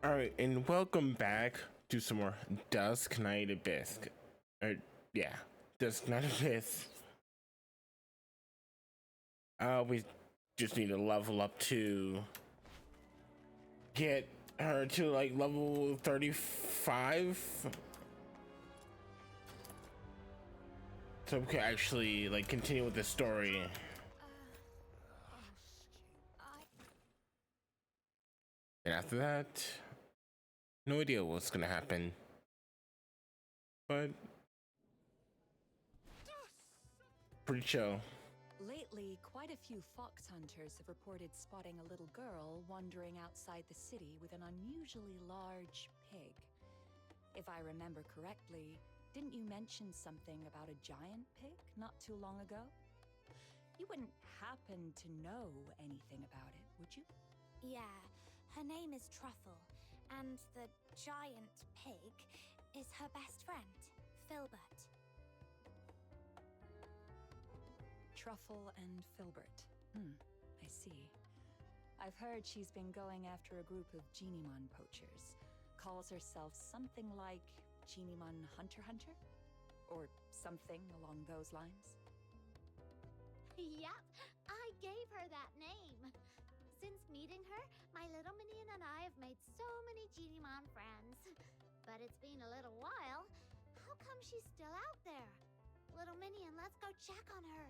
All right, and welcome back to some more Dusk Night Abyss. Or, yeah, Dusk Night Abyss. We just need to level up to get her to like level 35, so we can actually like continue with the story. And after that, no idea what's gonna happen, but pretty chill. Lately, quite a few fox hunters have reported spotting a little girl wandering outside the city with an unusually large pig. If I remember correctly, didn't you mention something about a giant pig not too long ago? You wouldn't happen to know anything about it, would you? Yeah, her name is Truffle, and the giant pig is her best friend, Filbert. Truffle and Filbert. I see. I've heard she's been going after a group of Genimon poachers. Calls herself something like Genimon Hunter Hunter? Or something along those lines? Yep, I gave her that name. Since meeting her, my little minion and I have made so many Genimon friends. But it's been a little while. How come she's still out there? Little minion, let's go check on her.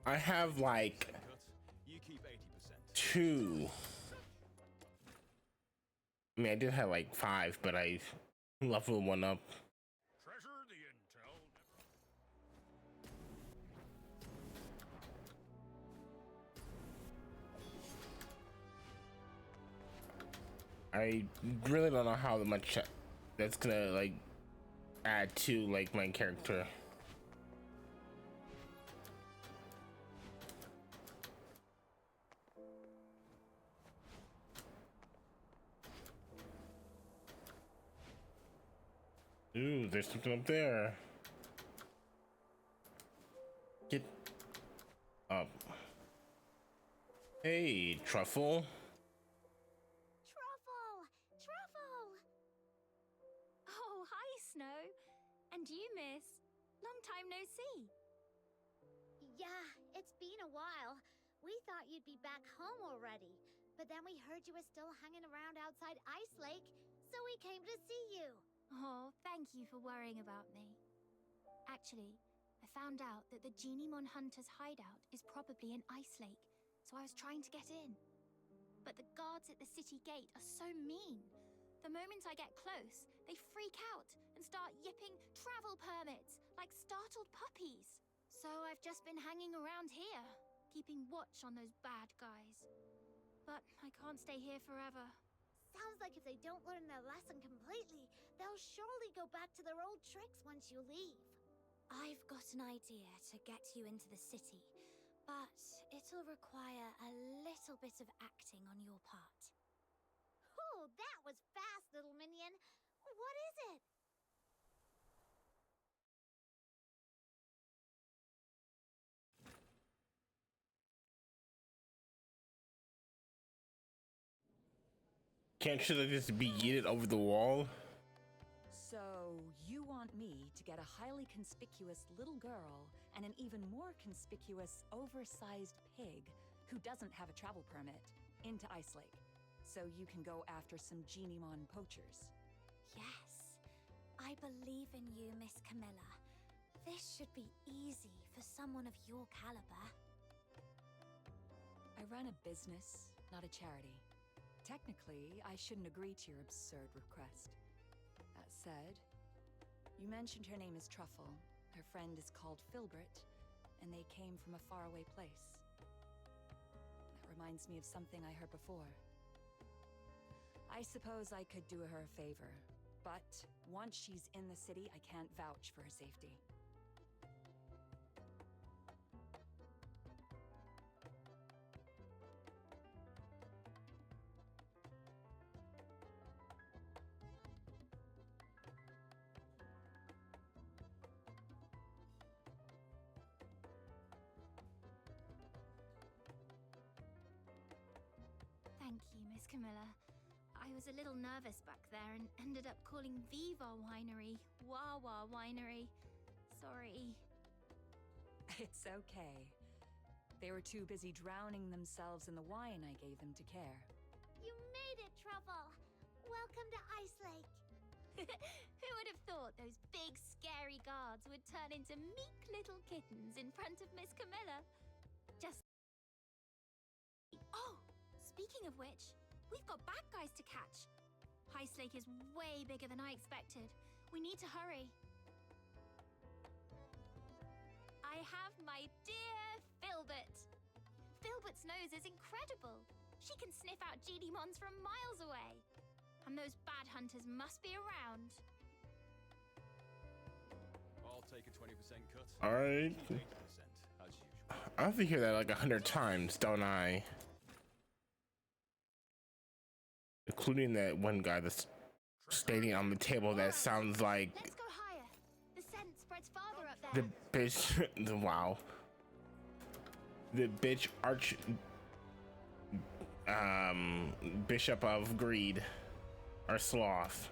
I have like You keep 80%. two. I mean, I did have like five, but I leveled one up. Treasure the intel. I really don't know how much that's gonna like add to like my character. Ooh, there's something up there. Get up. Hey, Truffle. Truffle! Truffle! Oh, hi, Snow. And you, miss? Long time no see. Yeah, it's been a while. We thought you'd be back home already. But then we heard you were still hanging around outside Ice Lake, so we came to see you. Oh, thank you for worrying about me. Actually, I found out that the Genimon Hunter's hideout is probably in Ice Lake, so I was trying to get in. But the guards at the city gate are so mean. The moment I get close, they freak out and start yipping travel permits like startled puppies. So I've just been hanging around here, keeping watch on those bad guys. But I can't stay here forever. Sounds like if they don't learn their lesson completely, they'll surely go back to their old tricks once you leave. I've got an idea to get you into the city, but it'll require a little bit of acting on your part. Oh, that was fast, little minion. What is it? Can't should I just be yeeted over the wall? So, you want me to get a highly conspicuous little girl and an even more conspicuous, oversized pig who doesn't have a travel permit into Ice Lake, so you can go after some Genimon poachers? Yes, I believe in you, Miss Camilla. This should be easy for someone of your caliber. I run a business, not a charity. Technically, I shouldn't agree to your absurd request. That said, you mentioned her name is Truffle, her friend is called Filbert, and they came from a faraway place. That reminds me of something I heard before. I suppose I could do her a favor, but once she's in the city, I can't vouch for her safety. Thank you, Miss Camilla. I was a little nervous back there and ended up calling Viva Winery Wawa Winery. Sorry. It's okay. They were too busy drowning themselves in the wine I gave them to care. You made it, Truffle! Welcome to Ice Lake! Who would have thought those big, scary guards would turn into meek little kittens in front of Miss Camilla? Just... Oh! Speaking of which, we've got bad guys to catch. Ice Lake is way bigger than I expected. We need to hurry. I have my dear Filbert. Filbert's nose is incredible. She can sniff out Genimons from miles away. And those bad hunters must be around. I'll take a 20% cut. All right. Keep 80%, as usual. I have to hear that like 100 times, don't I? Including that one guy that's stating on the table that sounds like Let's go higher. The scent spreads farther up there. the bitch. Wow. The bitch bishop of greed or sloth.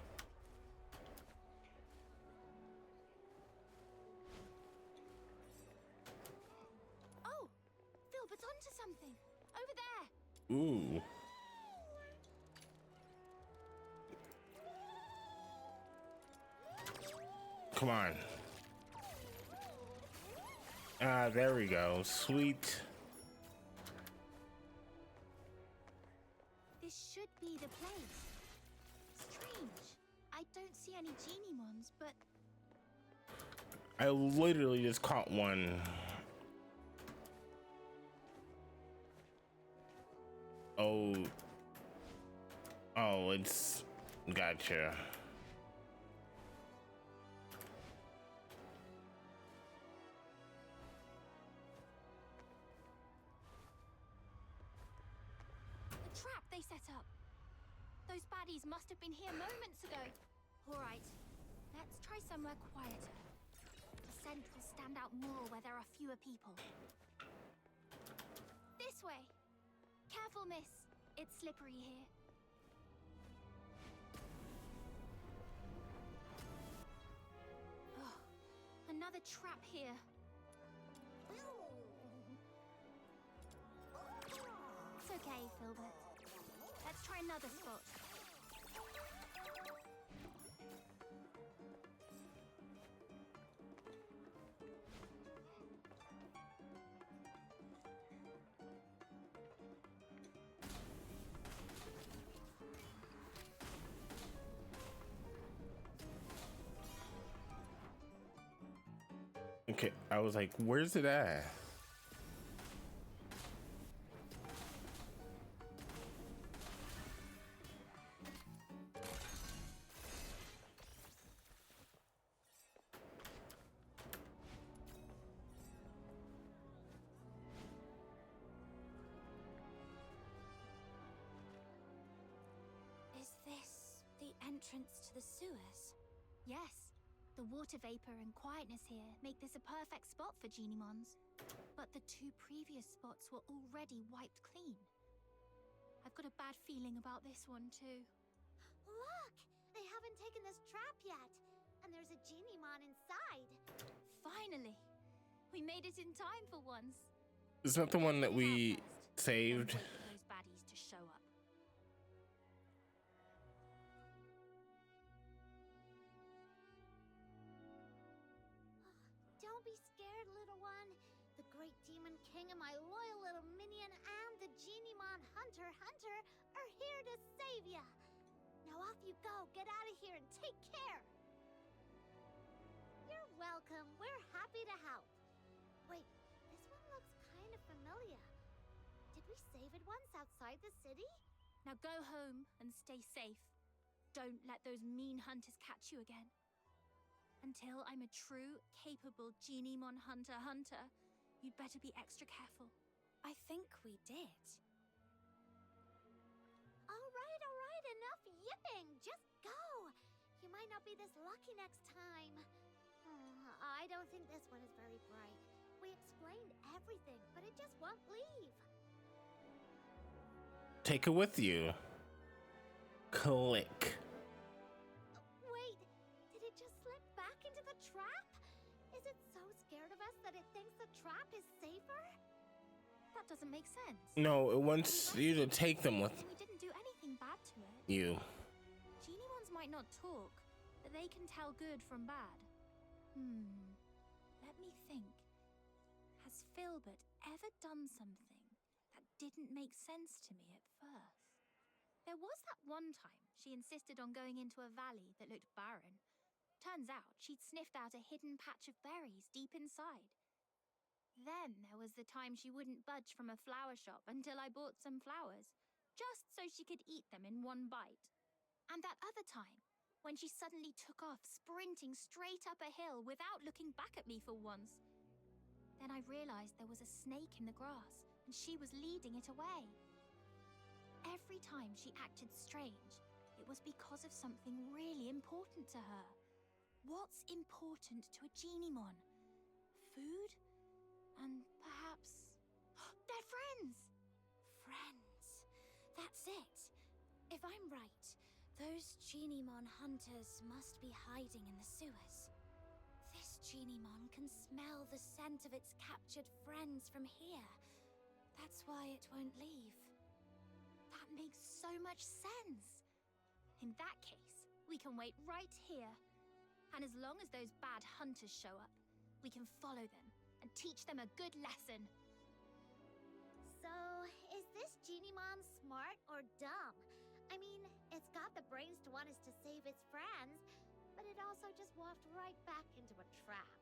Oh, Filbert's onto something. Over there. Ooh. Come on. Ah, there we go. Sweet. This should be the place. Strange. I don't see any Genimons, but I literally just caught one. Oh. Oh, it's... Gotcha. the trap they set up. Those baddies must have been here moments ago. All right, let's try somewhere quieter. The scent will stand out more where there are fewer people. This way. Careful, miss. It's slippery here. Oh, another trap here. It's okay, Filbert. Let's try another spot. Okay, I was like, where's it at? Is this the entrance to the sewers? Yes. The water vapor and quietness here make this a perfect spot for Genimons. But the two previous spots were already wiped clean. I've got a bad feeling about this one too. Look! They haven't taken this trap yet. And there's a Genimon inside. Finally! We made it in time for once. Is that the one that we saved? Then wait for those baddies to show up. Don't be scared, little one. The great demon king and my loyal little minion and the Genimon hunter are here to save ya. Now off you go. Get out of here and take care. You're welcome. We're happy to help. Wait, this one looks kind of familiar. Did we save it once outside the city? Now go home and stay safe. Don't let those mean hunters catch you again. Until I'm a true, capable Genimon hunter, you'd better be extra careful. I think we did. All right, enough yipping. Just go. You might not be this lucky next time. I don't think this one is very bright. We explained everything, but it just won't leave. Take it with you. Click. Wait, did it just slip back into the trap? Is it so scared of us that it thinks the trap is safer? That doesn't make sense. No, it wants you to take them with We didn't do anything bad to it. you. Geniemons might not talk, but they can tell good from bad. Let me think. Has Filbert ever done something that didn't make sense to me at first? There was that one time she insisted on going into a valley that looked barren. Turns out she'd sniffed out a hidden patch of berries deep inside. Then there was the time she wouldn't budge from a flower shop until I bought some flowers, just so she could eat them in one bite. And that other time, when she suddenly took off sprinting straight up a hill without looking back at me for once. Then I realized there was a snake in the grass, and she was leading it away. Every time she acted strange, it was because of something really important to her. What's important to a Geniemon? Food? And perhaps... they're friends! Friends. That's it. If I'm right, those Geniemon hunters must be hiding in the sewers. This Geniemon can smell the scent of its captured friends from here. That's why it won't leave. That makes so much sense. In that case, we can wait right here. And as long as those bad hunters show up, we can follow them and teach them a good lesson. So, is this Geniemon smart or dumb? I mean, it's got the brains to want us to save its friends, but it also just walked right back into a trap.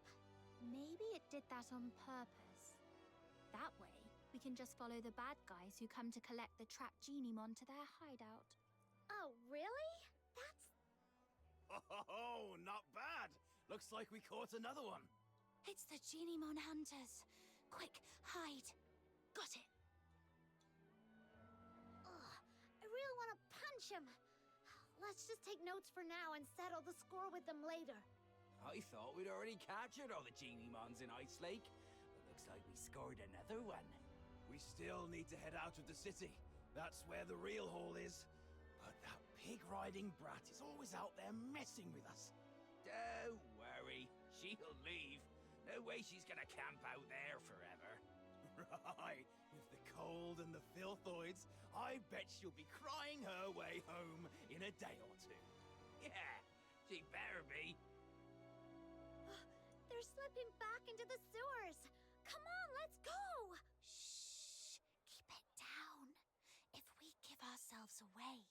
Maybe it did that on purpose. That way, we can just follow the bad guys who come to collect the trapped Geniemon to their hideout. Oh, really? That's... Oh, not bad. Looks like we caught another one. It's the Geniemon hunters. Quick, hide. Got it. Ugh, I really want to punch him. Let's just take notes for now and settle the score with them later. I thought we'd already captured all the Geniemons in Ice Lake, but looks like we scored another one. We still need to head out of the city. That's where the real haul is. But that pig-riding brat is always out there messing with us. Don't worry, she'll leave. No way she's gonna camp out there forever. Right, with the cold and the filthoids, I bet she'll be crying her way home in a day or two. Yeah, she better be. They're slipping back into the sewers. Come on, let's go. Shh, keep it down. If we give ourselves away,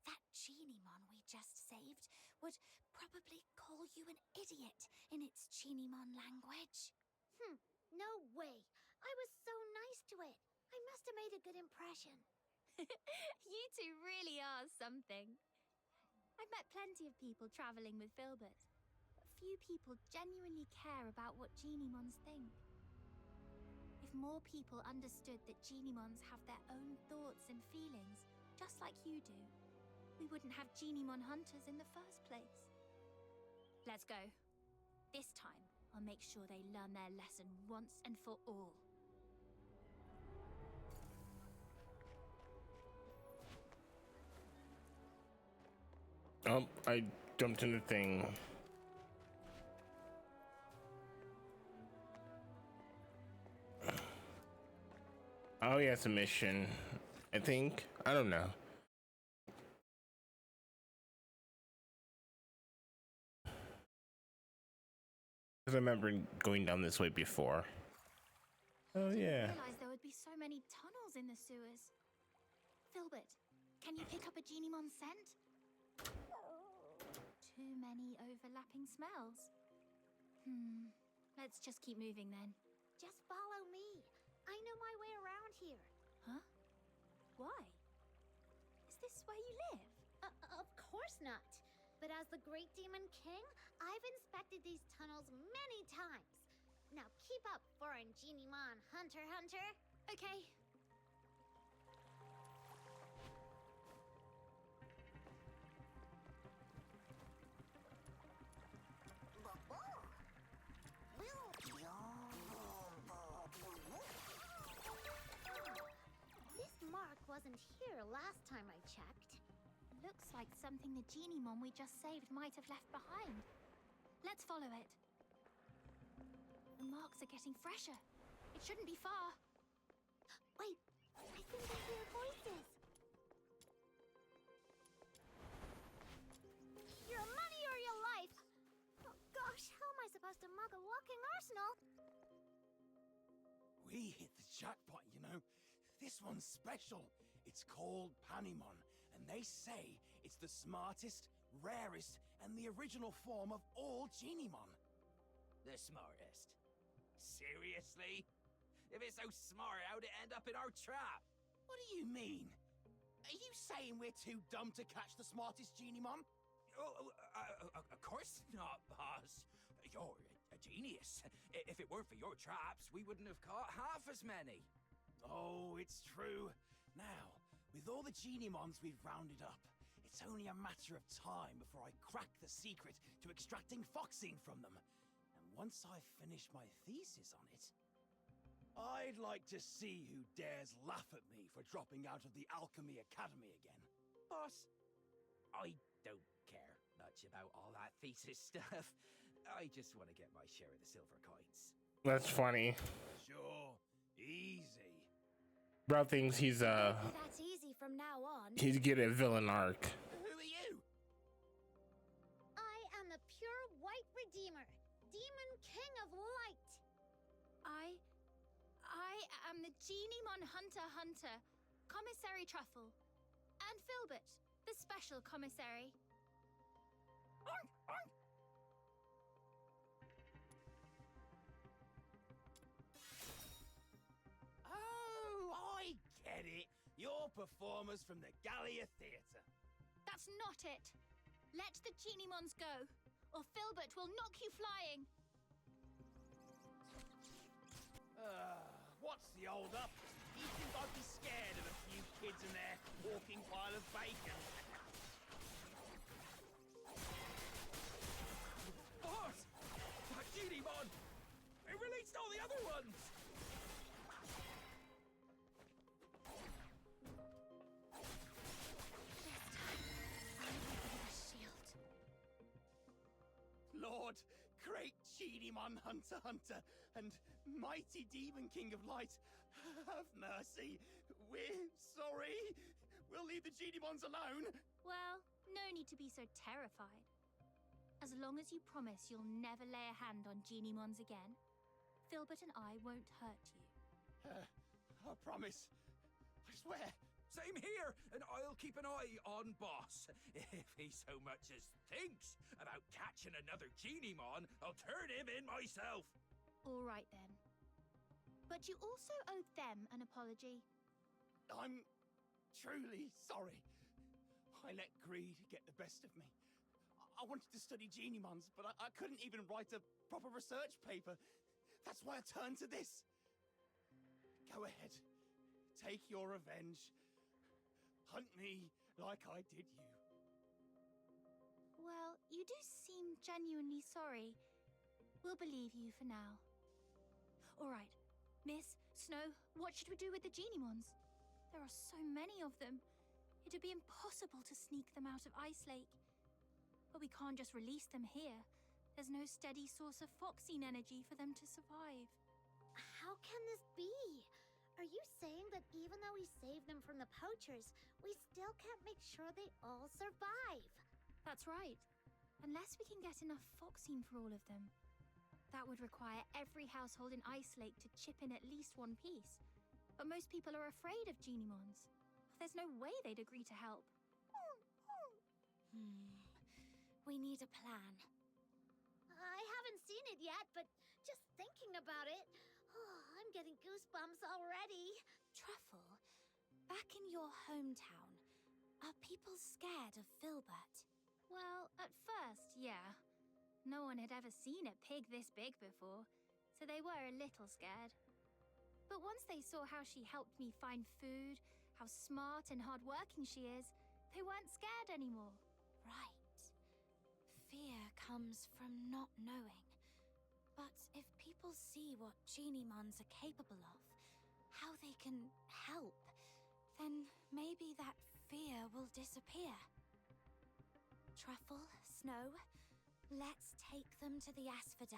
that Geniemon we just saved would probably call you an idiot in its Geniemon language. No way. I was so nice to it. I must have made a good impression. You two really are something. I've met plenty of people traveling with Filbert, but few people genuinely care about what Geniemons think. If more people understood that Geniemons have their own thoughts and feelings, just like you do, we wouldn't have Geniemon hunters in the first place. Let's go. This time, I'll make sure they learn their lesson once and for all. Oh, I jumped in the thing. Oh, yeah, it's a mission. I think. I don't know. Because I remember going down this way before. Oh, yeah. I didn't realize there would be so many tunnels in the sewers. Filbert, can you pick up a Geniemon scent? Too many overlapping smells. Let's just keep moving then. Just follow me. I know my way around here. Huh? Why? Is this where you live? Of course not. But as the Great Demon King, I've inspected these tunnels many times. Now keep up, foreign Geniemon hunter. Okay. This mark wasn't here last time I checked. Looks like something the Geniemon we just saved might have left behind. Let's follow it. The marks are getting fresher. It shouldn't be far. Wait, I think I hear voices. Your money or your life! Oh gosh, how am I supposed to mug a walking arsenal? We hit the jackpot, you know. This one's special. It's called Panimon, and they say it's the smartest, rarest, and the original form of all Geniemon. The smartest? Seriously? If it's so smart, how'd it end up in our trap? What do you mean? Are you saying we're too dumb to catch the smartest Geniemon? Of course not, boss. You're a genius. If it weren't for your traps, we wouldn't have caught half as many. Oh, it's true. Now, with all the Geniemons we've rounded up, it's only a matter of time before I crack the secret to extracting Foxine from them. And once I've finished my thesis on it, I'd like to see who dares laugh at me for dropping out of the Alchemy Academy again. Boss, I don't care much about all that thesis stuff. I just want to get my share of the silver coins. That's funny. Sure, easy. Bro thinks he's That's easy from now on. he's getting a villain arc. Who are you? I am the pure white redeemer, Demon King of Light. I am the Geniemon Hunter, Commissary Truffle, and Filbert, the special commissary. Oink, oink. Oh, I get it. You're performers from the Gallia Theatre. That's not it. Let the Geniemons go, or Filbert will knock you flying. What's the hold up? You think I'd be scared of a few kids in their walking pile of bacon? Boss! That Geniemon! It released all the other ones! This time, I will be the shield. Lord, great Geniemon Hunter, and mighty Demon King of Light, have mercy. We're sorry. We'll leave the Geniemons alone. Well, no need to be so terrified. As long as you promise you'll never lay a hand on Geniemons again, Filbert and I won't hurt you. I promise. I swear. Same here, and I'll keep an eye on Boss. If he so much as thinks about catching another Geniemon, I'll turn him in myself. All right then. But you also owe them an apology. I'm truly sorry. I let greed get the best of me. I wanted to study Geniemons, but I couldn't even write a proper research paper. That's why I turned to this. Go ahead. Take your revenge. Hunt me like I did you. Well, you do seem genuinely sorry. We'll believe you for now. All right. Miss, Snow, what should we do with the Geniemons? There are so many of them. It'd be impossible to sneak them out of Ice Lake. But we can't just release them here. There's no steady source of Foxine energy for them to survive. How can this be? Are you saying that even though we saved them from the poachers, we still can't make sure they all survive? That's right. Unless we can get enough Foxine for all of them. That would require every household in Ice Lake to chip in at least one piece. But most people are afraid of Geniemons. There's no way they'd agree to help. We need a plan. I haven't seen it yet, but just thinking about it, I'm getting goosebumps already. Truffle, back in your hometown, are people scared of Filbert? Well, at first, yeah. No one had ever seen a pig this big before, so they were a little scared. But once they saw how she helped me find food, how smart and hardworking she is, they weren't scared anymore. Right. Fear comes from not knowing. But if people see what Geniemons are capable of, how they can help, then fear will disappear. Truffle, Snow, let's take them to the Asphodel.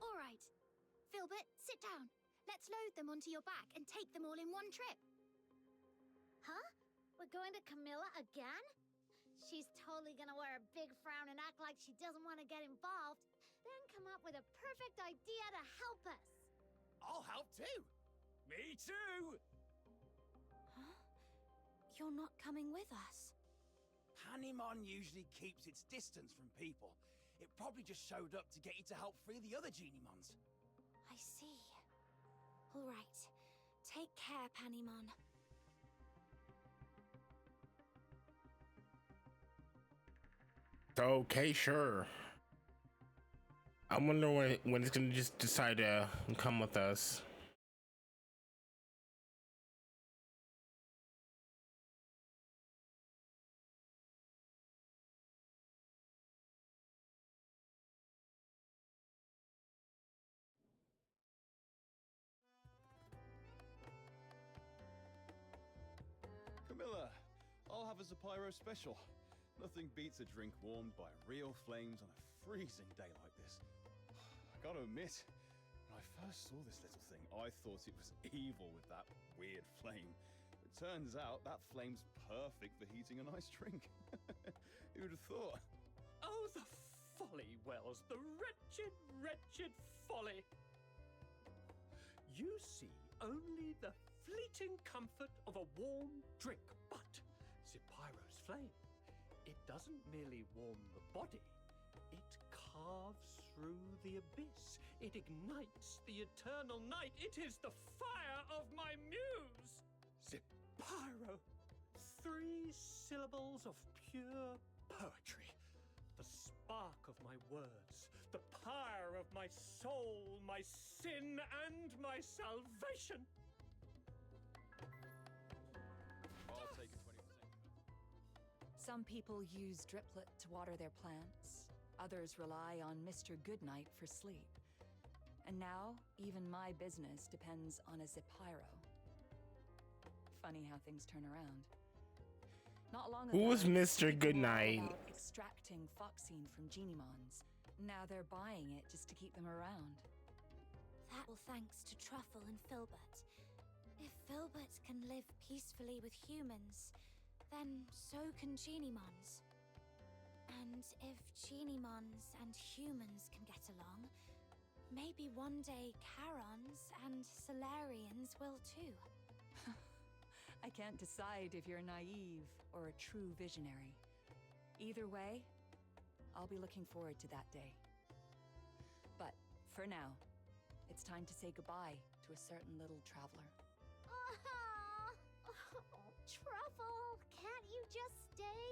All right, Filbert, sit down. Let's load them onto your back and take them all in one trip. Huh? We're going to Camilla again? She's totally gonna wear a big frown and act like she doesn't want to get involved, then come up with a perfect idea to help us. I'll help too. Me too! Huh? You're not coming with us. Panemon usually keeps its distance from people. It probably just showed up to get you to help free the other Geniemons. I see. All right. Take care, Panemon. Okay, sure. I wonder when it's gonna just decide to come with us. Camilla, I'll have a Zapiro special. Nothing beats a drink warmed by real flames on a freezing day like this. I gotta admit, when I first saw this little thing, I thought it was evil with that weird flame. It turns out that flame's perfect for heating a nice drink. Who'd have thought? Oh, the folly, Wells, the wretched, wretched folly. You see only the fleeting comfort of a warm drink, but Zapyro's flame, it doesn't merely warm the body, it carves through the abyss. It ignites the eternal night. It is the fire of my muse. Zapyro, 3 syllables of pure poetry. The spark of my words, the pyre of my soul, my sin and my salvation. I'll take a 20%. Some people use Driplet to water their plants. Others rely on Mr. Goodnight for sleep. And now, even my business depends on a Zapyro. Funny how things turn around. Not long ago, Who was Mr. people Goodnight? lied about extracting Foxine from Geniemons. Now they're buying it just to keep them around. That all thanks to Truffle and Filbert. If Filbert can live peacefully with humans, then so can Geniemons. And if Geniemons and humans can get along, maybe one day Charons and Solarians will too. I can't decide if you're naive or a true visionary. Either way, I'll be looking forward to that day. But for now, it's time to say goodbye to a certain little traveler. Truffle, can't you just stay?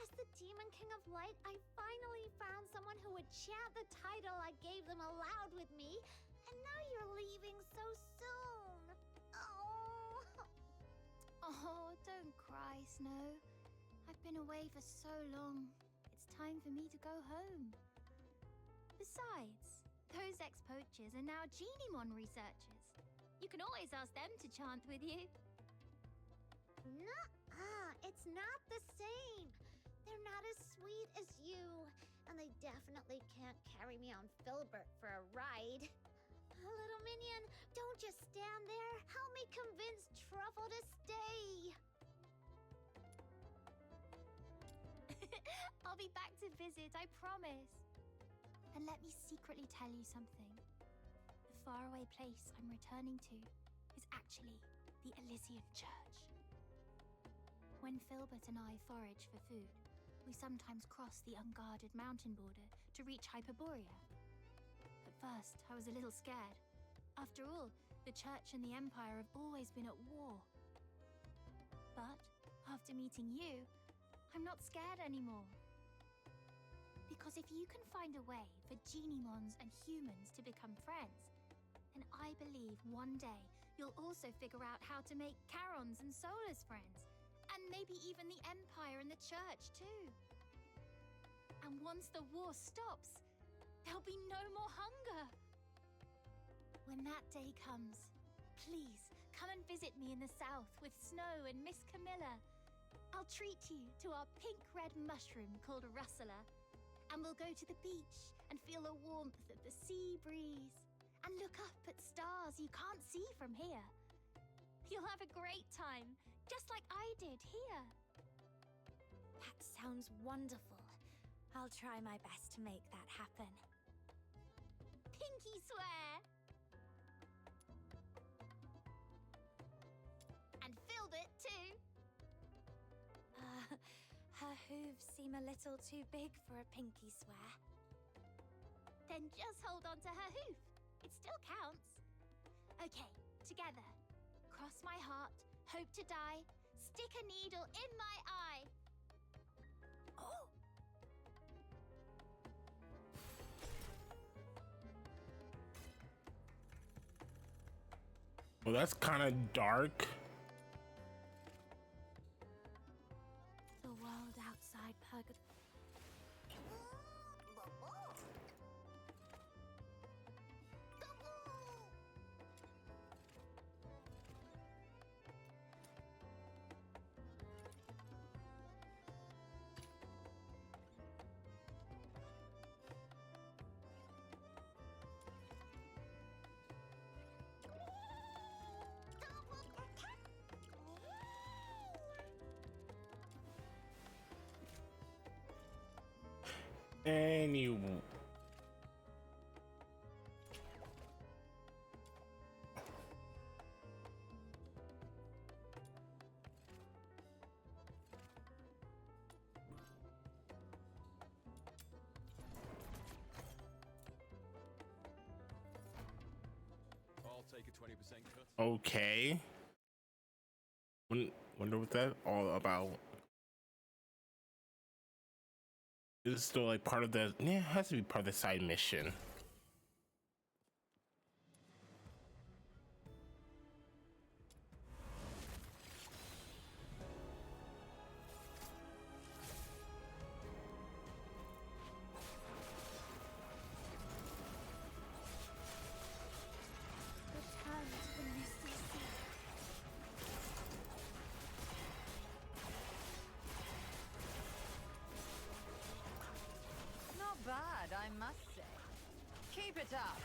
As the Demon King of Light, I finally found someone who would chant the title I gave them aloud with me, and now you're leaving so soon. Oh, don't cry, Snow. I've been away for so long. It's time for me to go home. Besides, those ex-poachers are now Geniemon researchers. You can always ask them to chant with you. Nuh-uh, it's not the same. They're not as sweet as you, and they definitely can't carry me on Filbert for a ride. Little minion, don't just stand there. Help me convince Truffle to stay. I'll be back to visit, I promise. And let me secretly tell you something. The faraway place I'm returning to is actually the Elysian Church. When Filbert and I forage for food, we sometimes cross the unguarded mountain border to reach Hyperborea. At first, I was a little scared. After all, the Church and the Empire have always been at war. But after meeting you, I'm not scared anymore. Because if you can find a way for Geniemons and humans to become friends, then I believe believe one day you'll also figure out how to make Charon's and Solar's friends, and maybe even the Empire and the Church too. And once the war stops, there'll be no more hunger. When that day comes, please come and visit me in the south with Snow and Miss Camilla. I'll treat you to our pink-red mushroom called Russula, and we'll go to the beach and feel the warmth of the sea breeze, and look up at stars you can't see from here. You'll have a great time, just like I did here. That sounds wonderful. I'll try my best to make that happen. Pinky swear! And Filbert too! Her hooves seem a little too big for a pinky swear. Then just hold on to her hoof. It still counts. Okay, together. Cross my heart, hope to die, stick a needle in my eye. Oh! Well, that's kind of dark. The world outside purgatory. Anyway. I'll take a 20% cut. Okay. Wonder what that all about. Is it still like part of the? Yeah, it has to be part of the side mission. Return to the misty sea. Not bad, I must say. Keep it up.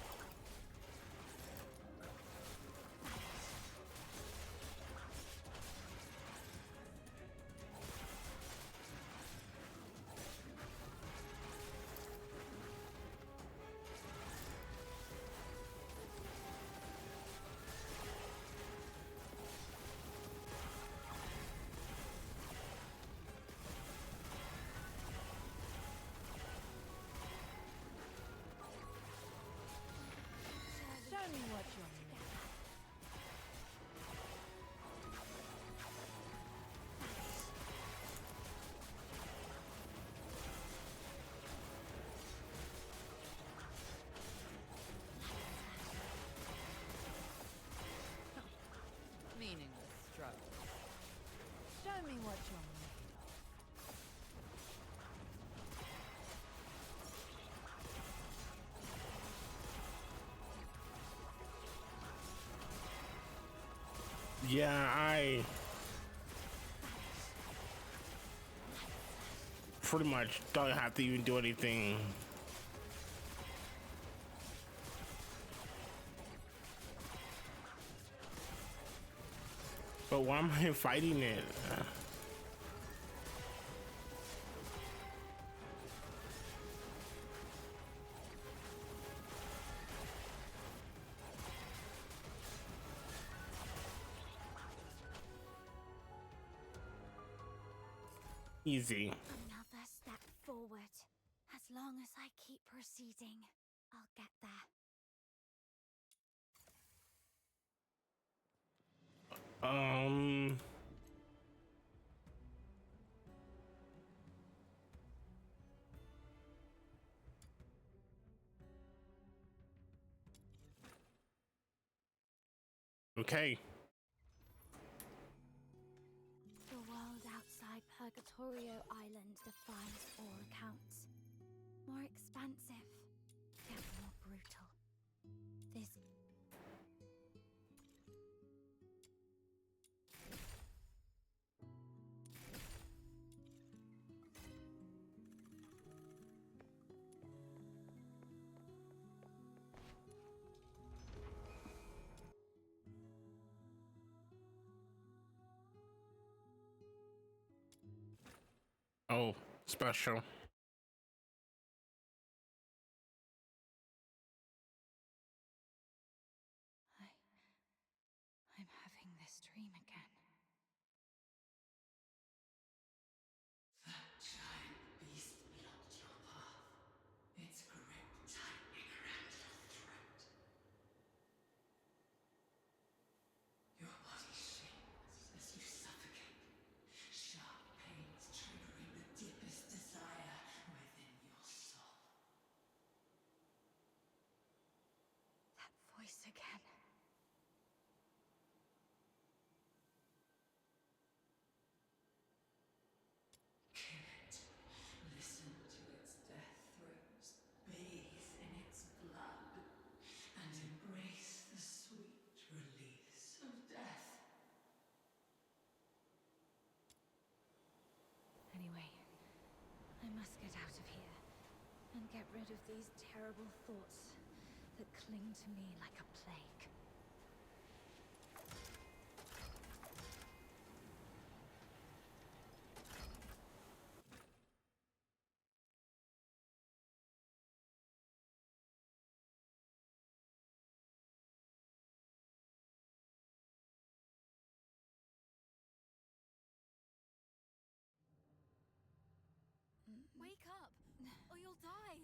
Show me what you're made of. Meaningless struggle. Show me what you're made of. Yeah, I pretty much don't have to even do anything. But why am I fighting it? Easy. Another step forward. As long as I keep proceeding, I'll get there. Okay. The world outside Purgatorio Island defies all accounts. More expansive, yet more brutal. This Oh, special. I'm having this dream again. That giant beast blocked your path. Its grip tightening around your throat. Your body shakes as you suffocate. Sharp pains triggering the deepest desire within your soul. That voice again. Kill it. Listen to its death throes. Bathe in its blood. And embrace the sweet release of death. Anyway, I must get out of here and get rid of these terrible thoughts that cling to me like a plague. Wake up, or you'll die!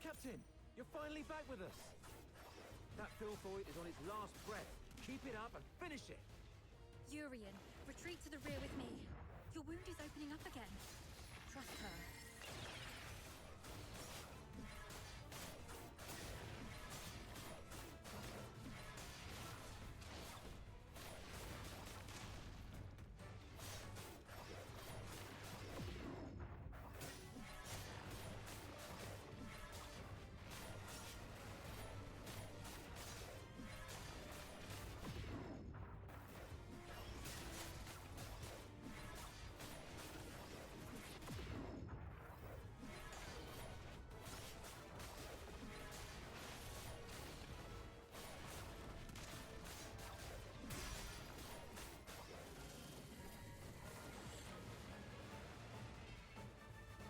Captain, you're finally back with us. That filthoid is on its last breath. Keep it up and finish it. Urian, retreat to the rear with me. Your wound is opening up again. Trust her.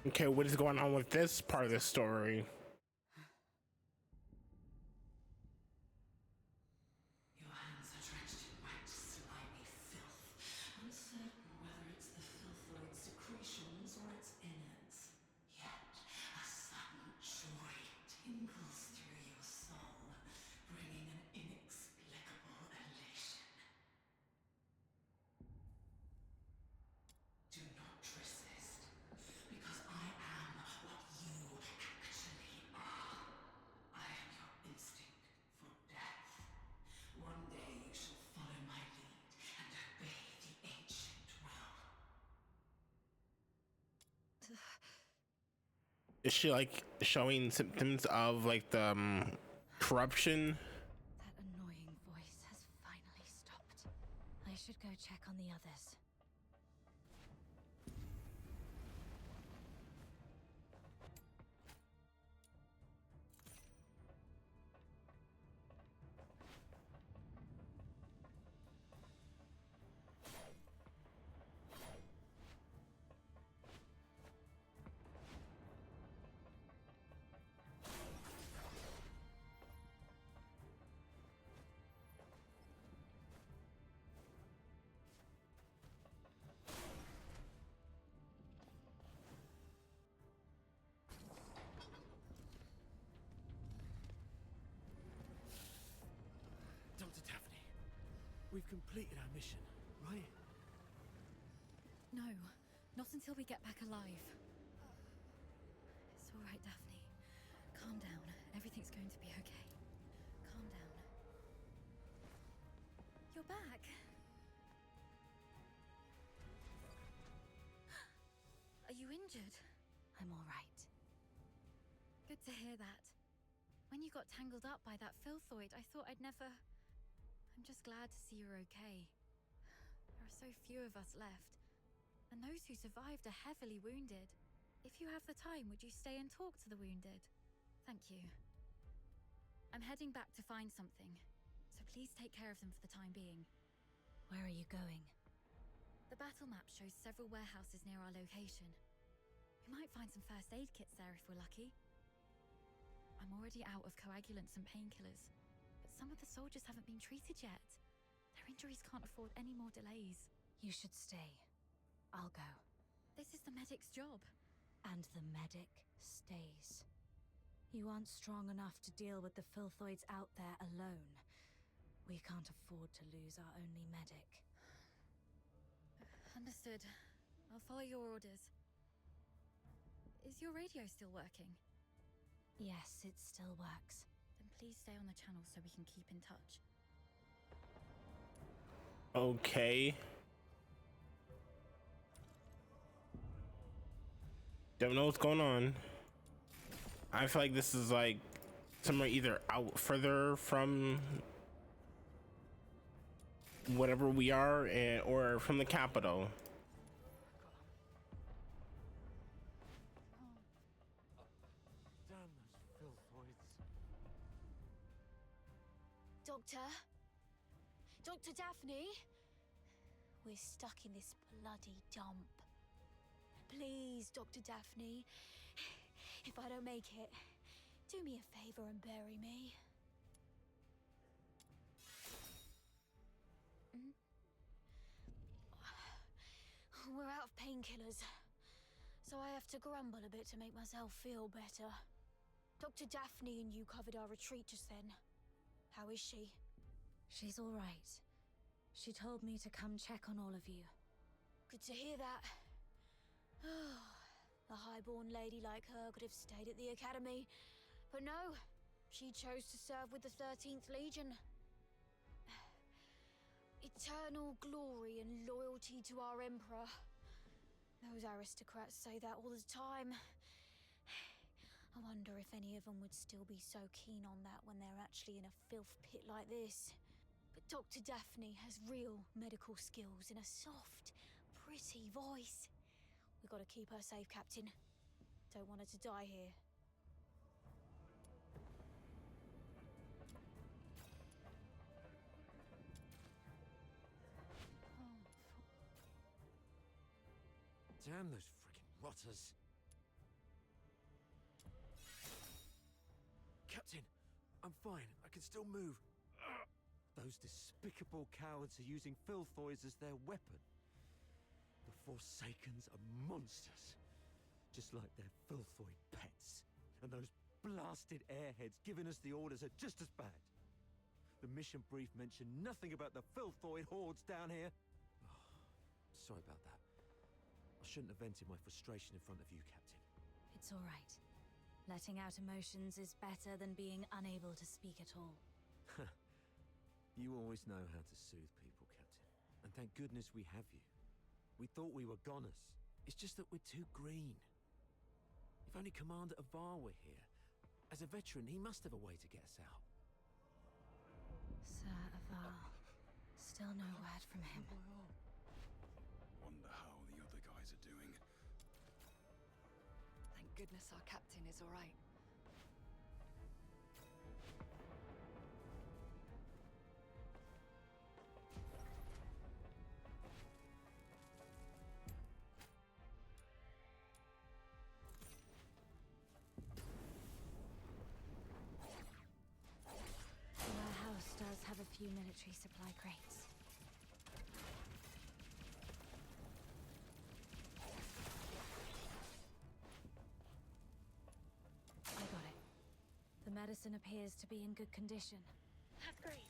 Okay, what is going on with this part of the story? Your hands are drenched in wet, slimy filth. Uncertain whether it's the filthoid secretions or its innards. Yet, a sudden joy tingles through your soul, bringing an inexplicable elation. Do not resist, because I am what you actually are. I am your instinct for death. One day you shall follow my lead and obey the ancient will. Is she like showing symptoms of like the corruption? That annoying voice has finally stopped. I should go check on the others. we've completed our mission, right? No, not until we get back alive. It's all right, Daphne. Calm down. Everything's going to be okay. Calm down. You're back. Are you injured? I'm all right. Good to hear that. When you got tangled up by that filthoid, I thought I'd never... I'm just glad to see you're okay. There are so few of us left, and those who survived are heavily wounded. If you have the time, would you stay and talk to the wounded? Thank you. I'm heading back to find something, so please take care of them for the time being. Where are you going? The battle map shows several warehouses near our location. We might find some first aid kits there if we're lucky. I'm already out of coagulants and painkillers, but some of the soldiers haven't been treated yet. Their injuries can't afford any more delays. You should stay. I'll go. This is the medic's job. And the medic stays. You aren't strong enough to deal with the filthoids out there alone. We can't afford to lose our only medic. Understood. I'll follow your orders. Is your radio still working? Yes, it still works. Then please stay on the channel so we can keep in touch. Okay. Don't know what's going on. I feel like this is like somewhere either out further from whatever we are, or from the capital. Damn those filthoids. Doctor? Dr. Daphne? We're stuck in this bloody dump. Please, Dr. Daphne. If I don't make it, do me a favor and bury me. We're out of painkillers, so I have to grumble a bit to make myself feel better. Dr. Daphne and you covered our retreat just then. How is she? She's all right. She told me to come check on all of you. Good to hear that. A highborn lady like her could have stayed at the academy, but no, she chose to serve with the 13th Legion. Eternal glory and loyalty to our Emperor. Those aristocrats say that all the time. I wonder if any of them would still be so keen on that when they're actually in a filth pit like this. But Dr. Daphne has real medical skills and a soft, pretty voice. We gotta keep her safe, Captain. Don't want her to die here. Damn those friggin' rotters. Captain, I'm fine. I can still move. Ugh. Those despicable cowards are using filthoids as their weapon. The Forsakens are monsters. Just like their filthoid pets. And those blasted airheads giving us the orders are just as bad. The mission brief mentioned nothing about the filthoid hordes down here. Oh, sorry about that. I shouldn't have vented my frustration in front of you, Captain. It's all right. Letting out emotions is better than being unable to speak at all. You always know how to soothe people, Captain. And thank goodness we have you. We thought we were goners. It's just that we're too green. If only Commander Avar were here. As a veteran, he must have a way to get us out. Sir Avar. Still no word from him. Wonder how the other guys are doing. Thank goodness our captain is all right. The warehouse does have a few military supply crates. I got it. The medicine appears to be in good condition. That's great.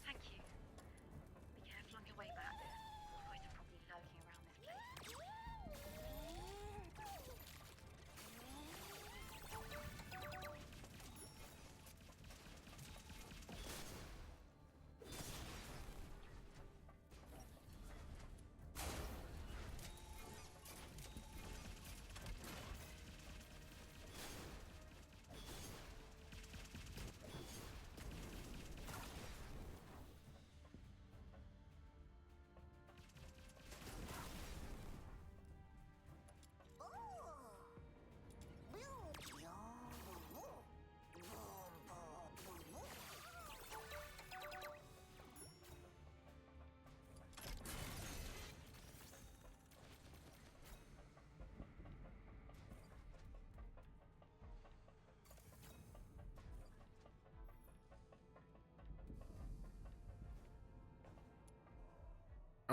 Thank you.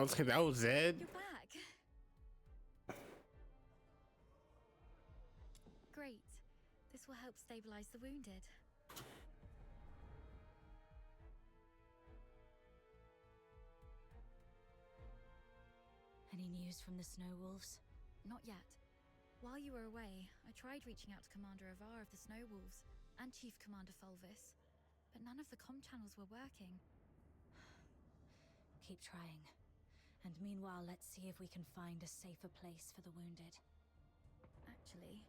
Okay, that was it. You're back. Great. This will help stabilize the wounded. Any news from the Snow Wolves? Not yet. While you were away, I tried reaching out to Commander Avar of the Snow Wolves and Chief Commander Fulvis, but none of the comm channels were working. Keep trying. And meanwhile, let's see if we can find a safer place for the wounded. Actually,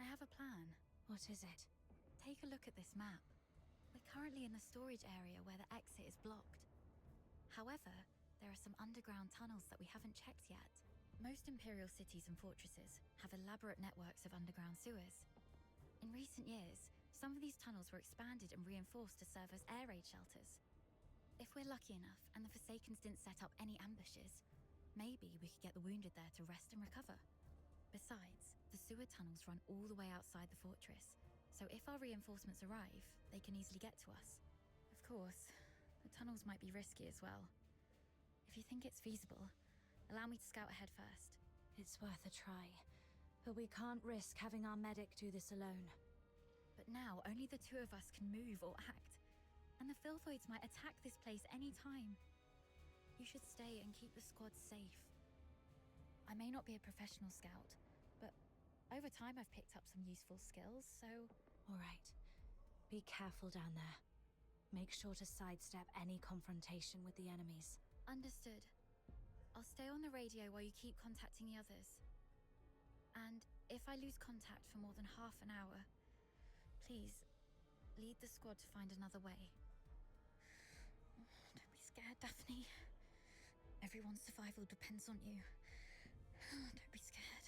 I have a plan. What is it? Take a look at this map. We're currently in the storage area where the exit is blocked. However, there are some underground tunnels that we haven't checked yet. Most Imperial cities and fortresses have elaborate networks of underground sewers. In recent years, some of these tunnels were expanded and reinforced to serve as air raid shelters. If we're lucky enough and the Forsakens didn't set up any ambushes, maybe we could get the wounded there to rest and recover. Besides, the sewer tunnels run all the way outside the fortress, so if our reinforcements arrive, they can easily get to us. Of course, the tunnels might be risky as well. If you think it's feasible, allow me to scout ahead first. It's worth a try, but we can't risk having our medic do this alone. But now, only the two of us can move or act, and the Filthoids might attack this place any time. You should stay and keep the squad safe. I may not be a professional scout, but over time I've picked up some useful skills, so... All right. Be careful down there. Make sure to sidestep any confrontation with the enemies. Understood. I'll stay on the radio while you keep contacting the others. And if I lose contact for more than half an hour, please, lead the squad to find another way. Don't be scared, Daphne. Everyone's survival depends on you. Don't be scared.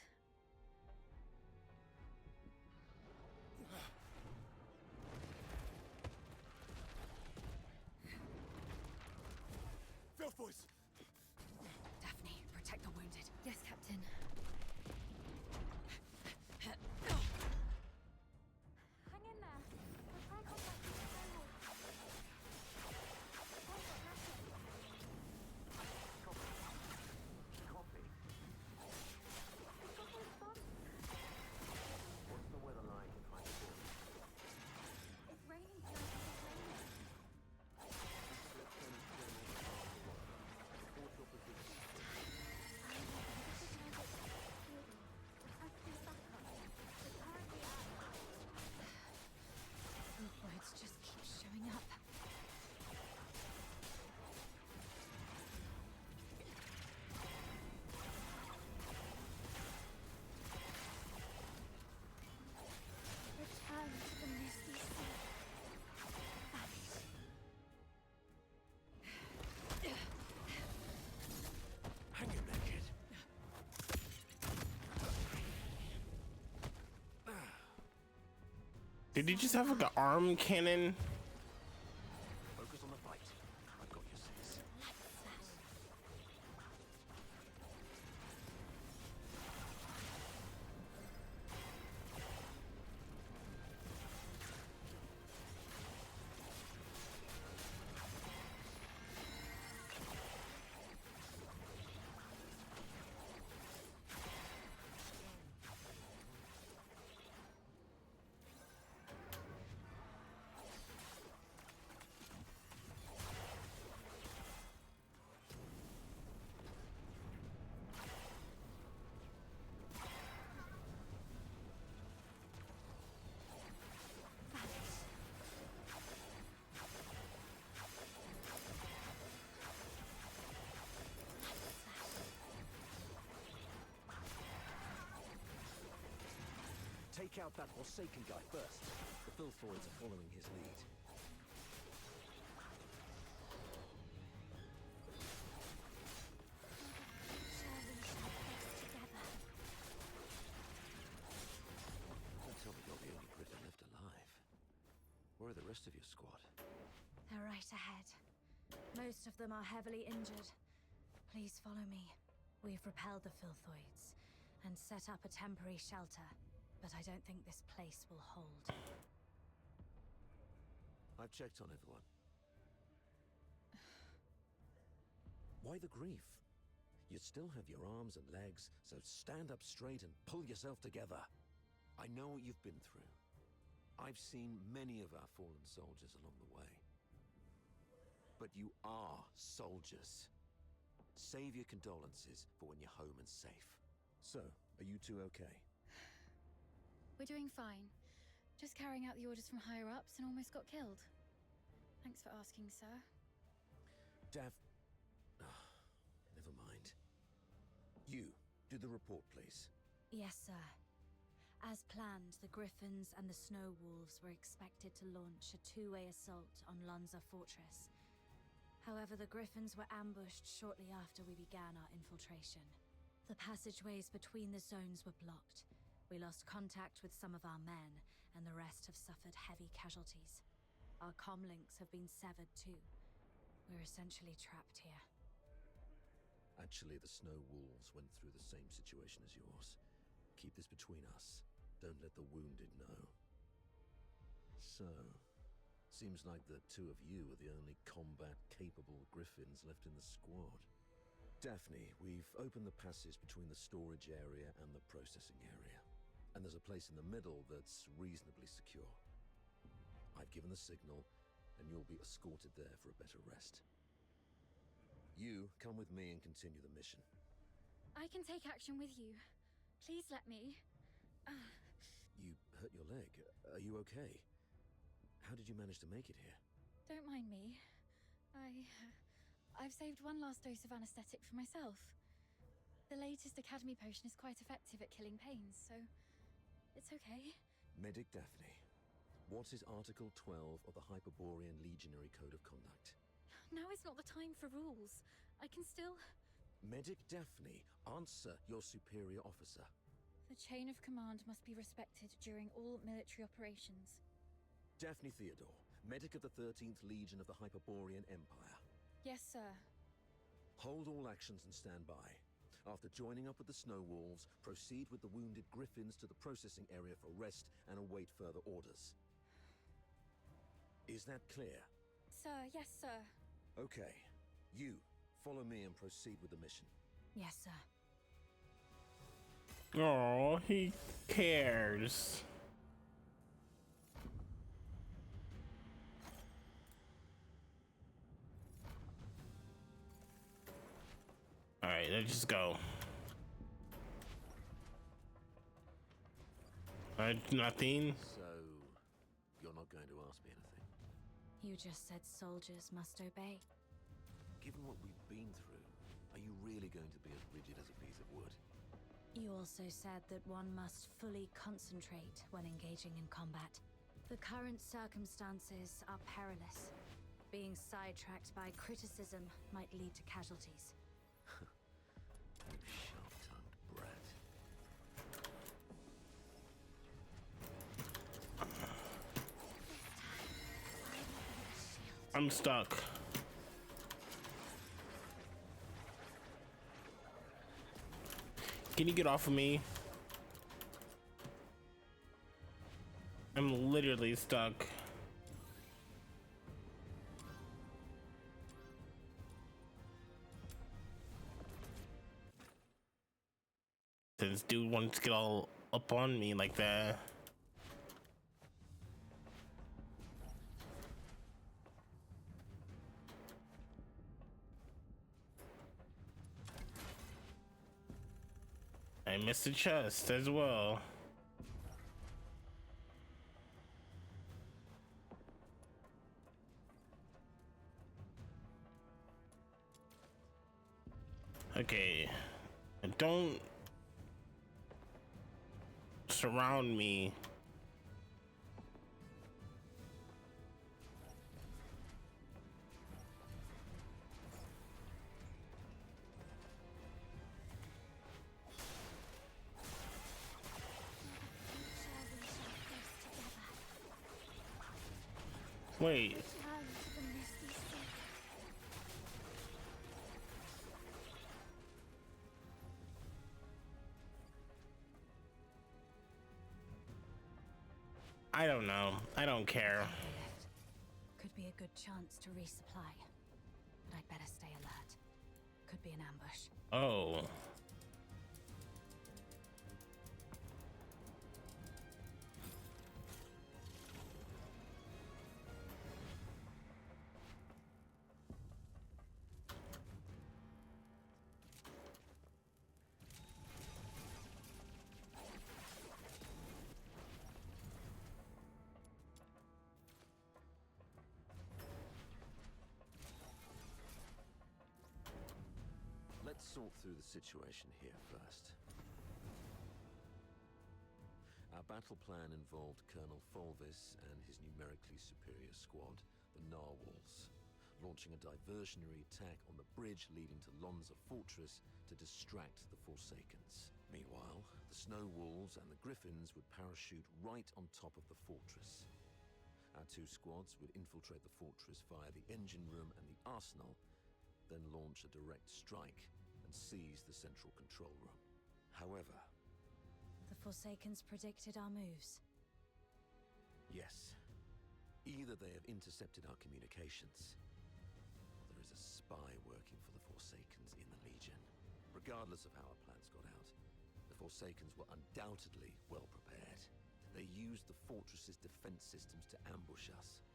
Filthoids! Daphne, protect the wounded. Yes, Captain. Hang in there. We'll try contacting the Snow Wolves. They've got nothing. Copy. We've got a response. What's the weather like in Hyperborean? It's raining tonight. It's raining. What's your position? Filthoids just keep showing up. Return to the misty sea. Hang in there, kid. Did he just have like an arm cannon? Focus on the fight. I've got your six. Take out that Forsaken guy first. The Filthoids are following his lead. Surely we shall face together. Don't tell me you're the only Briton left alive. Where are the rest of your squad? They're right ahead. Most of them are heavily injured. Please follow me. We've repelled the Filthoids and set up a temporary shelter, but I don't think this place will hold. I've checked on everyone. Why the grief? You still have your arms and legs, so stand up straight and pull yourself together. I know what you've been through. I've seen many of our fallen soldiers along the way. But you are soldiers. Save your condolences for when you're home and safe. So, are you two okay? We're doing fine. Just carrying out the orders from higher-ups and almost got killed. Thanks for asking, sir. Never mind. You, do the report, please. Yes, sir. As planned, the Griffins and the Snow Wolves were expected to launch a two-way assault on Lonza Fortress. However, the Griffins were ambushed shortly after we began our infiltration. The passageways between the zones were blocked. We lost contact with some of our men, and the rest have suffered heavy casualties. Our comlinks have been severed too. We're essentially trapped here. Actually, the Snow Wolves went through the same situation as yours. Keep this between us. Don't let the wounded know. So, seems like the two of you are the only combat-capable Griffins left in the squad. Daphne, we've opened the passage between the storage area and the processing area. And there's a place in the middle that's reasonably secure. I've given the signal, and you'll be escorted there for a better rest. You, come with me and continue the mission. I can take action with you. Please let me. You hurt your leg. Are you okay? How did you manage to make it here? Don't mind me. I've saved one last dose of anesthetic for myself. The latest Academy potion is quite effective at killing pains, so it's okay. Medic Daphne, what is Article 12 of the Hyperborean Legionary Code of Conduct? Now is not the time for rules. I can still... Medic Daphne, answer your superior officer. The chain of command must be respected during all military operations. Daphne Theodore, medic of the 13th Legion of the Hyperborean Empire. Yes, sir. Hold all actions and stand by. After joining up with the Snow Wolves, proceed with the wounded Griffins to the processing area for rest and await further orders. Is that clear? Sir, yes, sir. Okay. You, follow me and proceed with the mission. Yes, sir. Oh, he cares. All right, let's just go. Nothing. So, you're not going to ask me anything? You just said soldiers must obey. Given what we've been through, are you really going to be as rigid as a piece of wood? You also said that one must fully concentrate when engaging in combat. The current circumstances are perilous. Being sidetracked by criticism might lead to casualties. You sharp-tongued brat. I'm stuck. Can you get off of me? I'm literally stuck. This dude wants to get all up on me like that. I missed the chest as well. Okay, and don't surround me. Wait. I don't know. I don't care. Could be a good chance to resupply, but I'd better stay alert. could be an ambush. Oh. Let's sort through the situation here first. Our battle plan involved Colonel Fulvis and his numerically superior squad, the Narwhals, launching a diversionary attack on the bridge leading to Lonza Fortress to distract the Forsakens. Meanwhile, the Snow Wolves and the Griffins would parachute right on top of the fortress. Our two squads would infiltrate the fortress via the engine room and the arsenal, then launch a direct strike and seize the central control room. However... The Forsakens predicted our moves. Yes. Either they have intercepted our communications, or there is a spy working for the Forsakens in the Legion. Regardless of how our plans got out, the Forsakens were undoubtedly well prepared. They used the fortress's defense systems to ambush us,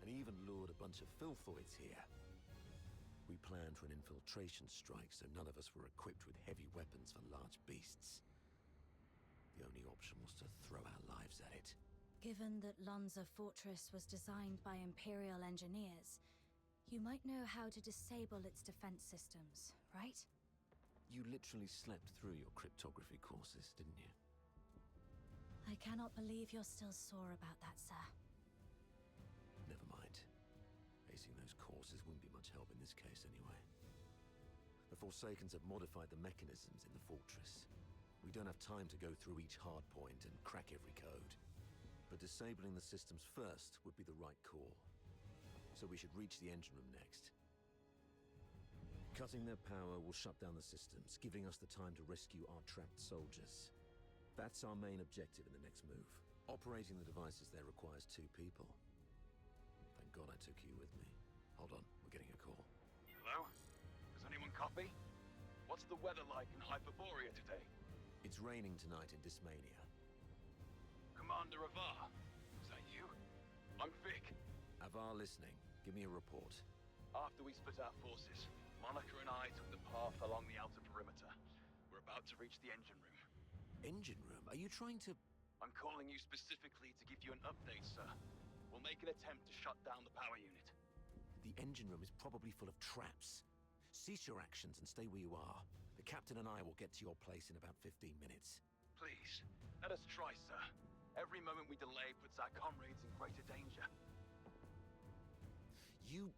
and even lured a bunch of filthoids here. We planned for an infiltration strike, so none of us were equipped with heavy weapons for large beasts. The only option was to throw our lives at it. Given that Lonza Fortress was designed by Imperial engineers, you might know how to disable its defense systems, right? You literally slept through your cryptography courses, didn't you? I cannot believe you're still sore about that, sir. Never mind. Acing those courses wouldn't be much help in this case anyway. The Forsakens have modified the mechanisms in the fortress. We don't have time to go through each hard point and crack every code. But disabling the systems first would be the right call. So we should reach the engine room next. Cutting their power will shut down the systems, giving us the time to rescue our trapped soldiers. That's our main objective in the next move. Operating the devices there requires 2 people. Thank God I took you with me. Hold on, we're getting a call. Hello? Does anyone copy? What's the weather like in Hyperborea today? It's raining tonight in Dismania. Commander Avar, is that you? I'm Vic. Avar listening. Give me a report. After we split our forces, Monica and I took the path along the outer perimeter. We're about to reach the engine room. Engine room? Are you trying to... I'm calling you specifically to give you an update, sir. We'll make an attempt to shut down the power unit. The engine room is probably full of traps. Cease your actions and stay where you are. The captain and I will get to your place in about 15 minutes. Please, let us try, sir. Every moment we delay puts our comrades in greater danger. You...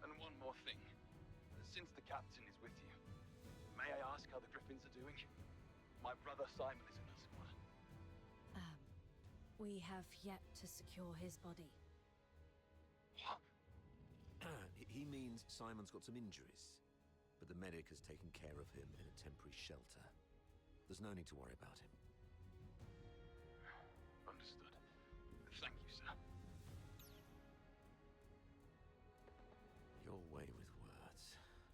And one more thing. Since the captain is with you, may I ask how the Griffins are doing? My brother Simon is in our squad. We have yet to secure his body. What? He means Simon's got some injuries, but the medic has taken care of him in a temporary shelter. There's no need to worry about him. Understood. Thank you, sir. Your way with words.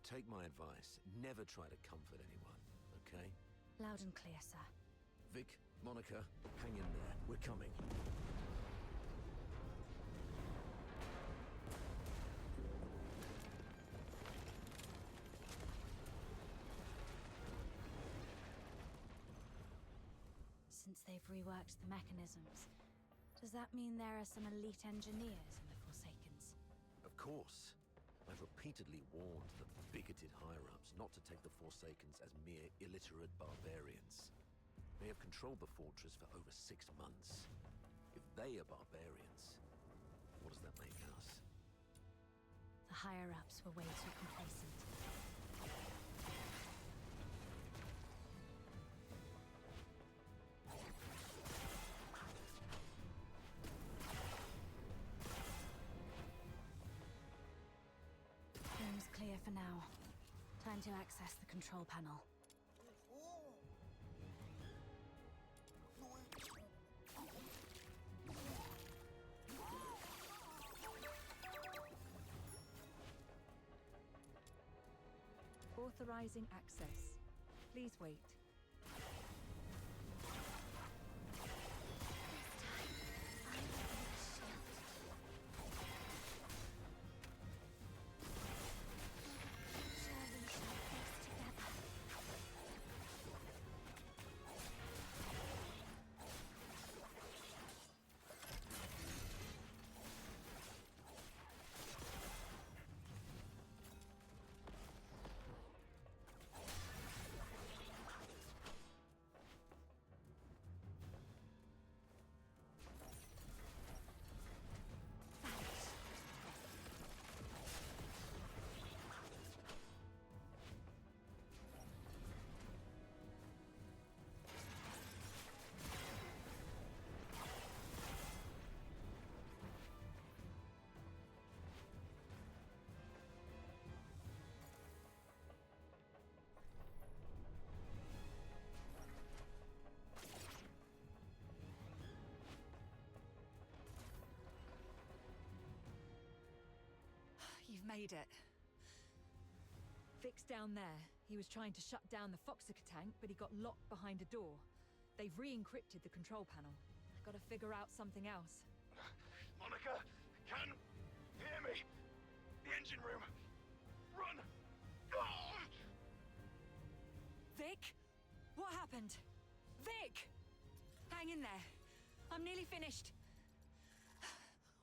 Take my advice. Never try to comfort anyone, okay? Loud and clear, sir. Vic, Monica, hang in there. We're coming. Since they've reworked the mechanisms, does that mean there are some elite engineers in the Forsakens? Of course. I've repeatedly warned the bigoted higher-ups not to take the Forsakens as mere illiterate barbarians. They have controlled the fortress for over 6 months. If they are barbarians, what does that make us? The higher-ups were way too complacent. Room's clear for now. Time to access the control panel. Authorizing access. Please wait. You've made it. Vic's down there. He was trying to shut down the Foxica tank, but he got locked behind a door. They've re-encrypted the control panel. I gotta figure out something else. Monica, can hear me? The engine room. Run! Oh! Vic? What happened? Vic! Hang in there. I'm nearly finished.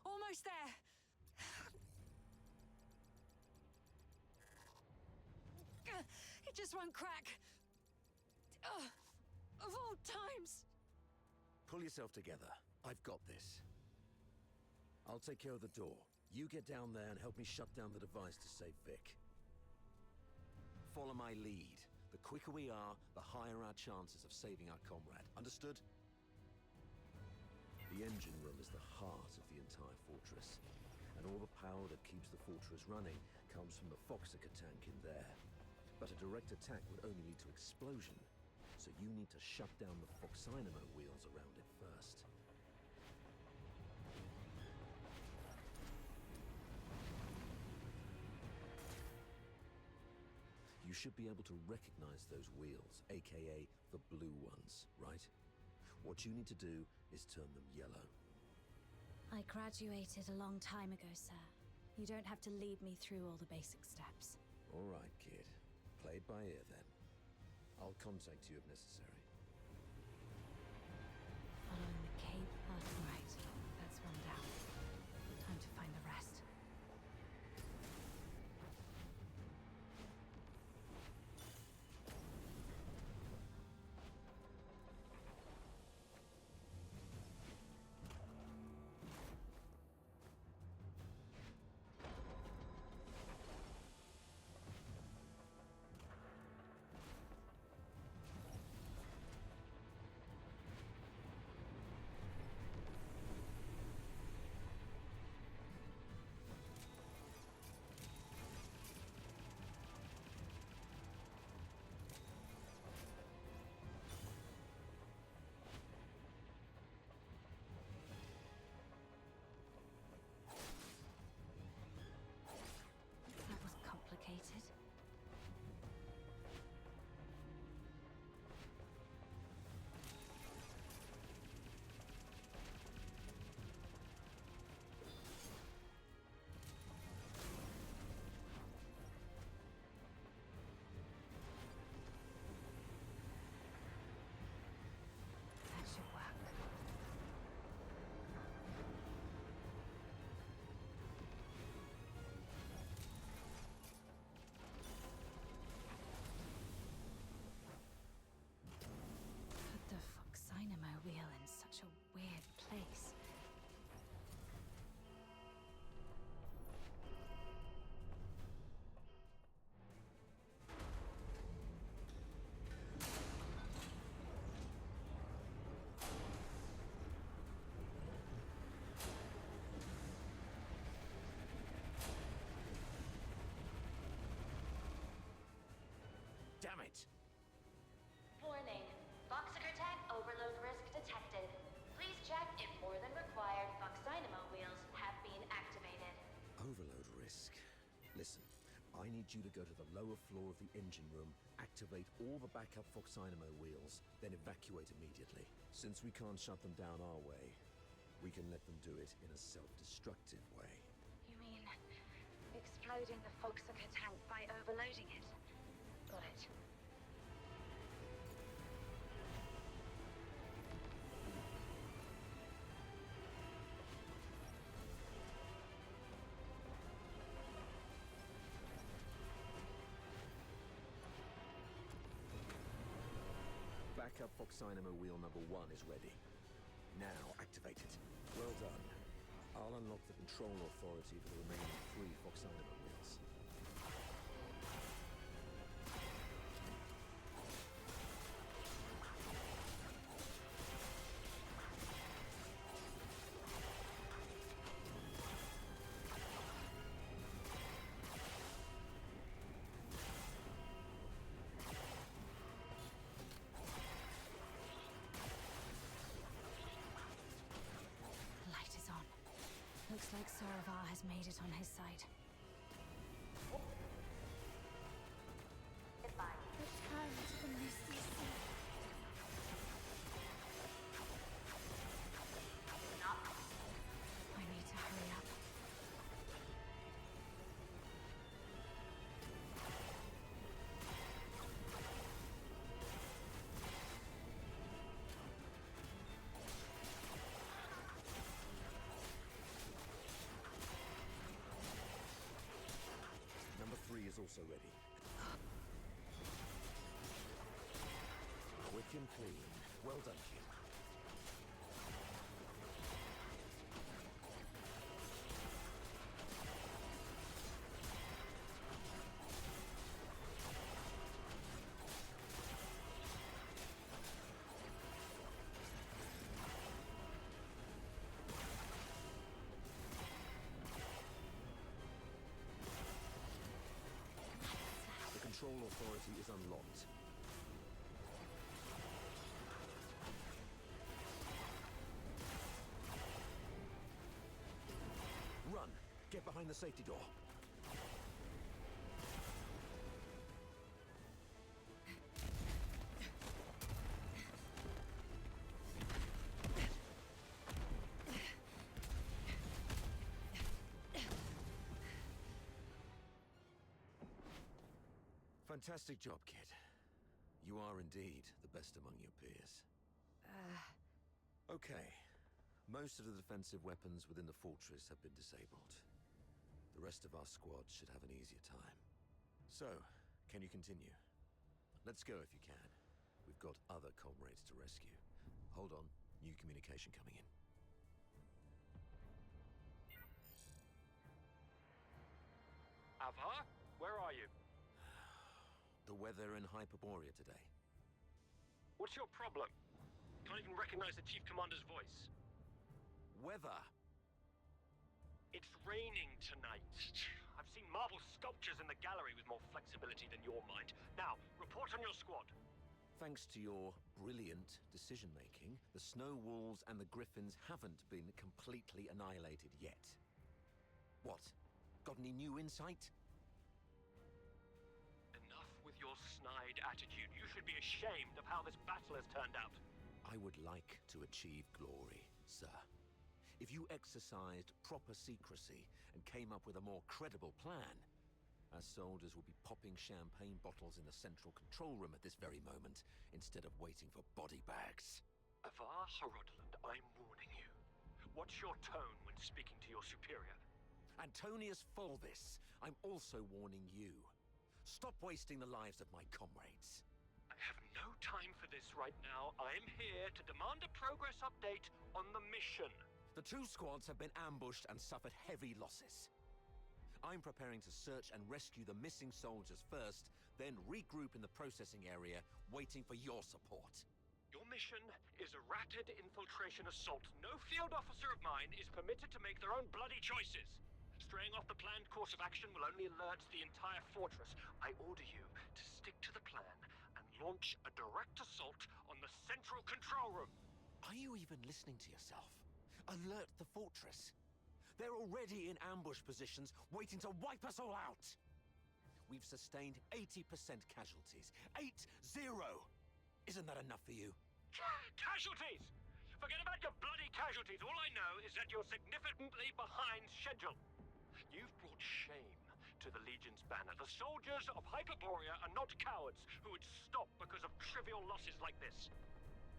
Almost there. It just won't crack. Of all times. Pull yourself together. I've got this. I'll take care of the door. You get down there and help me shut down the device to save Vic. Follow my lead. The quicker we are, the higher our chances of saving our comrade. Understood? The engine room is the heart of the entire fortress, and all the power that keeps the fortress running comes from the Foxica tank in there. But a direct attack would only lead to explosion, so you need to shut down the Foxynamo wheels around it first. You should be able to recognize those wheels, aka the blue ones, right? What you need to do is turn them yellow. I graduated a long time ago, sir. You don't have to lead me through all the basic steps. All right, kid. Play it by ear, then. I'll contact you if necessary. Following the cape path right. That's one down. Time to find the rest. need you to go to the lower floor of the engine room, activate all the backup Fox Dynamo wheels, then evacuate immediately. Since we can't shut them down our way, we can let them do it in a self-destructive way. You mean exploding the Foxaca tank by overloading it? Got it. Backup Fox Dynamo wheel number 1 is ready. Now activate it. Well done. I'll unlock the control authority for the remaining 3 Fox Dynamo wheels. Light is on. Looks like Saravar has made it on his side. Return to the misty sea. I need to hurry up. Number 3 is also ready. Quick and clean. Well done, kid. The control authority is unlocked. Run! Get behind the safety door. Fantastic job, kid. You are indeed the best among your peers. Okay. Most of the defensive weapons within the fortress have been disabled. The rest of our squad should have an easier time. So, can you continue? Let's go if you can. We've got other comrades to rescue. Hold on. New communication coming in. Avar, where are you? The weather in Hyperborea today. What's your problem? Can't even recognize the Chief Commander's voice. Weather! It's raining tonight. I've seen marble sculptures in the gallery with more flexibility than your mind. Now, report on your squad. Thanks to your brilliant decision-making, the Snow Wolves and the Griffins haven't been completely annihilated yet. What? Got any new insight? Enough with your snide attitude. You should be ashamed of how this battle has turned out. I would like to achieve glory, sir. If you exercised proper secrecy and came up with a more credible plan, our soldiers would be popping champagne bottles in the central control room at this very moment, instead of waiting for body bags. Avar Harodland, I'm warning you. What's your tone when speaking to your superior? Antonius Fulvis, I'm also warning you. Stop wasting the lives of my comrades. I have no time for this right now. I'm here to demand a progress update on the mission. The 2 squads have been ambushed and suffered heavy losses. I'm preparing to search and rescue the missing soldiers first, then regroup in the processing area, waiting for your support. Your mission is a rapid infiltration assault. No field officer of mine is permitted to make their own bloody choices. Straying off the planned course of action will only alert the entire fortress. I order you to stick to the plan and launch a direct assault on the central control room. Are you even listening to yourself? Alert the fortress. They're already in ambush positions, waiting to wipe us all out. we've sustained 80% casualties. 8-0! Isn't that enough for you? Casualties! Forget about your bloody casualties. All I know is that you're significantly behind schedule. You've brought shame to the Legion's banner. The soldiers of Hyperborea are not cowards who would stop because of trivial losses like this.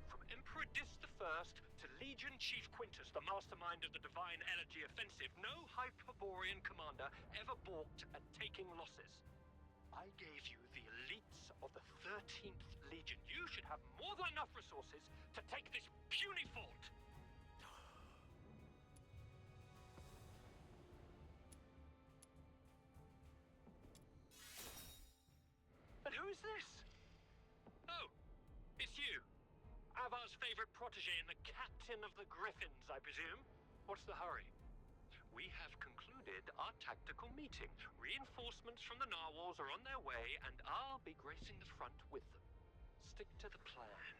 From Emperor Dis I to Legion Chief Quintus, the mastermind of the Divine Elegy Offensive, no Hyperborean commander ever balked at taking losses. I gave you the elites of the 13th Legion. You should have more than enough resources to take this puny fort. And who is this? Oh, it's you. Avar's favorite protege and the captain of the Griffins, I presume? What's the hurry? We have concluded our tactical meeting. Reinforcements from the narwhals are on their way, and I'll be gracing the front with them. Stick to the plan.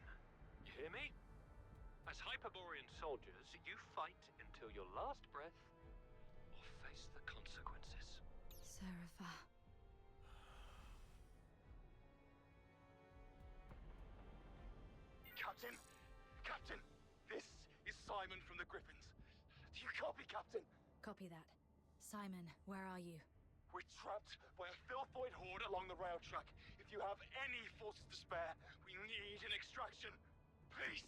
You hear me? As Hyperborean soldiers, you fight until your last breath, or face the consequences. Serapha. Captain! Captain! This is Simon from the Griffins. Do you copy, Captain? Copy that. Simon, where are you? We're trapped by a filthoid horde along the rail track. If you have any forces to spare, we need an extraction. Please!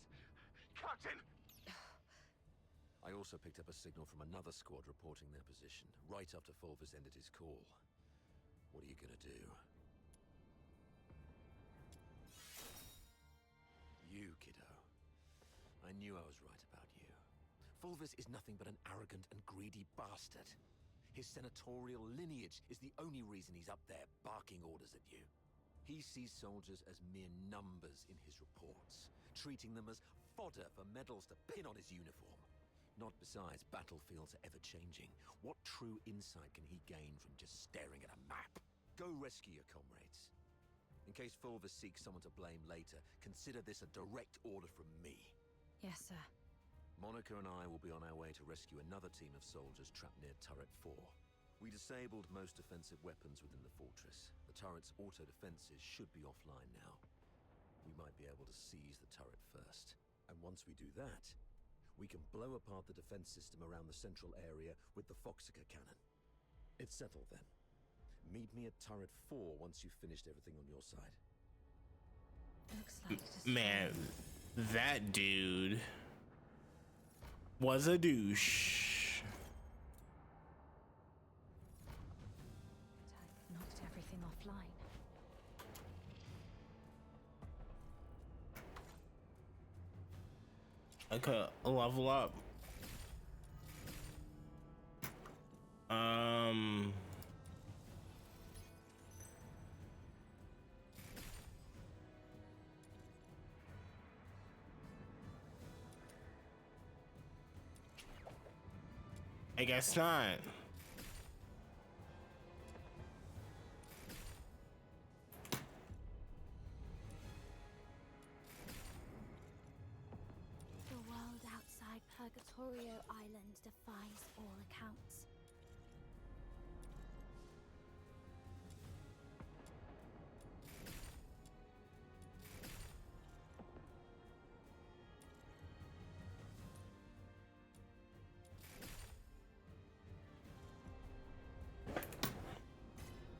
Captain! I also picked up a signal from another squad reporting their position, right after Fulvus ended his call. What are you gonna do? You, kiddo. I knew I was right about you. Fulvus is nothing but an arrogant and greedy bastard. His senatorial lineage is the only reason he's up there barking orders at you. He sees soldiers as mere numbers in his reports, treating them as fodder for medals to pin on his uniform. Not besides, battlefields are ever-changing. What true insight can he gain from just staring at a map? Go rescue your comrades. In case Fulvus seeks someone to blame later, consider this a direct order from me. Yes, sir. Monica and I will be on our way to rescue another team of soldiers trapped near Turret 4. We disabled most offensive weapons within the fortress. The turret's auto-defenses should be offline now. We might be able to seize the turret first. And once we do that, we can blow apart the defense system around the central area with the Foxica cannon. It's settled then. Meet me at Turret 4 once you've finished everything on your side. Looks like it is. Man, that dude was a douche. Attack knocked everything offline. I could level up. I guess not. The world outside Purgatorio Island defies all accounts.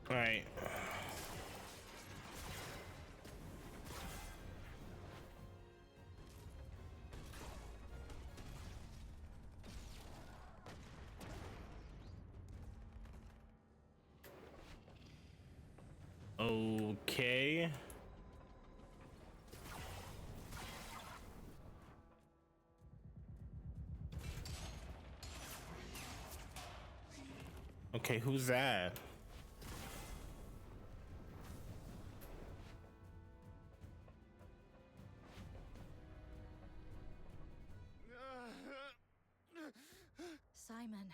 All right. Okay. Okay, who's that? Simon.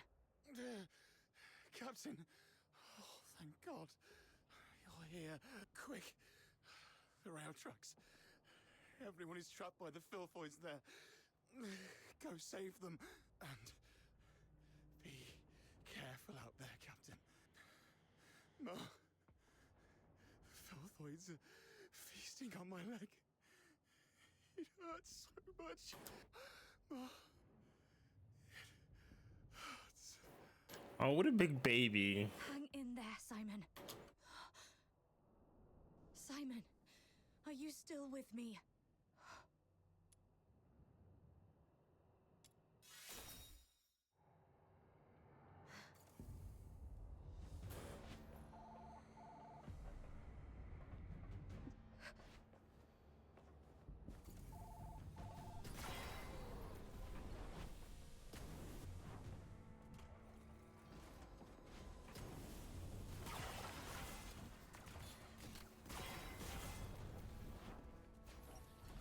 Captain! Oh, thank God. You're here. Quick. The rail tracks. Everyone is trapped by the filthoids there. Go save them. And be careful out there, Captain. filthoids are feasting on my leg. It hurts so much. Ma, it hurts. Oh, what a big baby. Hang in there, Simon. Simon, are you still with me?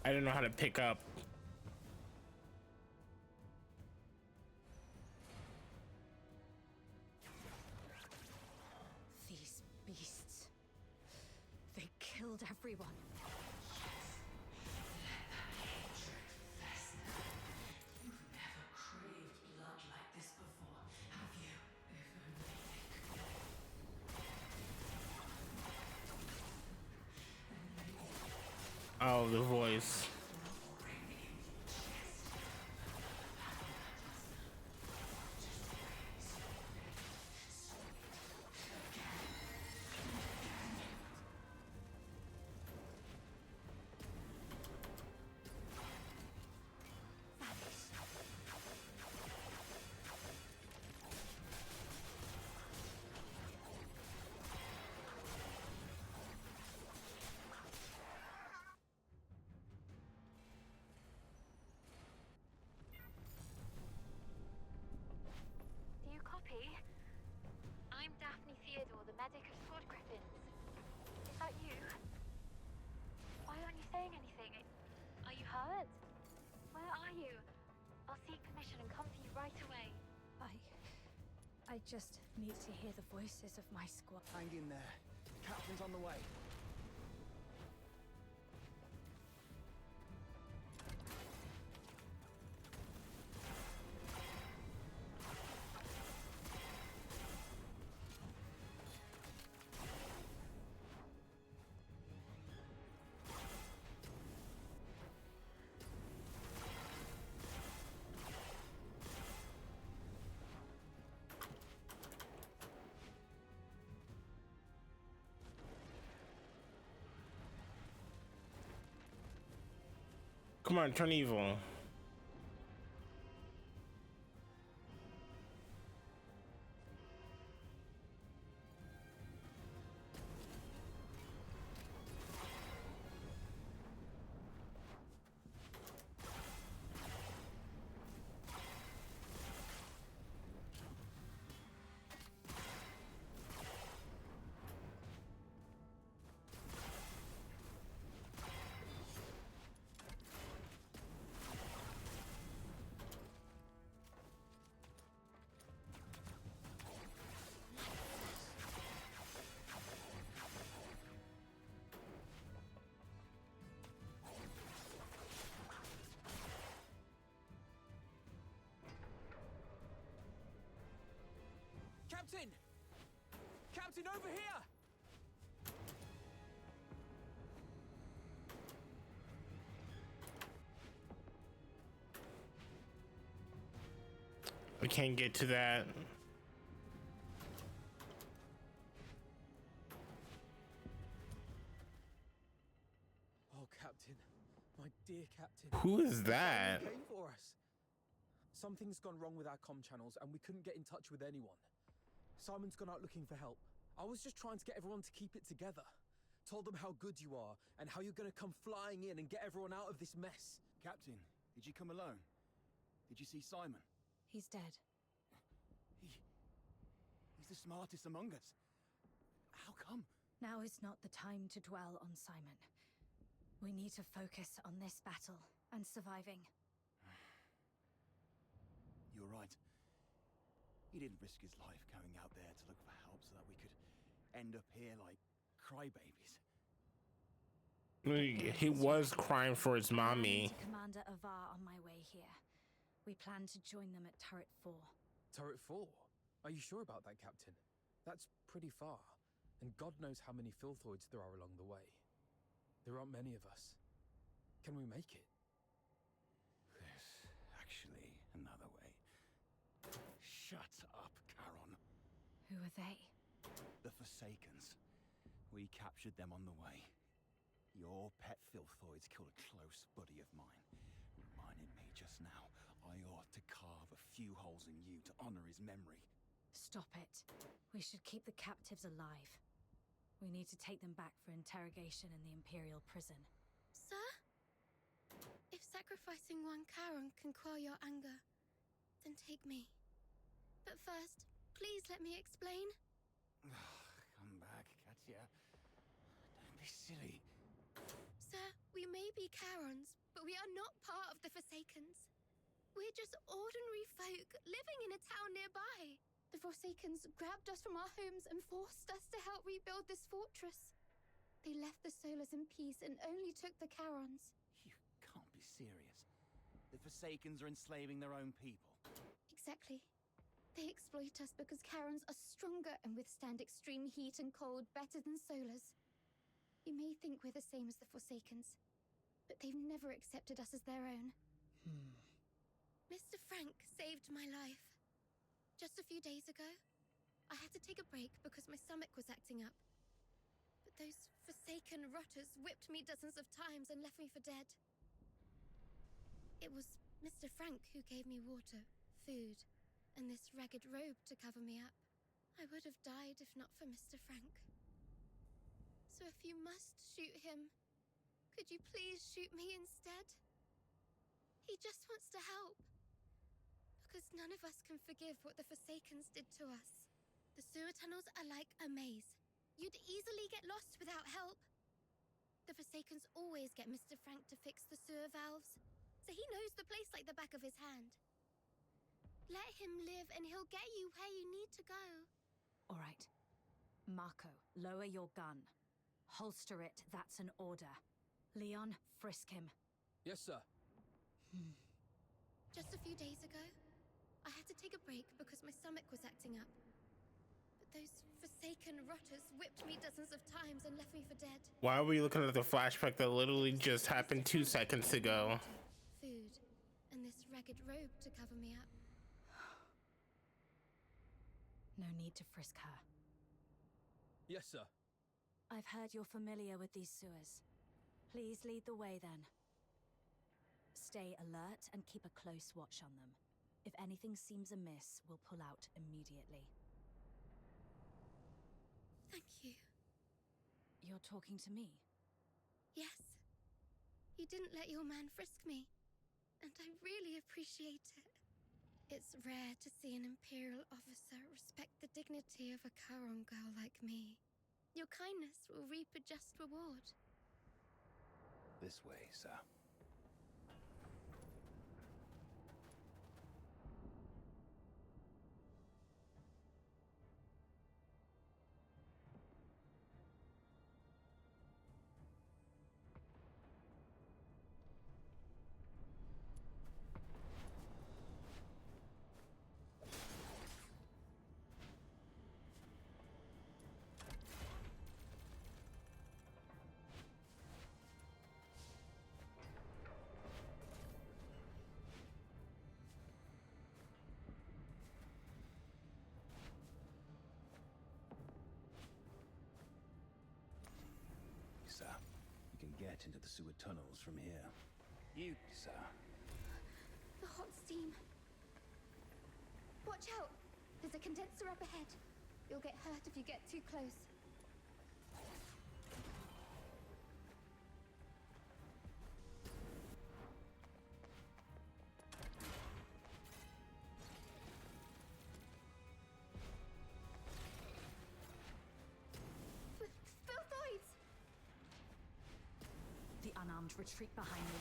I don't know how to pick up. These beasts. They killed everyone. You've never craved blood like this before, have you? If only Oh, the voice. Do you copy? I'm Daphne Theodore, the medic of Sword Griffins. Is that you? Why aren't you saying anything? Are you hurt? Where are you? I'll seek permission and come for you right away. I just need to hear the voices of my squad. Hang in there. Captain's on the way. Come on, turn evil. Captain! Captain, over here! I can't get to that. Oh, Captain. My dear Captain. Who is that? Simon came for us. Something's gone wrong with our comm channels and we couldn't get in touch with anyone. Simon's gone out looking for help. I was just trying to get everyone to keep it together. Told them how good you are and how you're gonna come flying in and get everyone out of this mess. Captain, did you come alone? Did you see Simon? He's dead. He's the smartest among us. How come? Now is not the time to dwell on Simon. We need to focus on this battle and surviving. You're right. He didn't risk his life going out there to look for help so that we could end up here like crybabies. He was crying for his mommy. To Commander Avar on my way here. We plan to join them at Turret 4. Turret 4? Are you sure about that, Captain? That's pretty far. And God knows how many filthoids there are along the way. There aren't many of us. Can we make it? There's actually another way. Shut up, Charon. Who are they? The Forsakens. We captured them on the way. Your pet filthoids killed a close buddy of mine. Reminded me just now I ought to carve a few holes in you to honor his memory. Stop it. We should keep the captives alive. We need to take them back for interrogation in the Imperial prison. Sir? If sacrificing one Charon can quell your anger, then take me. But first, please let me explain. Come back, Katya. Don't be silly. Sir, we may be Charons, but we are not part of the Forsakens. We're just ordinary folk living in a town nearby. The Forsakens grabbed us from our homes and forced us to help rebuild this fortress. They left the Solars in peace and only took the Charons. You can't be serious. The Forsakens are enslaving their own people. Exactly. They exploit us because Charons are stronger and withstand extreme heat and cold better than Solars. You may think we're the same as the Forsakens, but they've never accepted us as their own. Mr. Frank saved my life. Just a few days ago, I had to take a break because my stomach was acting up. But those Forsaken rotters whipped me dozens of times and left me for dead. It was Mr. Frank who gave me water, food, and this ragged robe to cover me up. I would have died if not for Mr. Frank. So if you must shoot him, could you please shoot me instead? He just wants to help. Because none of us can forgive what the Forsakens did to us. The sewer tunnels are like a maze. You'd easily get lost without help. The Forsakens always get Mr. Frank to fix the sewer valves, so he knows the place like the back of his hand. Let him live and he'll get you where you need to go. All right. Marco, lower your gun. Holster it, that's an order. Leon, frisk him. Yes, sir. Just a few days ago, I had to take a break because my stomach was acting up. But those Forsaken rotters whipped me dozens of times and left me for dead. Why are we looking at the flashback that literally just happened 2 seconds ago? Food, and this ragged robe to cover me up. No need to frisk her. Yes, sir. I've heard you're familiar with these sewers. Please lead the way then. Stay alert and keep a close watch on them. If anything seems amiss, we'll pull out immediately. Thank you. You're talking to me? Yes. You didn't let your man frisk me, and I really appreciate it. It's rare to see an Imperial officer respect the dignity of a Charon girl like me. Your kindness will reap a just reward. This way, sir. Sir, you can get into the sewer tunnels from here. You, sir. The hot steam. Watch out! There's a condenser up ahead. You'll get hurt if you get too close. Filthoids! The unarmed retreat behind me.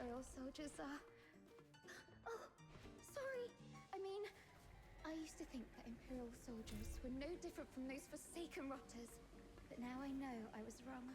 Imperial soldiers are... Oh, sorry. I mean, I used to think that Imperial soldiers were no different from those Forsaken rotters. But now I know I was wrong.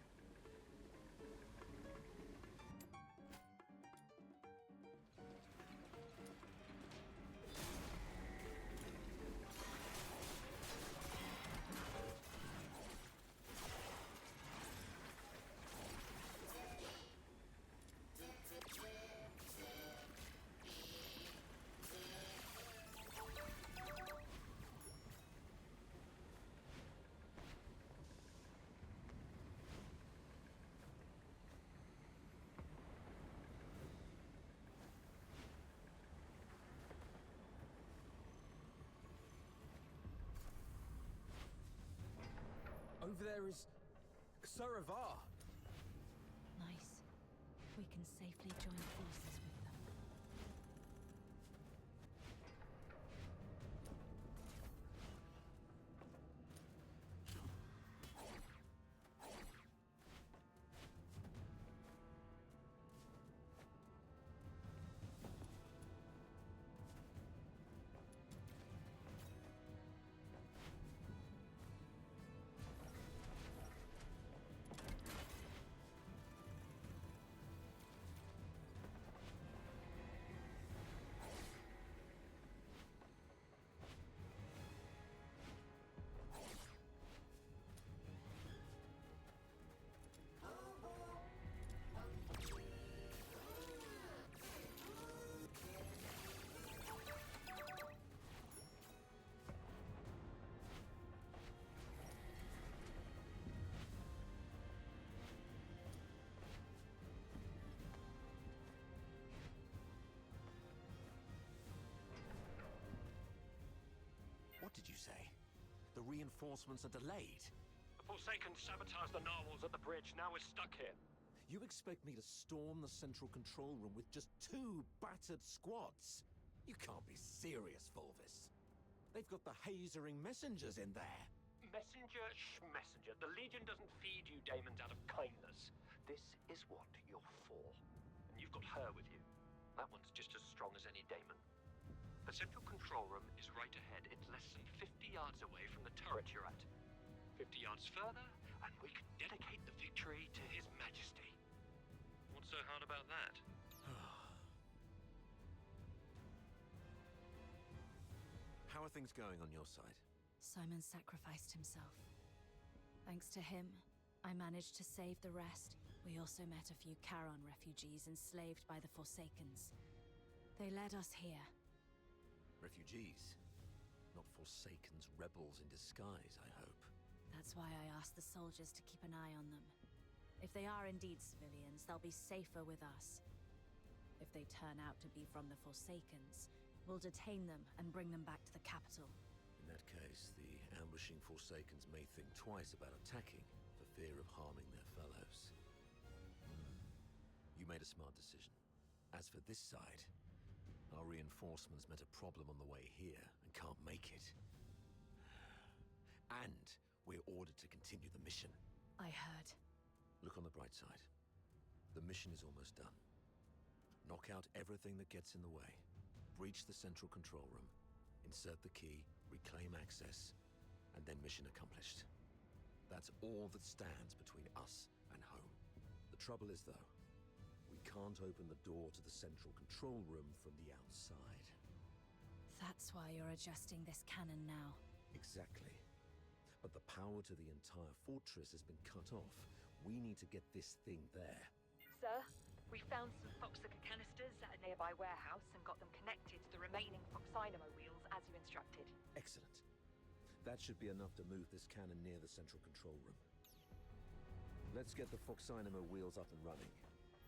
Over there is... Saravar! Nice. We can safely join forces with them. What did you say? The reinforcements are delayed? The Forsakens sabotaged the narwhals at the bridge. Now we're stuck here. You expect me to storm the central control room with just 2 battered squads? You can't be serious, Fulvis. They've got the hazering messengers in there. Messenger, messenger. The Legion doesn't feed you daemons out of kindness. This is what you're for. And you've got her with you. That one's just as strong as any daemon. The central control room is right ahead. It's less than 50 yards away from the turret you're at. 50 yards further, and we can dedicate the victory to His Majesty. What's so hard about that? How are things going on your side? Simon sacrificed himself. Thanks to him, I managed to save the rest. We also met a few Charon refugees enslaved by the Forsakens. They led us here. Refugees? Not Forsakens rebels in disguise, I hope. That's why I asked the soldiers to keep an eye on them. If they are indeed civilians, they'll be safer with us. If they turn out to be from the Forsakens, we'll detain them and bring them back to the capital. In that case, the ambushing Forsakens may think twice about attacking for fear of harming their fellows. You made a smart decision. As for this side, our reinforcements met a problem on the way here and can't make it. And we're ordered to continue the mission. I heard. Look on the bright side. The mission is almost done. Knock out everything that gets in the way. Breach the central control room. Insert the key, reclaim access, and then mission accomplished. That's all that stands between us and home. The trouble is, though, we can't open the door to the central control room from the outside. That's why you're adjusting this cannon now. Exactly. But the power to the entire fortress has been cut off. We need to get this thing there. Sir, we found some Foxica canisters at a nearby warehouse and got them connected to the remaining Foxynamo wheels as you instructed. Excellent. That should be enough to move this cannon near the central control room. Let's get the Foxynamo wheels up and running.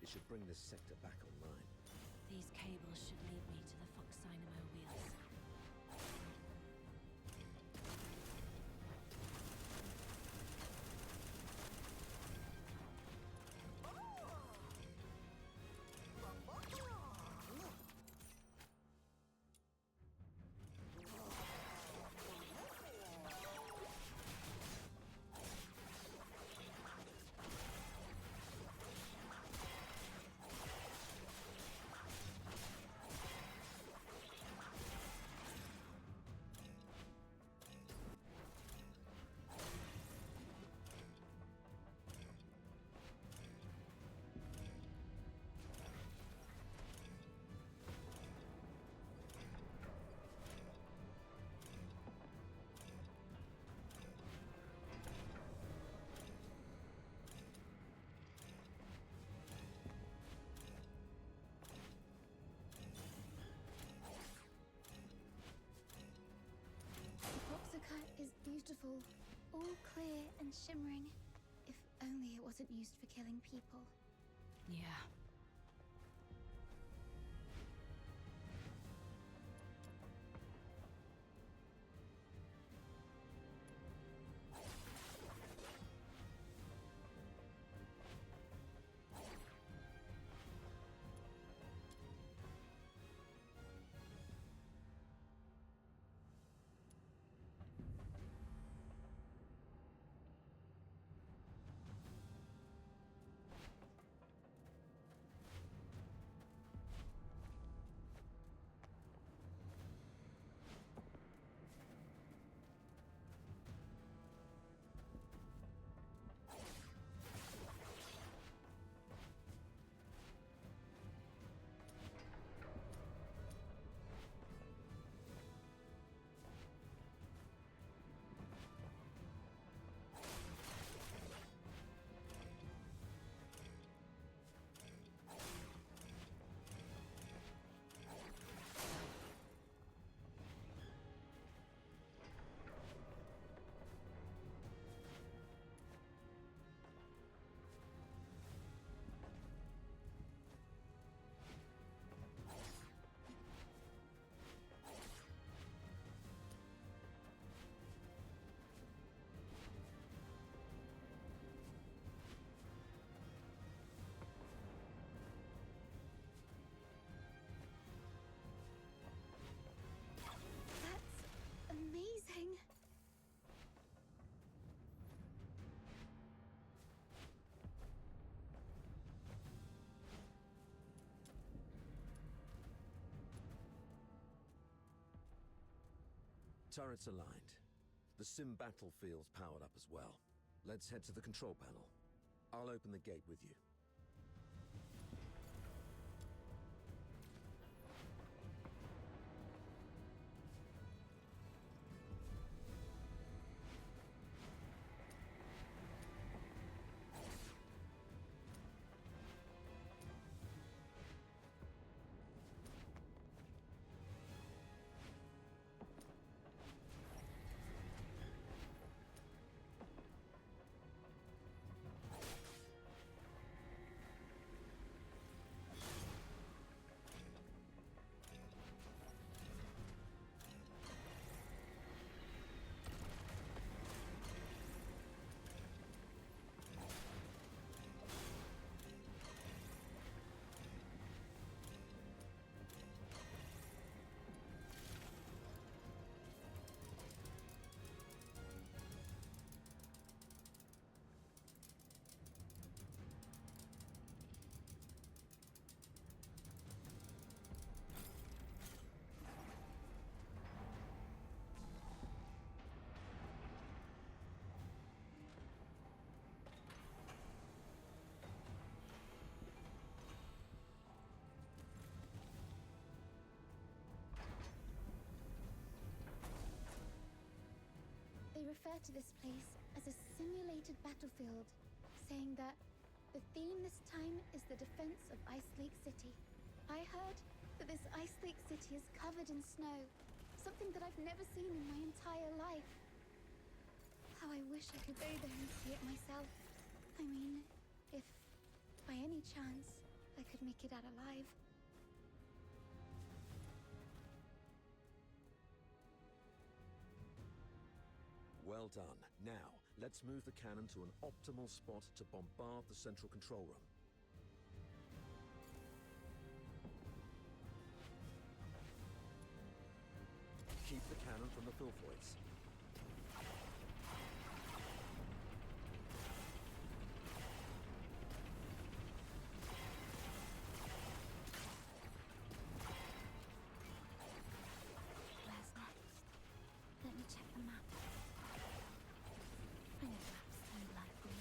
It should bring this sector back online. These cables should lead me to the Foxynamo wheels. all clear and shimmering. If only it wasn't used for killing people. Yeah. That's amazing. Turrets aligned. The sim battlefield's powered up as well. Let's head to the control panel. I'll open the gate with you. They refer to this place as a simulated battlefield, saying that the theme this time is the defense of Ice Lake City. I heard that this Ice Lake City is covered in snow, something that I've never seen in my entire life. How I wish I could go there and see it myself. I mean, if by any chance I could make it out alive. Well done. Now, let's move the cannon to an optimal spot to bombard the central control room. Keep the cannon from the filthoids. Where's next? Let me check the map. I know maps seem likely.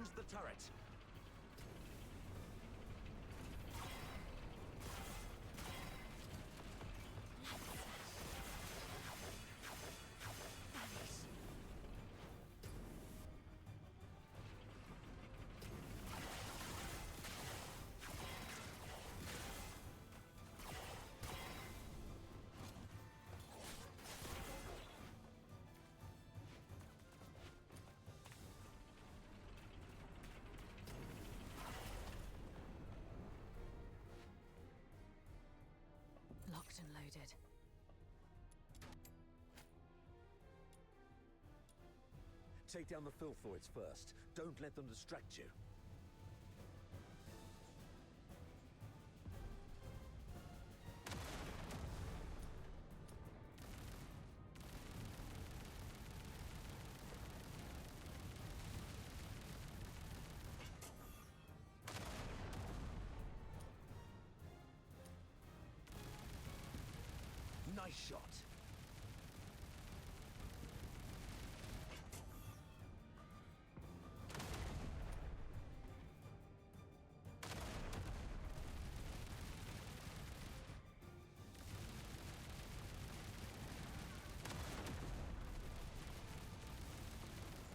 Cleanse the turret. Locked and loaded. Take down the filthoids first. Don't let them distract you. Nice shot.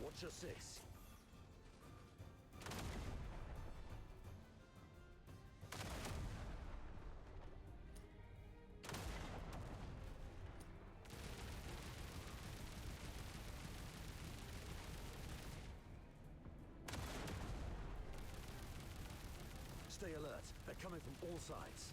Watch your six. Stay alert. They're coming from all sides.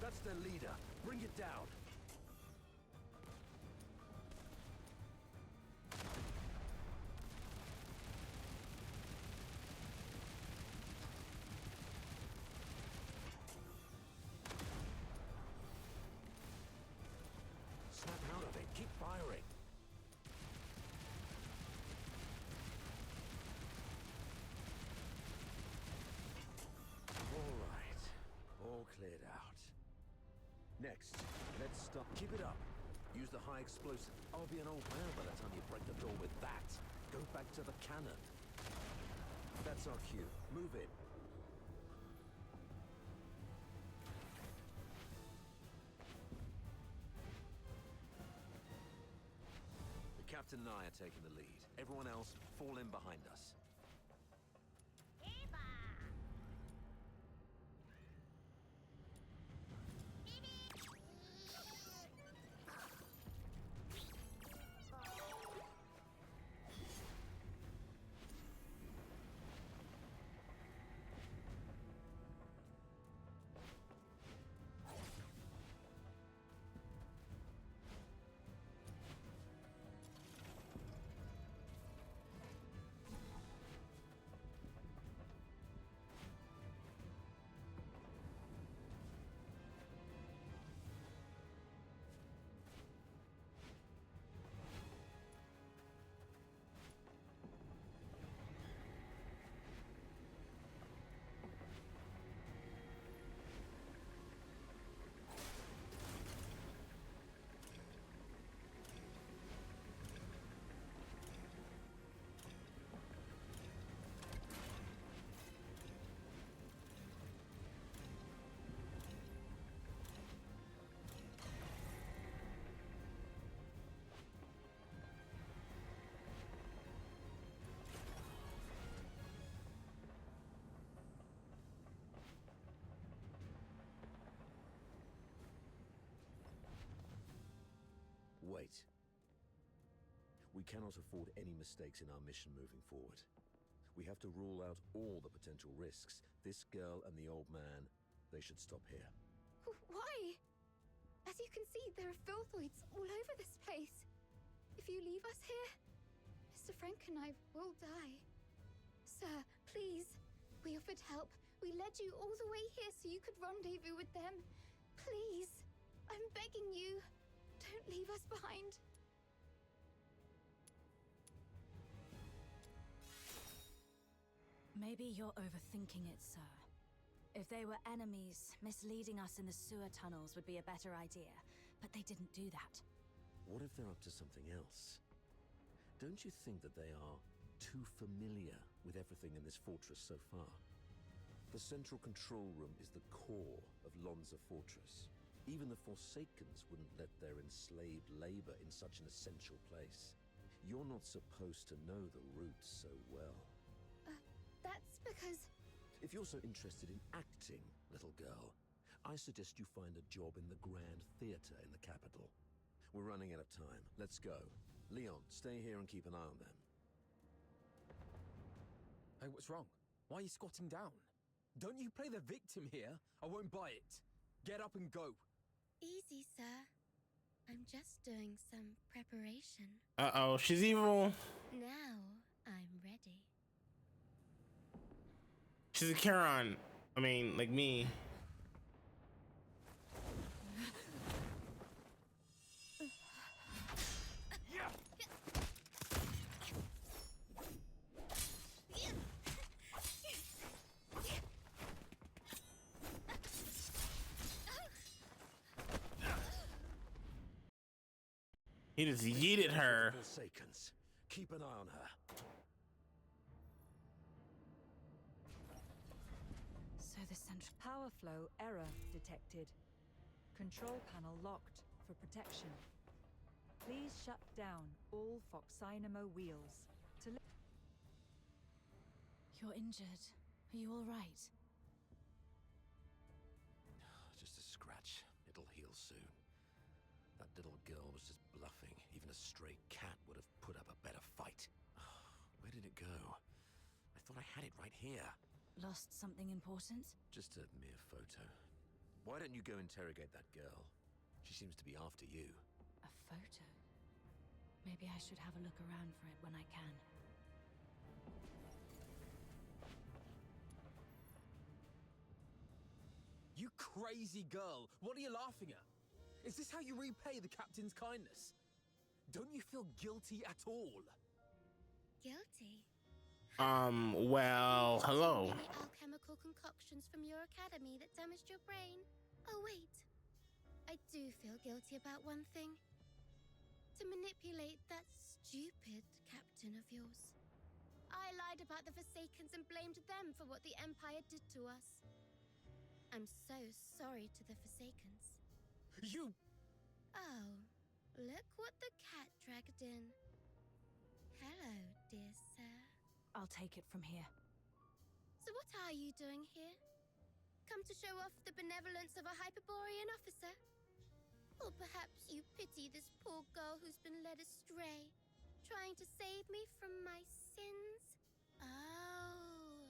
That's their leader. Bring it down. Snap out of it. Keep firing. All right. All cleared out. Next, let's start. Keep it up. Use the high explosive. I'll be an old man by the time you break the door with that. Go back to the cannon. That's our cue. Move in. The captain and I are taking the lead. Everyone else, fall in behind us. Wait. We cannot afford any mistakes in our mission moving forward. We have to rule out all the potential risks. This girl and the old man, they should stop here. Why? As you can see, there are filthoids all over this place. If you leave us here, Mr. Frank and I will die. Sir, please. We offered help. We led you all the way here so you could rendezvous with them. Please. I'm begging you. Don't leave us behind. Maybe you're overthinking it, sir. If they were enemies, misleading us in the sewer tunnels would be a better idea. But they didn't do that. What if they're up to something else? Don't you think that they are too familiar with everything in this fortress so far? The central control room is the core of Lonza Fortress. Even the Forsakens wouldn't let their enslaved labor in such an essential place. You're not supposed to know the routes so well. That's because... If you're so interested in acting, little girl, I suggest you find a job in the Grand Theatre in the capital. We're running out of time. Let's go. Leon, stay here and keep an eye on them. Hey, what's wrong? Why are you squatting down? Don't you play the victim here? I won't buy it. Get up and go. Easy, sir. I'm just doing some preparation. Uh-oh, she's evil. Now I'm ready. She's a Charon. I mean, like me. He just yeeted her. Forsakens. Keep an eye on her. So the central power flow error detected. Control panel locked for protection. Please shut down all Foxynamo wheels. You're injured. Are you all right? Just a scratch. It'll heal soon. That little girl was just bluffing. Even a stray cat would have put up a better fight. Where did it go? I thought I had it right here. Lost something important? Just a mere photo. Why don't you go interrogate that girl? She seems to be after you. A photo? Maybe I should have a look around for it when I can. You crazy girl! What are you laughing at? Is this how you repay the captain's kindness? Don't you feel guilty at all? Guilty? Well, hello. Any alchemical concoctions from your academy that damaged your brain? Oh, wait. I do feel guilty about one thing. To manipulate that stupid captain of yours. I lied about the Forsakens and blamed them for what the Empire did to us. I'm so sorry to the Forsakens. You... Oh, look what the cat dragged in. Hello, dear sir. I'll take it from here. So what are you doing here? Come to show off the benevolence of a Hyperborean officer? Or perhaps you pity this poor girl who's been led astray, trying to save me from my sins? Oh,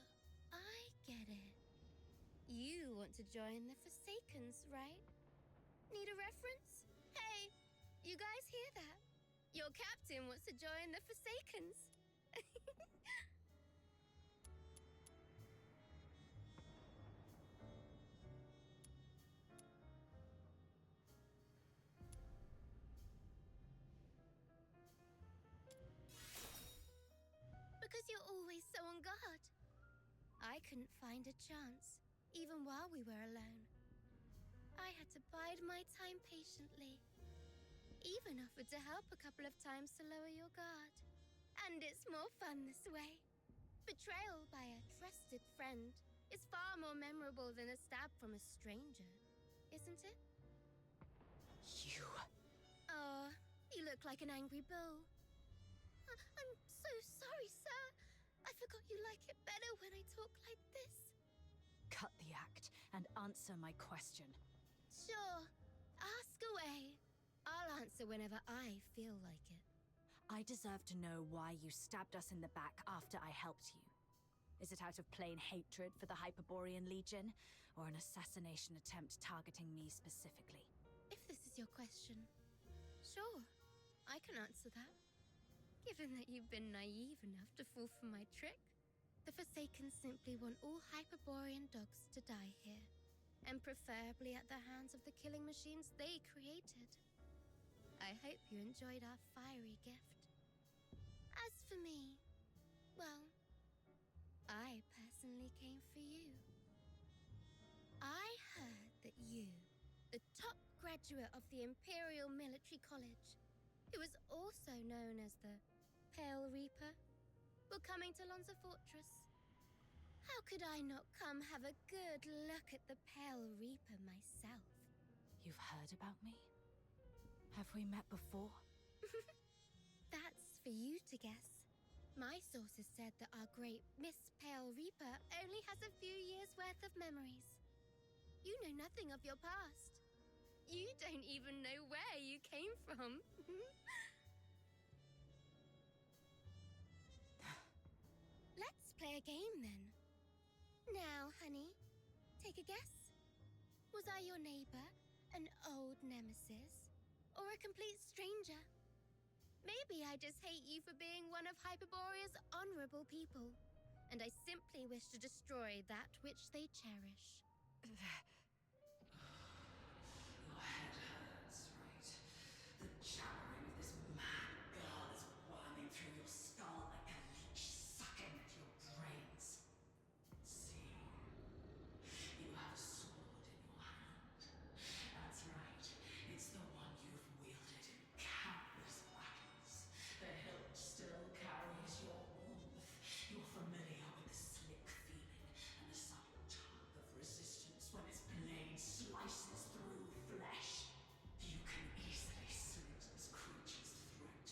I get it. You want to join the Forsakens, right? Need a reference? Hey, you guys hear that? Your captain wants to join the Forsakens. Because you're always so on guard. I couldn't find a chance, even while we were alone. I had to bide my time patiently. Even offered to help a couple of times to lower your guard. And it's more fun this way. Betrayal by a trusted friend is far more memorable than a stab from a stranger, isn't it? You... Oh, you look like an angry bull. I'm so sorry, sir. I forgot you like it better when I talk like this. Cut the act and answer my question. Sure. Ask away. I'll answer whenever I feel like it. I deserve to know why you stabbed us in the back after I helped you. Is it out of plain hatred for the Hyperborean Legion, or an assassination attempt targeting me specifically? If this is your question, sure, I can answer that. Given that you've been naive enough to fall for my trick, the Forsakens simply want all Hyperborean dogs to die here, and preferably at the hands of the killing machines they created. I hope you enjoyed our fiery gift. As for me, well, I personally came for you. I heard that you, the top graduate of the Imperial Military College, who is also known as the Pale Reaper, were coming to Lonza Fortress. How could I not come have a good look at the Pale Reaper myself? You've heard about me? Have we met before? That's for you to guess. My sources said that our great Miss Pale Reaper only has a few years' worth of memories. You know nothing of your past. You don't even know where you came from. Let's play a game then. Now, honey, take a guess. Was I your neighbor, an old nemesis, or a complete stranger? Maybe I just hate you for being one of Hyperborea's honorable people, and I simply wish to destroy that which they cherish. Your head hurts, right? The jabbering of this mad girl is worming through your skull like a leech sucking at your brains. See, you have a sword in your hand. That's right, it's the one you've wielded in countless battles. The hilt still carries your warmth. You're familiar with the slick feeling and the subtle tug of resistance when its blade slices through flesh. You can easily slit this creature's throat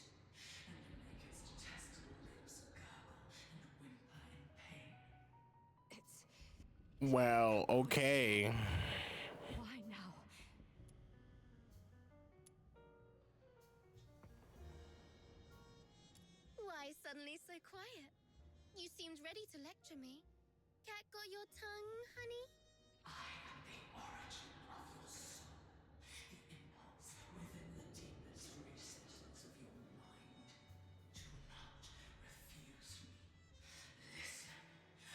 and make its detestable lips gurgle and whimper in pain. It's... Well, okay. Why now? Why suddenly so quiet? You seemed ready to lecture me. Cat got your tongue, honey? I am the origin of your soul, the impulse within the deepest recesses of your mind. Do not refuse me. Listen,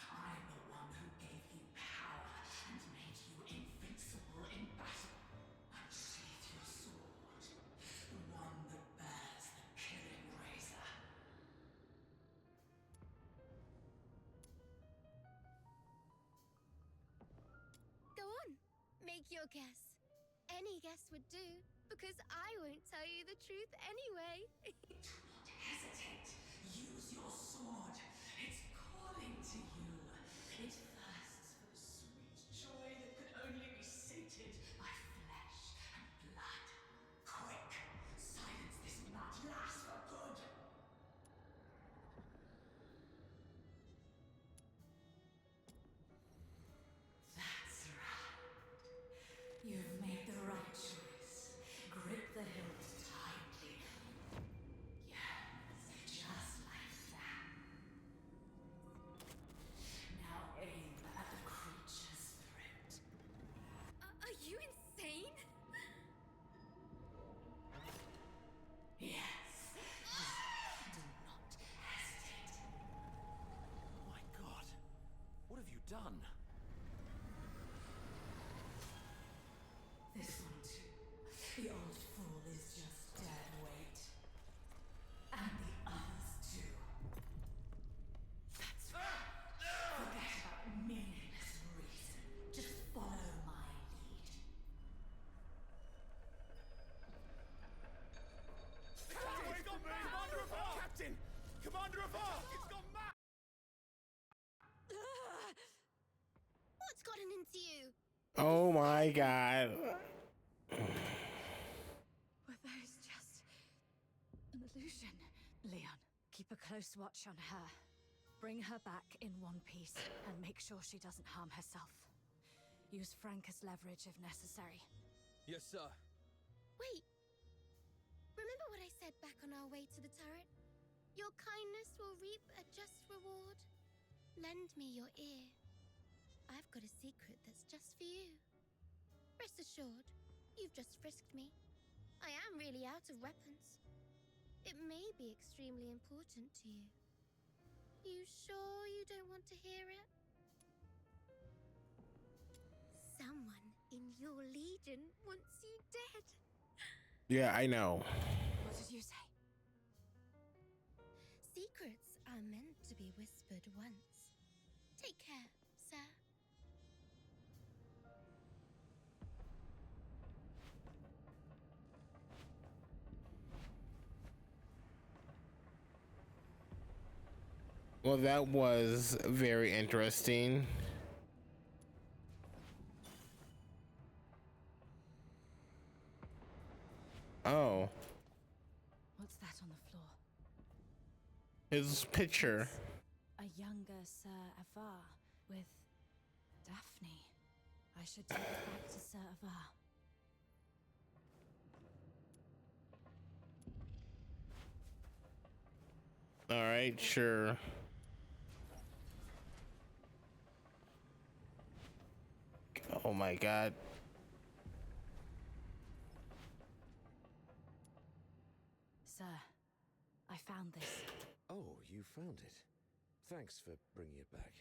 I am the one who gave you power and made you invincible in battle. Unsheath your sword, the one that bears the killing razor. Go on, make your guess. Any guess would do, because I won't tell you the truth anyway. Do not hesitate. Use your sword. It's calling to you. It thirsts for the sweet joy that could only be sated by flesh and blood. Quick! Silence this mad lass for good! That's right. You've made the right choice. Grip the hilt tightly. Yes, just like that. Now aim at the creature's throat. Are you insane? Yes. Do not hesitate. My God, what have you done? This one too. The old fool is just dead weight. And the others too. That's right. Forget about meaningless reason. Just follow my lead. Captain! Commander of Ark! It's gone mad! What's gotten into you? Oh my god. Were those just an illusion? Leon, keep a close watch on her. Bring her back in one piece and make sure she doesn't harm herself. Use Frank as leverage if necessary. Yes, sir. Wait. Remember what I said back on our way to the turret? Your kindness will reap a just reward. Lend me your ear. I've got a secret that's just for you. Rest assured, you've just frisked me. I am really out of weapons. It may be extremely important to you. You sure you don't want to hear it? Someone in your legion wants you dead. Yeah, I know. What did you say? Secrets are meant to be whispered once. Take care, sir. Well, that was very interesting. Oh, What's that on the floor? his picture. A younger Sir Avar with Daphne. I should take it back to Sir Avar. All right, sure. Oh my God. Sir, I found this. Oh, you found it. Thanks for bringing it back.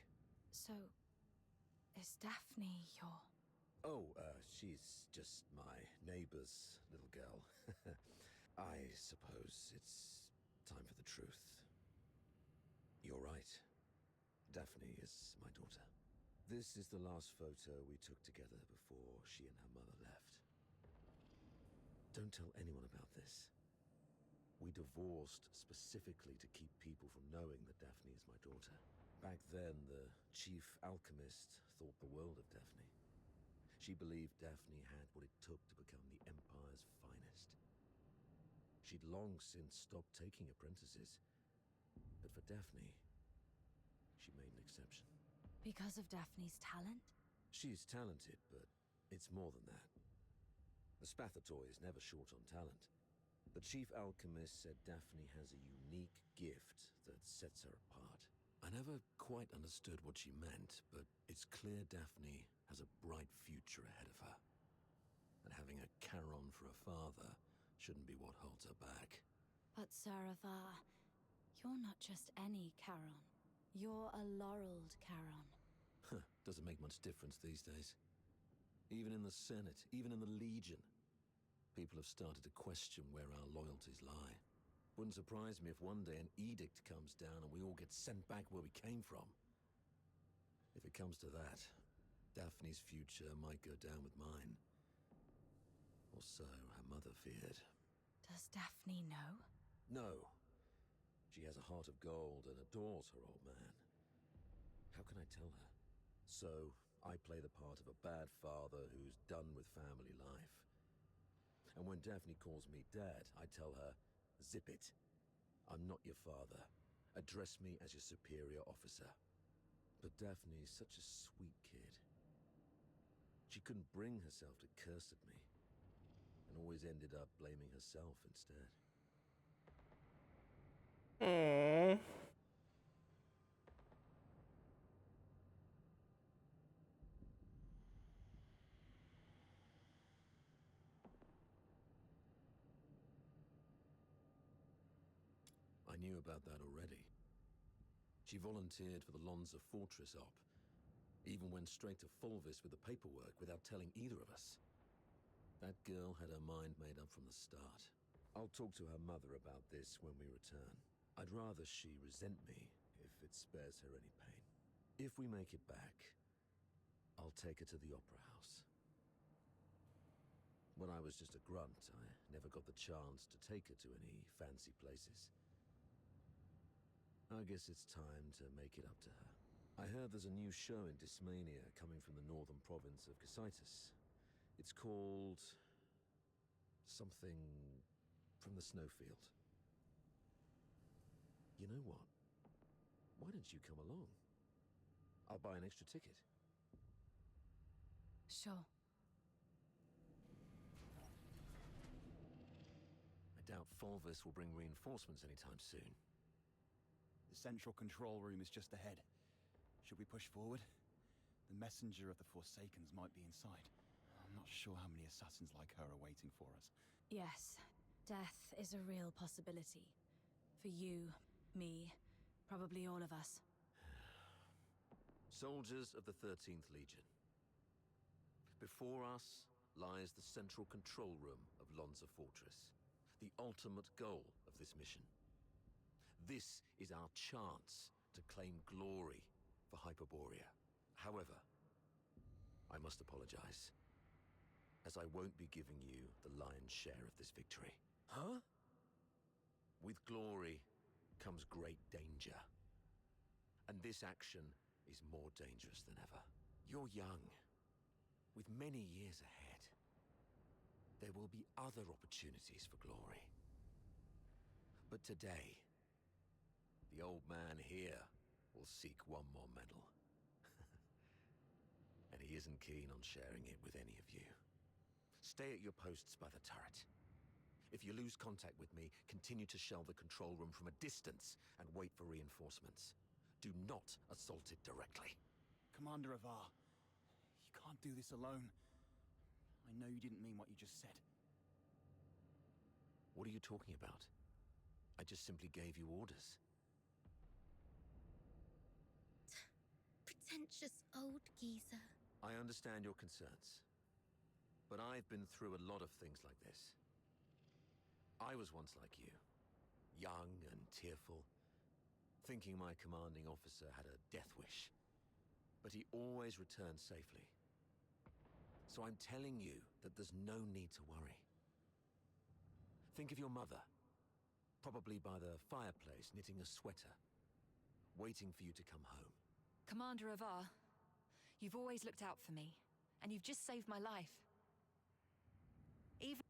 So, is Daphne your... Oh, she's just my neighbor's little girl. I suppose it's time for the truth. You're right. Daphne is my daughter. This is the last photo we took together before she and her mother left. Don't tell anyone about this. We divorced specifically to keep people from knowing that Daphne is my daughter. Back then, the chief alchemist thought the world of Daphne. She believed Daphne had what it took to become the Empire's finest. She'd long since stopped taking apprentices. But for Daphne, she made an exception. Because of Daphne's talent? She's talented, but it's more than that. The Spathator is never short on talent. The chief alchemist said Daphne has a unique gift that sets her apart. I never quite understood what she meant, but it's clear Daphne has a bright future ahead of her. And having a Charon for a father shouldn't be what holds her back. But Sir Avar, you're not just any Charon. You're a laureled Charon. Doesn't make much difference these days. Even in the Senate, even in the Legion, people have started to question where our loyalties lie. Wouldn't surprise me if one day an edict comes down and we all get sent back where we came from. If it comes to that, Daphne's future might go down with mine. Or so her mother feared. Does Daphne know? No. She has a heart of gold and adores her old man. How can I tell her? So, I play the part of a bad father who's done with family life. And when Daphne calls me Dad, I tell her, zip it. I'm not your father. Address me as your superior officer. But Daphne's such a sweet kid. She couldn't bring herself to curse at me, and always ended up blaming herself instead. Aww. I knew about that already. She volunteered for the Lonza Fortress op, even went straight to Fulvis with the paperwork without telling either of us. That girl had her mind made up from the start. I'll talk to her mother about this when we return. I'd rather she resent me if it spares her any pain. If we make it back, I'll take her to the Opera House. When I was just a grunt, I never got the chance to take her to any fancy places. I guess it's time to make it up to her. I heard there's a new show in Dysmania coming from the northern province of Cassitus. It's called... something from the snowfield. You know what? Why don't you come along? I'll buy an extra ticket. Sure. I doubt Fulvis will bring reinforcements anytime soon. The central control room is just ahead. Should we push forward? The messenger of the Forsakens might be inside. I'm not sure how many assassins like her are waiting for us. Yes, death is a real possibility. For you, me, probably all of us. Soldiers of the 13th Legion. Before us lies the central control room of Lonza Fortress, the ultimate goal of this mission. This is our chance to claim glory for Hyperborea. However, I must apologize, as I won't be giving you the lion's share of this victory. Huh? With glory comes great danger. And this action is more dangerous than ever. You're young, with many years ahead. There will be other opportunities for glory. But today, the old man here will seek one more medal. And he isn't keen on sharing it with any of you. Stay at your posts by the turret. If you lose contact with me, continue to shell the control room from a distance and wait for reinforcements. Do not assault it directly. Commander Avar, you can't do this alone. I know you didn't mean what you just said. What are you talking about? I just simply gave you orders. Pretentious old geezer. I understand your concerns, but I've been through a lot of things like this. I was once like you, young and tearful, thinking my commanding officer had a death wish, but he always returned safely. So I'm telling you that there's no need to worry. Think of your mother, probably by the fireplace knitting a sweater, waiting for you to come home. Commander Avar, you've always looked out for me, and you've just saved my life.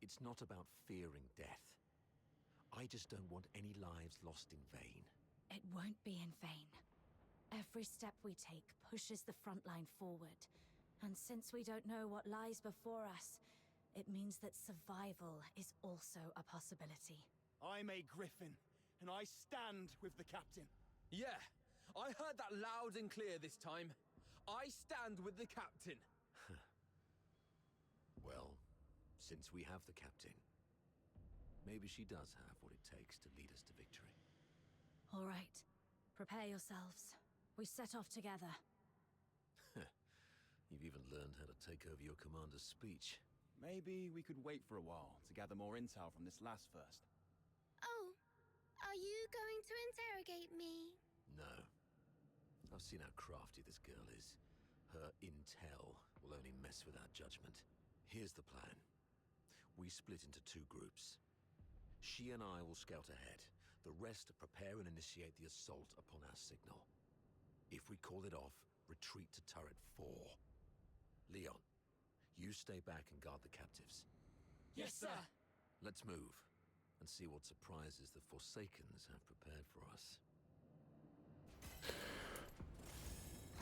It's not about fearing death. I just don't want any lives lost in vain. It won't be in vain. Every step we take pushes the front line forward. And since we don't know what lies before us, it means that survival is also a possibility. I'm a Griffin, and I stand with the captain. Yeah, I heard that loud and clear this time. I stand with the captain. Well, since we have the captain, maybe she does have what it takes to lead us to victory. All right. Prepare yourselves. We set off together. You've even learned how to take over your commander's speech. Maybe we could wait for a while to gather more intel from this last first. Oh, are you going to interrogate me? No. I've seen how crafty this girl is. Her intel will only mess with our judgment. Here's the plan. We split into 2 groups. She and I will scout ahead. The rest prepare and initiate the assault upon our signal. If we call it off, retreat to turret 4. Leon, you stay back and guard the captives. Yes, sir. Let's move and see what surprises the Forsakens have prepared for us.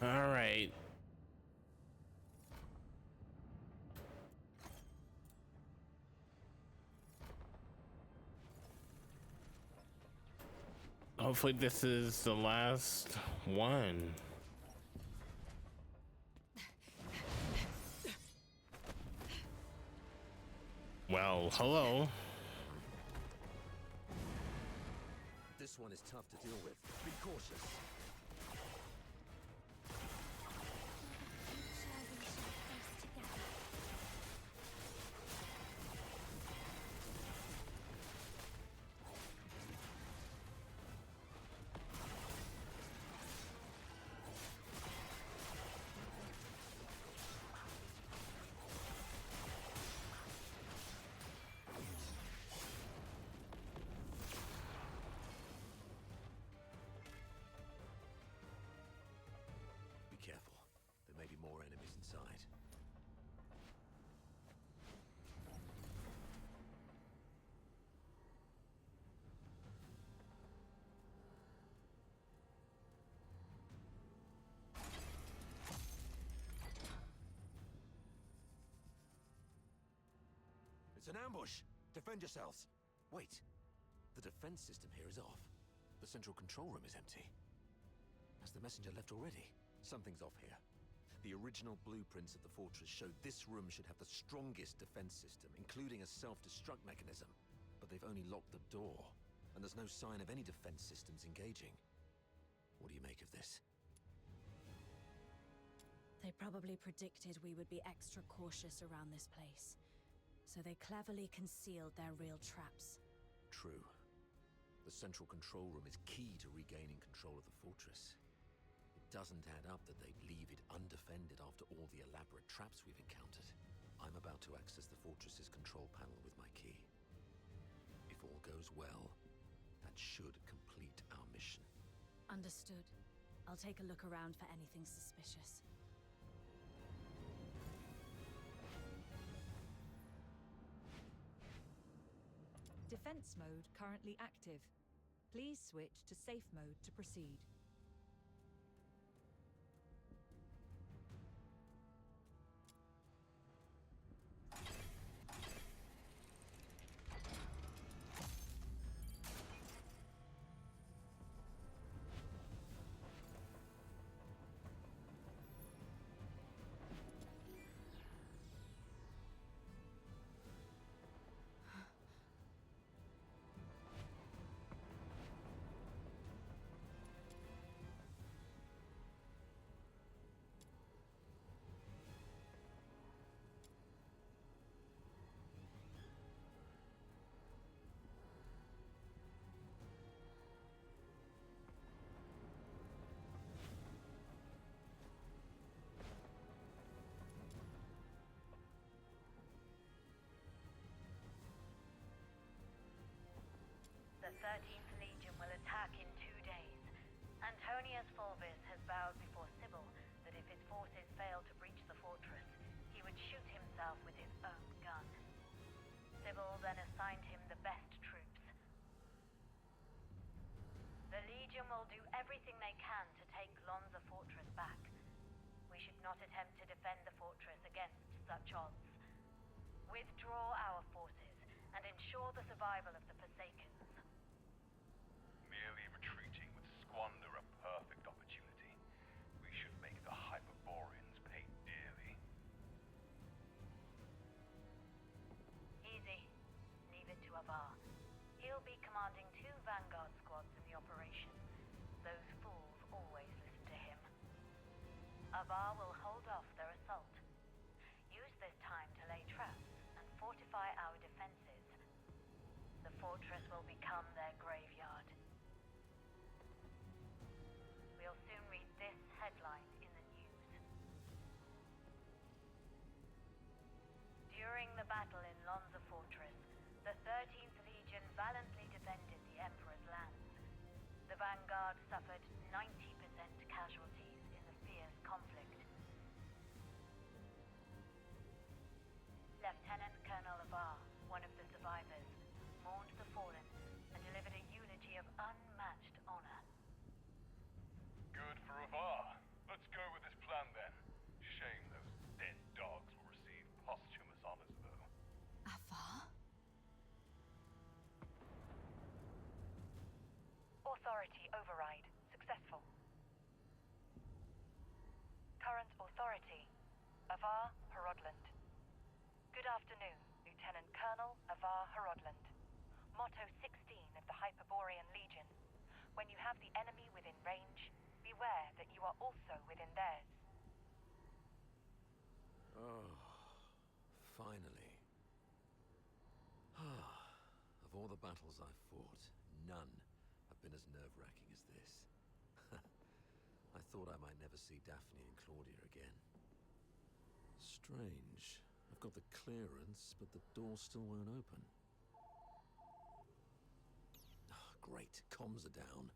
All right. Hopefully this is the last one. Well, hello. This one is tough to deal with. Be cautious. Be careful. There may be more enemies inside. It's an ambush! Defend yourselves! Wait. The defense system here is off. The central control room is empty. Has the messenger left already? Something's off here. The original blueprints of the fortress showed this room should have the strongest defense system, including a self-destruct mechanism. But they've only locked the door, and there's no sign of any defense systems engaging. What do you make of this? They probably predicted we would be extra cautious around this place, so they cleverly concealed their real traps. True. The central control room is key to regaining control of the fortress. It doesn't add up that they'd leave it undefended after all the elaborate traps we've encountered. I'm about to access the fortress's control panel with my key. If all goes well, that should complete our mission. Understood. I'll take a look around for anything suspicious. Defense mode currently active. Please switch to safe mode to proceed. The 13th Legion will attack in 2 days. Antonius Fulvis has vowed before Sybil that if his forces fail to breach the fortress, he would shoot himself with his own gun. Sybil then assigned him the best troops. The Legion will do everything they can to take Lonza Fortress back. We should not attempt to defend the fortress against such odds. Withdraw our forces and ensure the survival of the Forsakens. Merely retreating would squander a perfect opportunity. We should make the Hyperboreans pay dearly. Easy. Leave it to Avar. He'll be commanding 2 Vanguard squads in the operation. Those fools always listen to him. Avar will hold off their assault. Use this time to lay traps and fortify our defenses. The fortress will become their graveyard. We'll soon read this headline in the news. During the battle in Lonza Fortress, the 13th Legion valiantly defended the Emperor's lands. The Vanguard suffered 90% casualties in the fierce conflict. Lieutenant Colonel Avar, one of the survivors, mourned the fallen and delivered a eulogy of unmatched honor. Good for Avar. Let's go with this plan then. Shame those dead dogs will receive posthumous honors, though. Avar? Authority override successful. Current authority, Avar Harodland. Good afternoon, Lieutenant Colonel Avar Harodland. Motto 16 of the Hyperborean Legion. When you have the enemy within range, beware that you are also within theirs. Oh, finally. Of all the battles I've fought, none have been as nerve-wracking as this. I thought I might never see Daphne and Claudia again. Strange. I've got the clearance, but the door still won't open. Great, comms are down.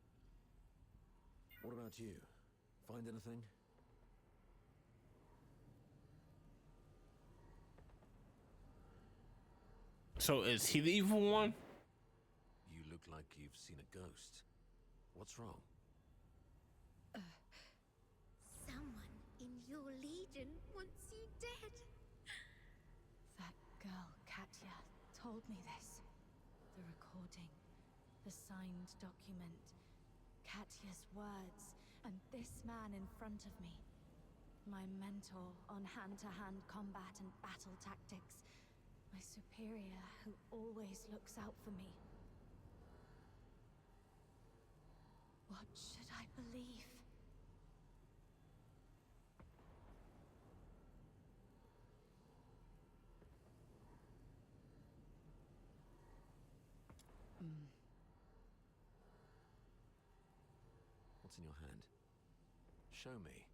What about you? Find anything? So is he the evil one? You look like you've seen a ghost. What's wrong? Someone in your legion wants you dead. That girl, Katya, told me this. The recording, the signed document, Katya's words, and this man in front of me. My mentor on hand-to-hand combat and battle tactics. My superior who always looks out for me. What should I believe? in your hand? Show me.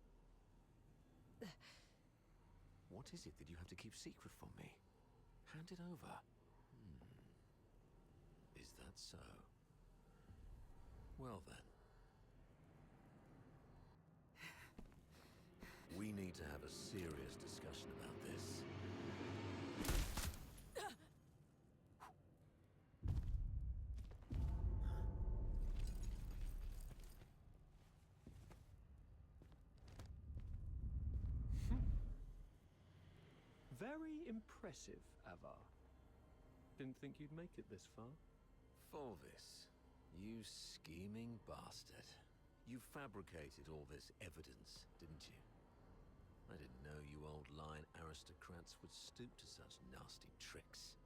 What is it that you have to keep secret from me? Hand it over. Is that so? Well then. We need to have a serious discussion about this. Very impressive, Avar. Didn't think you'd make it this far. Fulvis, you scheming bastard. You fabricated all this evidence, didn't you? I didn't know you old line aristocrats would stoop to such nasty tricks.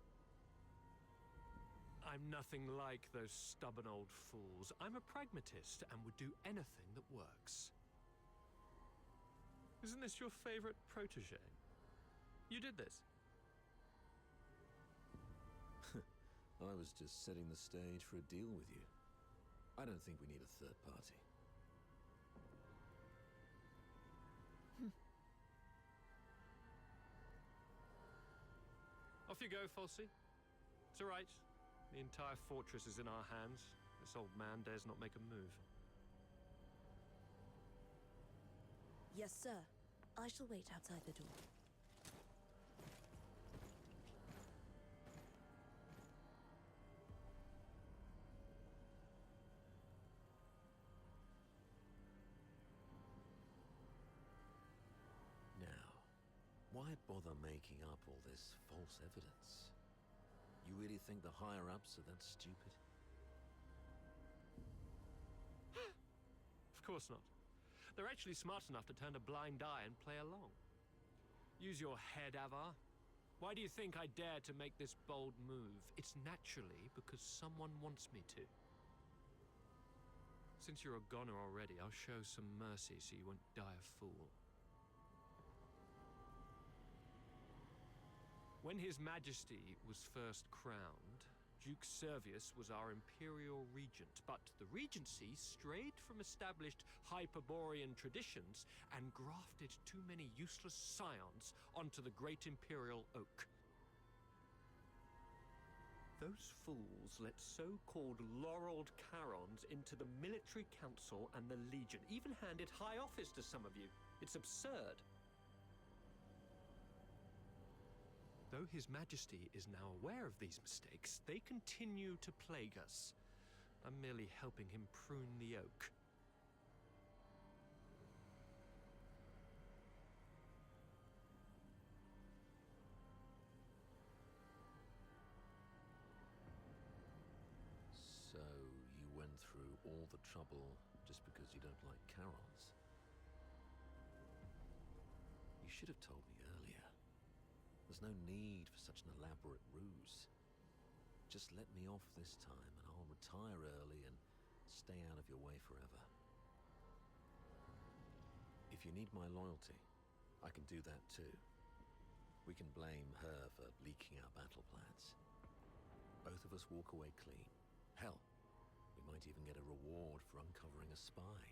I'm nothing like those stubborn old fools. I'm a pragmatist and would do anything that works. Isn't this your favorite protege? You did this. I was just setting the stage for a deal with you. I don't think we need a third party. Off you go, Falsey. It's all right. The entire fortress is in our hands. This old man dares not make a move. Yes, sir. I shall wait outside the door. Why bother making up all this false evidence? You really think the higher-ups are that stupid? Of course not. They're actually smart enough to turn a blind eye and play along. Use your head, Avar. Why do you think I dare to make this bold move? It's naturally because someone wants me to. Since you're a goner already, I'll show some mercy so you won't die a fool. When His Majesty was first crowned, Duke Servius was our imperial regent, but the regency strayed from established Hyperborean traditions and grafted too many useless scions onto the great imperial oak. Those fools let so-called laureled Charons into the military council and the Legion, even handed high office to some of you. It's absurd. Though His Majesty is now aware of these mistakes, they continue to plague us. I'm merely helping him prune the oak. So, you went through all the trouble just because you don't like Charons? You should have told me earlier. There's no need for such an elaborate ruse. Just let me off this time and I'll retire early and stay out of your way forever. If you need my loyalty, I can do that too. We can blame her for leaking our battle plans. Both of us walk away clean. Hell, we might even get a reward for uncovering a spy.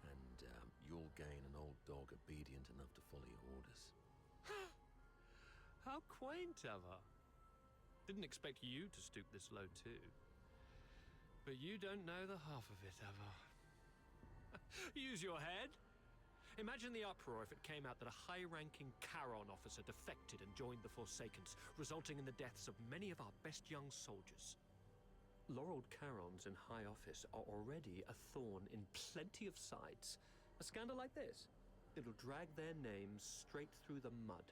And you'll gain an old dog obedient enough to follow your orders. How quaint, Avar. Didn't expect you to stoop this low, too. But you don't know the half of it, Avar. Use your head. Imagine the uproar if it came out that a high-ranking Charon officer defected and joined the Forsakens, resulting in the deaths of many of our best young soldiers. Laureled Charons in high office are already a thorn in plenty of sides. A scandal like this, it'll drag their names straight through the mud.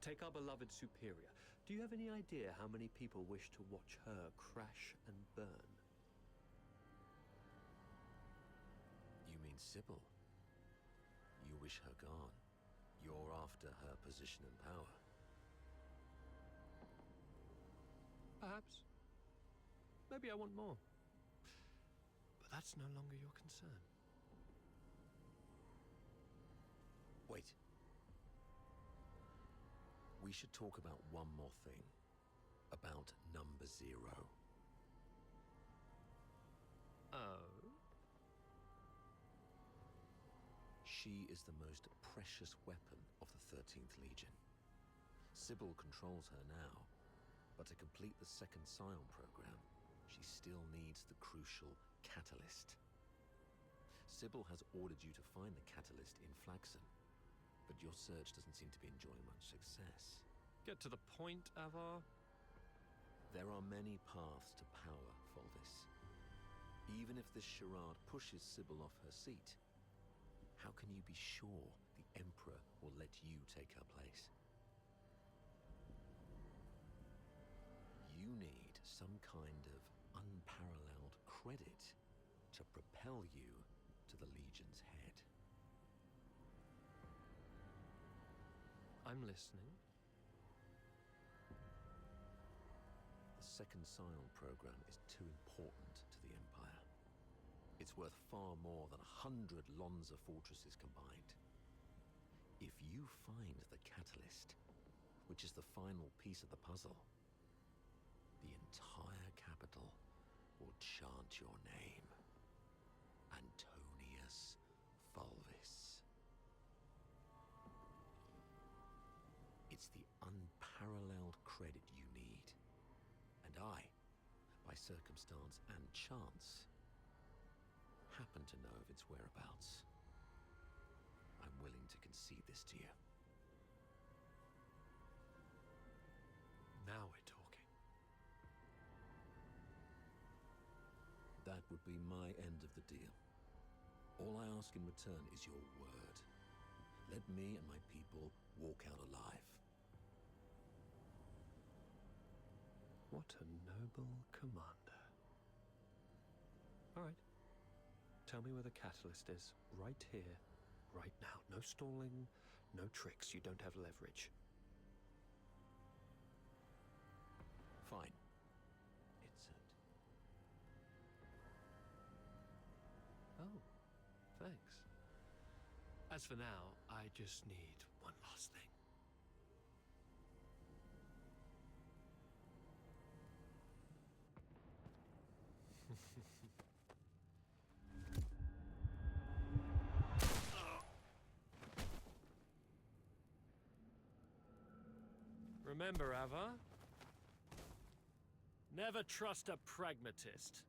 Take our beloved Superior. Do you have any idea how many people wish to watch her crash and burn? You mean Sybil? You wish her gone. You're after her position and power. Perhaps. Maybe I want more. But that's no longer your concern. Wait. We should talk about one more thing. About number 0. Oh? She is the most precious weapon of the 13th Legion. Sybil controls her now, but to complete the second Scion program, she still needs the crucial catalyst. Sybil has ordered you to find the catalyst in Flaxen, but your search doesn't seem to be enjoying much success. Get to the point, Avar. There are many paths to power, Fulvis. Even if this charade pushes Sybil off her seat, how can you be sure the Emperor will let you take her place? You need some kind of unparalleled credit to propel you to the Legion's head. I'm listening. The second Scion program is too important to the Empire. It's worth far more than 100 Lonza fortresses combined. If you find the catalyst, which is the final piece of the puzzle, the entire capital will chant your name. Antonius Fulvis. It's the unparalleled credit you need. And I, by circumstance and chance, happen to know of its whereabouts. I'm willing to concede this to you. Now we're talking. That would be my end of the deal. All I ask in return is your word. Let me and my people walk out alive. What a noble commander. All right. Tell me where the catalyst is. Right here, right now. No stalling, no tricks. You don't have leverage. Fine. It's it. Oh, thanks. As for now, I just need one last thing. Remember, Ava, never trust a pragmatist.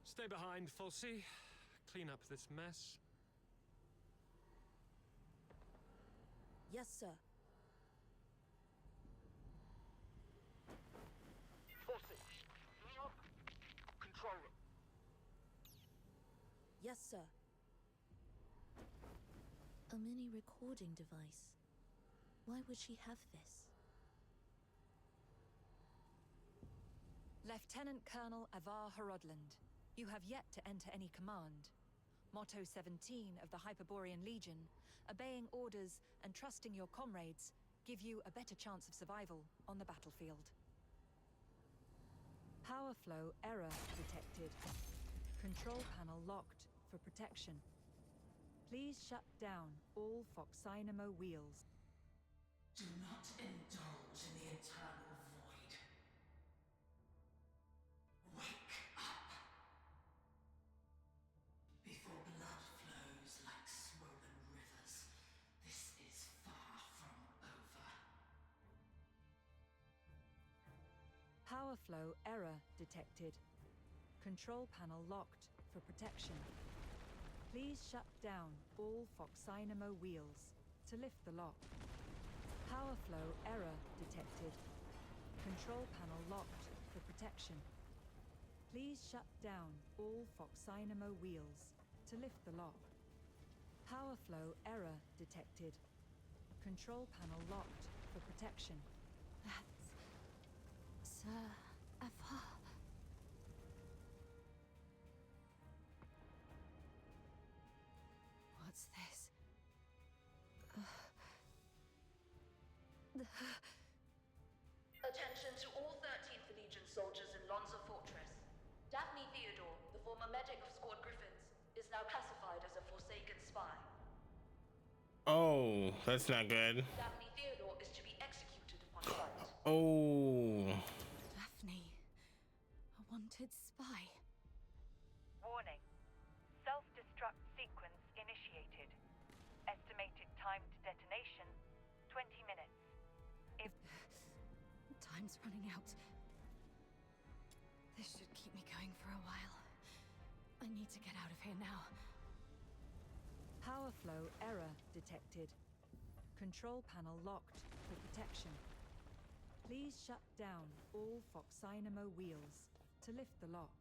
Stay behind, Fulci. Clean up this mess. Yes, sir. Fulci, control room. Yes, sir. A mini recording device. Why would she have this? Lieutenant Colonel Avar Horodland, you have yet to enter any command. Motto 17 of the Hyperborean Legion, obeying orders and trusting your comrades, give you a better chance of survival on the battlefield. Power flow error detected. Control panel locked for protection. Please shut down all Foxynamo wheels. Do not indulge in the eternal void. Wake up! Before blood flows like swollen rivers, this is far from over. Power flow error detected. Control panel locked for protection. Please shut down all Foxynamo wheels to lift the lock. Power flow error detected. Control panel locked for protection. Please shut down all Foxynamo wheels to lift the lock. Power flow error detected. Control panel locked for protection. That's Sir Avar. What's this? Attention to all 13th Legion soldiers in Lonza Fortress. Daphne Theodore, the former medic of Squad Griffins, is now classified as a Forsaken spy. Oh, that's not good. Daphne Theodore is to be executed upon sight. Oh. Daphne, a wanted spy. Warning. Self time's running out. This should keep me going for a while. I need to get out of here now. Power flow error detected. Control panel locked for protection. Please shut down all Foxynamo wheels to lift the lock.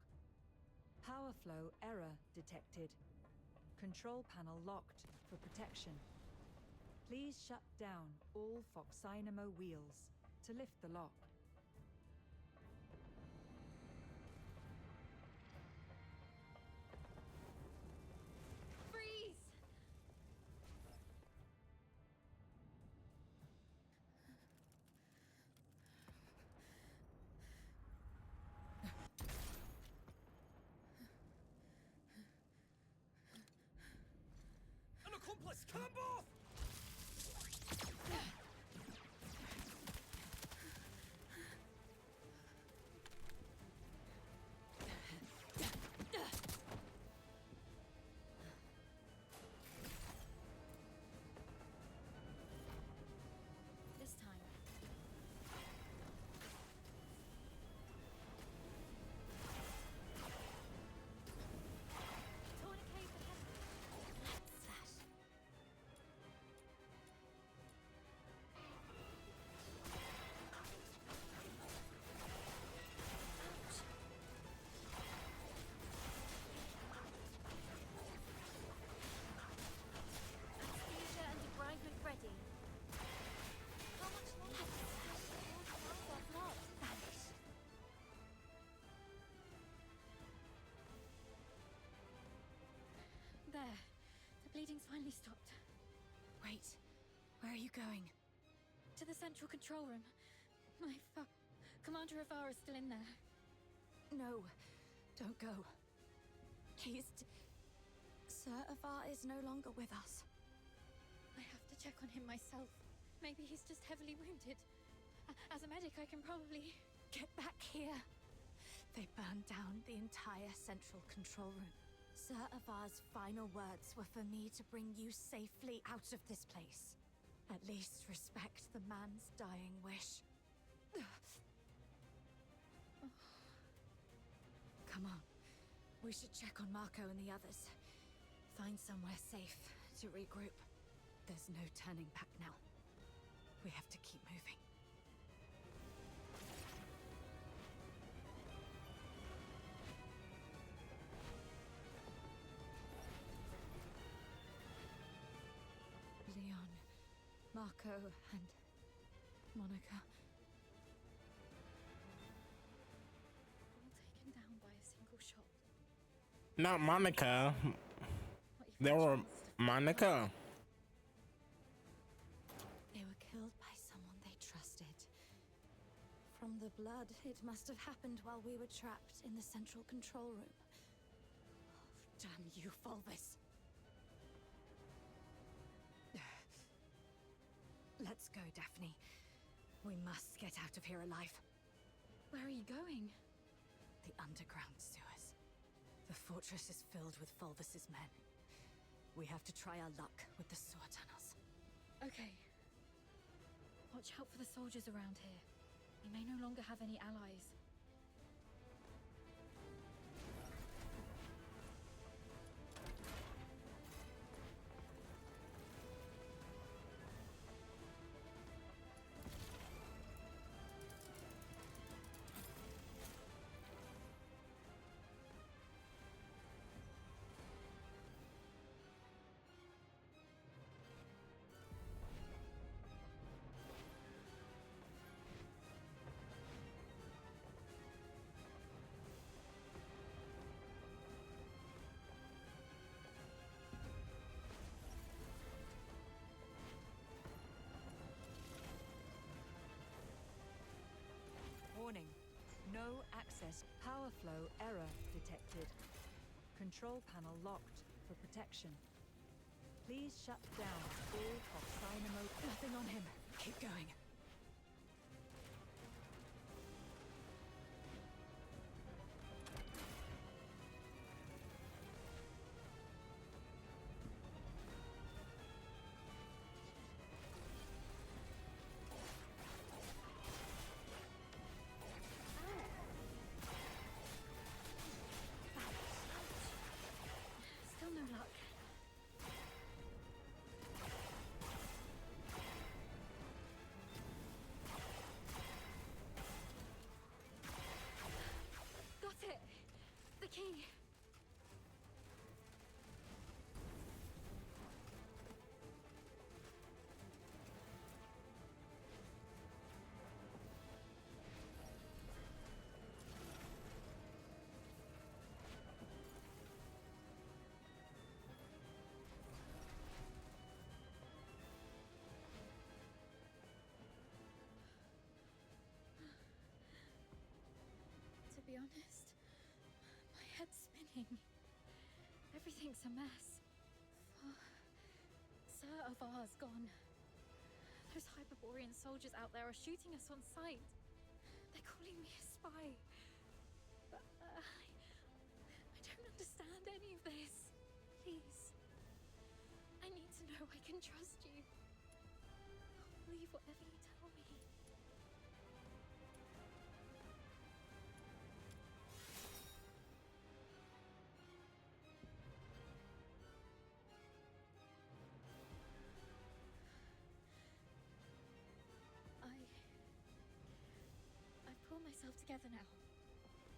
Power flow error detected. Control panel locked for protection. Please shut down all Foxynamo wheels to lift the lock. Freeze! An accomplice! Come off! This time. Tourniquet the head. Slash. Anesthesia and debridement ready. How much longer does this not vanish? There. The bleeding's finally stopped. Wait, where are you going? To the central control room. My Commander Avara's still in there. No, don't go. Sir Avar is no longer with us. I have to check on him myself. Maybe he's just heavily wounded. As a medic, I can probably... Get back here. They burned down the entire central control room. Sir Avar's final words were for me to bring you safely out of this place. At least respect the man's dying wish. Come on. We should check on Marco and the others. Find somewhere safe to regroup. There's no turning back now. We have to keep moving. Leon, Marco, and Monica. All taken down by a single shot. Not Monica. They were Monica. They were killed by someone they trusted. From the blood, it must have happened while we were trapped in the central control room. Oh, damn you, Fulvis. Let's go, Daphne. We must get out of here alive. Where are you going? The underground sewers. The fortress is filled with Fulvis's men. We have to try our luck with the sewer tunnels. Okay. Watch out for the soldiers around here. We may no longer have any allies. Warning. No access. Power flow error detected. Control panel locked for protection. Please shut down all Foxynamo. Nothing on him. Keep going. honest, my head's spinning. Everything's a mess. Sir Avar's gone. Those Hyperborean soldiers out there are shooting us on sight. They're calling me a spy. But I don't understand any of this. Please. I need to know I can trust you. I'll believe whatever you tell me. I've pulled myself together now.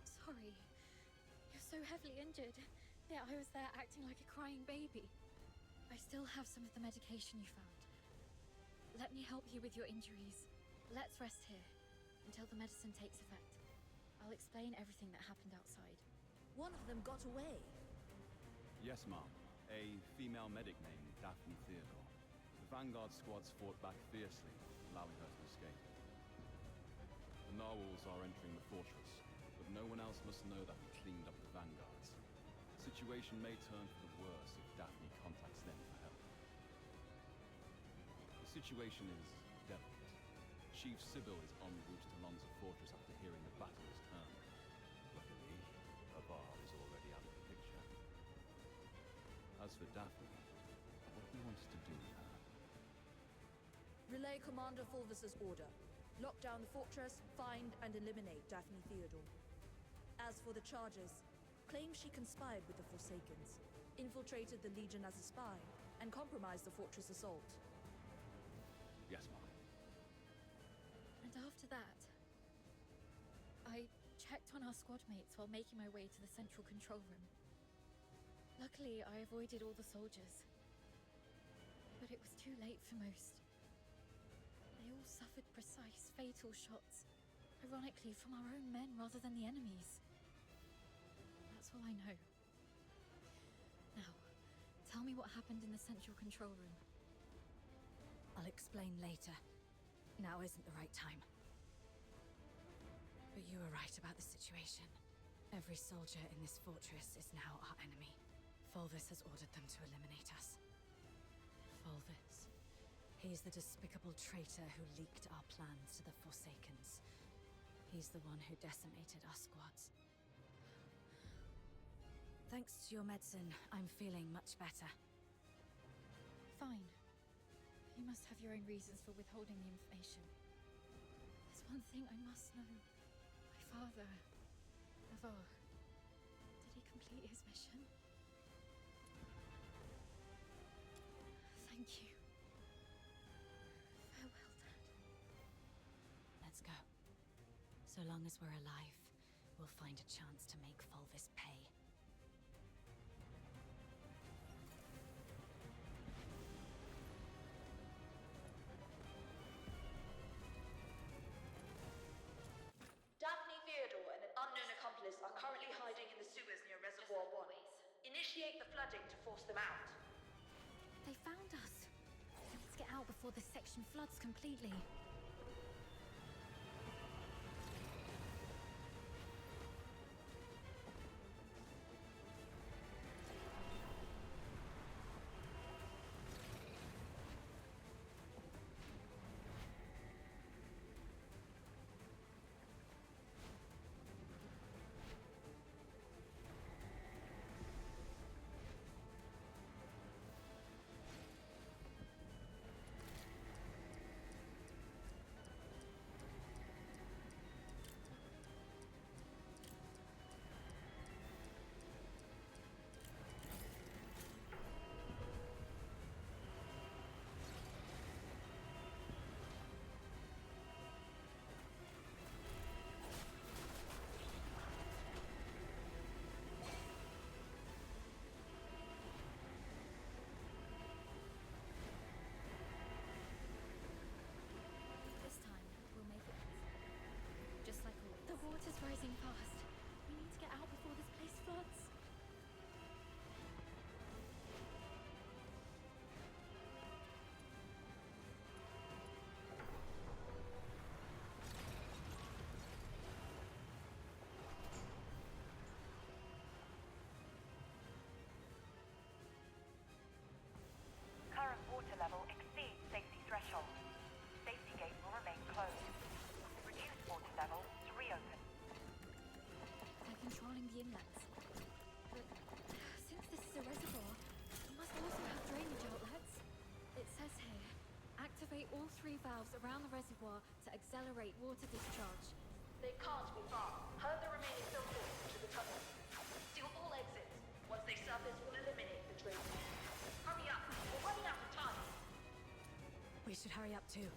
Sorry. You're so heavily injured. Yeah, I was there acting like a crying baby. I still have some of the medication you found. Let me help you with your injuries. Let's rest here until the medicine takes effect. I'll explain everything that happened outside. One of them got away. Yes, ma'am. A female medic named Daphne Theodore. The Vanguard squads fought back fiercely, allowing her to escape. The narwhals are entering the fortress, but no one else must know that we cleaned up the Vanguards. The situation may turn for the worse if Daphne contacts them for help. The situation is delicate. Chief Sybil is en route to Lonza Fortress after hearing the battle is turned. Luckily, Avar is already out of the picture. As for Daphne, what do you want us to do with her? Relay Commander Fulvis's order. Lock down the fortress, find and eliminate Daphne Theodore. As for the charges, claim she conspired with the Forsakens, infiltrated the Legion as a spy, and compromised the fortress assault. Yes, ma'am. And after that, I checked on our squad mates while making my way to the central control room. Luckily, I avoided all the soldiers. But it was too late for most. They all suffered precise, fatal shots. Ironically, from our own men rather than the enemies. That's all I know. Now, tell me what happened in the central control room. I'll explain later. Now isn't the right time. But you were right about the situation. Every soldier in this fortress is now our enemy. Fulvis has ordered them to eliminate us. Fulvis. He's the despicable traitor who leaked our plans to the Forsakens. He's the one who decimated our squads. Thanks to your medicine, I'm feeling much better. Fine. You must have your own reasons for withholding the information. There's one thing I must know. My father, Avar, did he complete his mission? Thank you. Farewell, Dad. Let's go. So long as we're alive, we'll find a chance to make Fulvis pay. Daphne Theodore and an unknown accomplice are currently hiding in the sewers near Reservoir 1. Initiate the flooding to force them out. They found us. We need to get out before this section floods completely. The water's rising fast. We need to get out before this place floods. valves around the reservoir to accelerate water discharge. They can't be far. Herd the remaining filters into the tunnel. Seal all exits. Once they surface, we'll eliminate the drain. Hurry up! We're running out of time! We should hurry up too.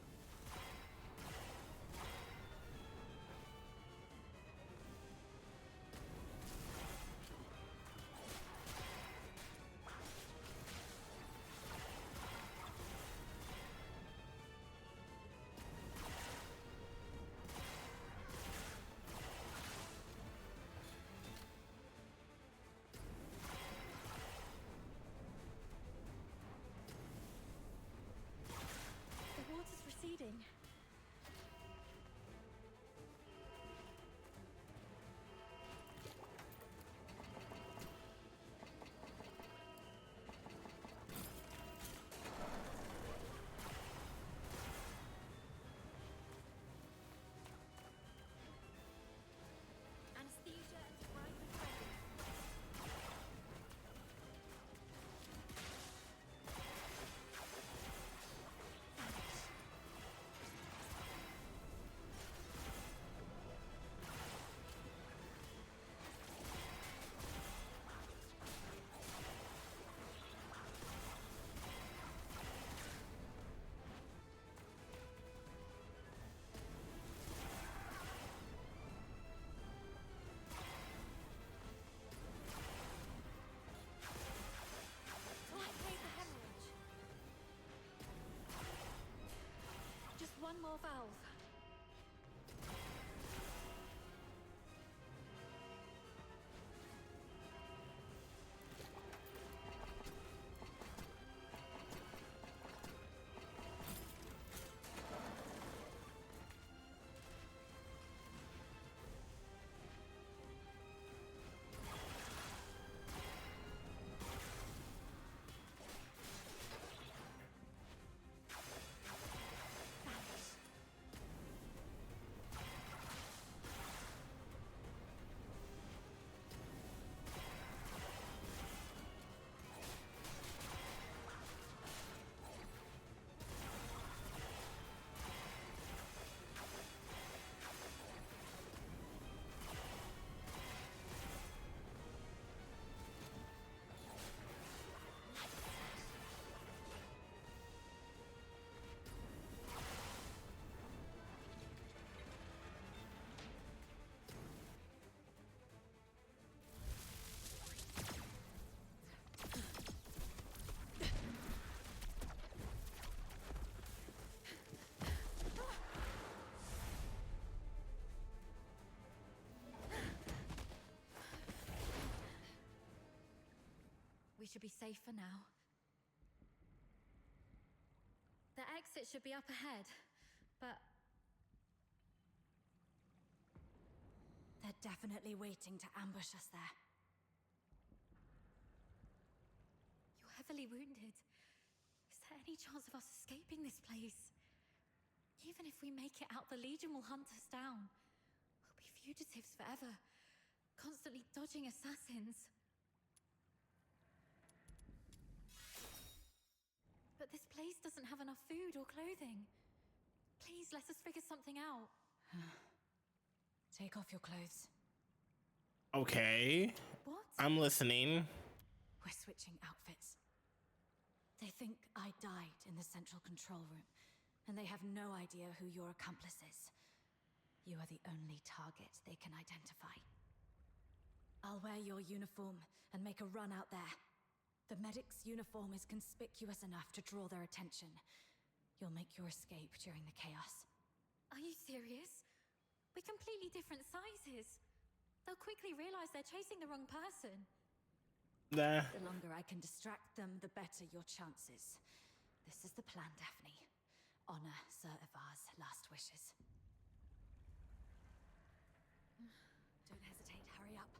The water's receding. Anesthesia and debridement ready. Titrate the hemorrhage. Just one more valve. We should be safe for now. The exit should be up ahead, but they're definitely waiting to ambush us there. You're heavily wounded. Is there any chance of us escaping this place? Even if we make it out, the Legion will hunt us down. We'll be fugitives forever, constantly dodging assassins. But this place doesn't have enough food or clothing. Please, let us figure something out. Take off your clothes. Okay. What? I'm listening. We're switching outfits. They think I died in the central control room, and they have no idea who your accomplice is. You are the only target they can identify. I'll wear your uniform and make a run out there. The medic's uniform is conspicuous enough to draw their attention. You'll make your escape during the chaos. Are you serious? We're completely different sizes. They'll quickly realize they're chasing the wrong person. Nah. The longer I can distract them, the better your chances. This is the plan, Daphne. Honor Sir Ivar's last wishes. Don't hesitate, hurry up.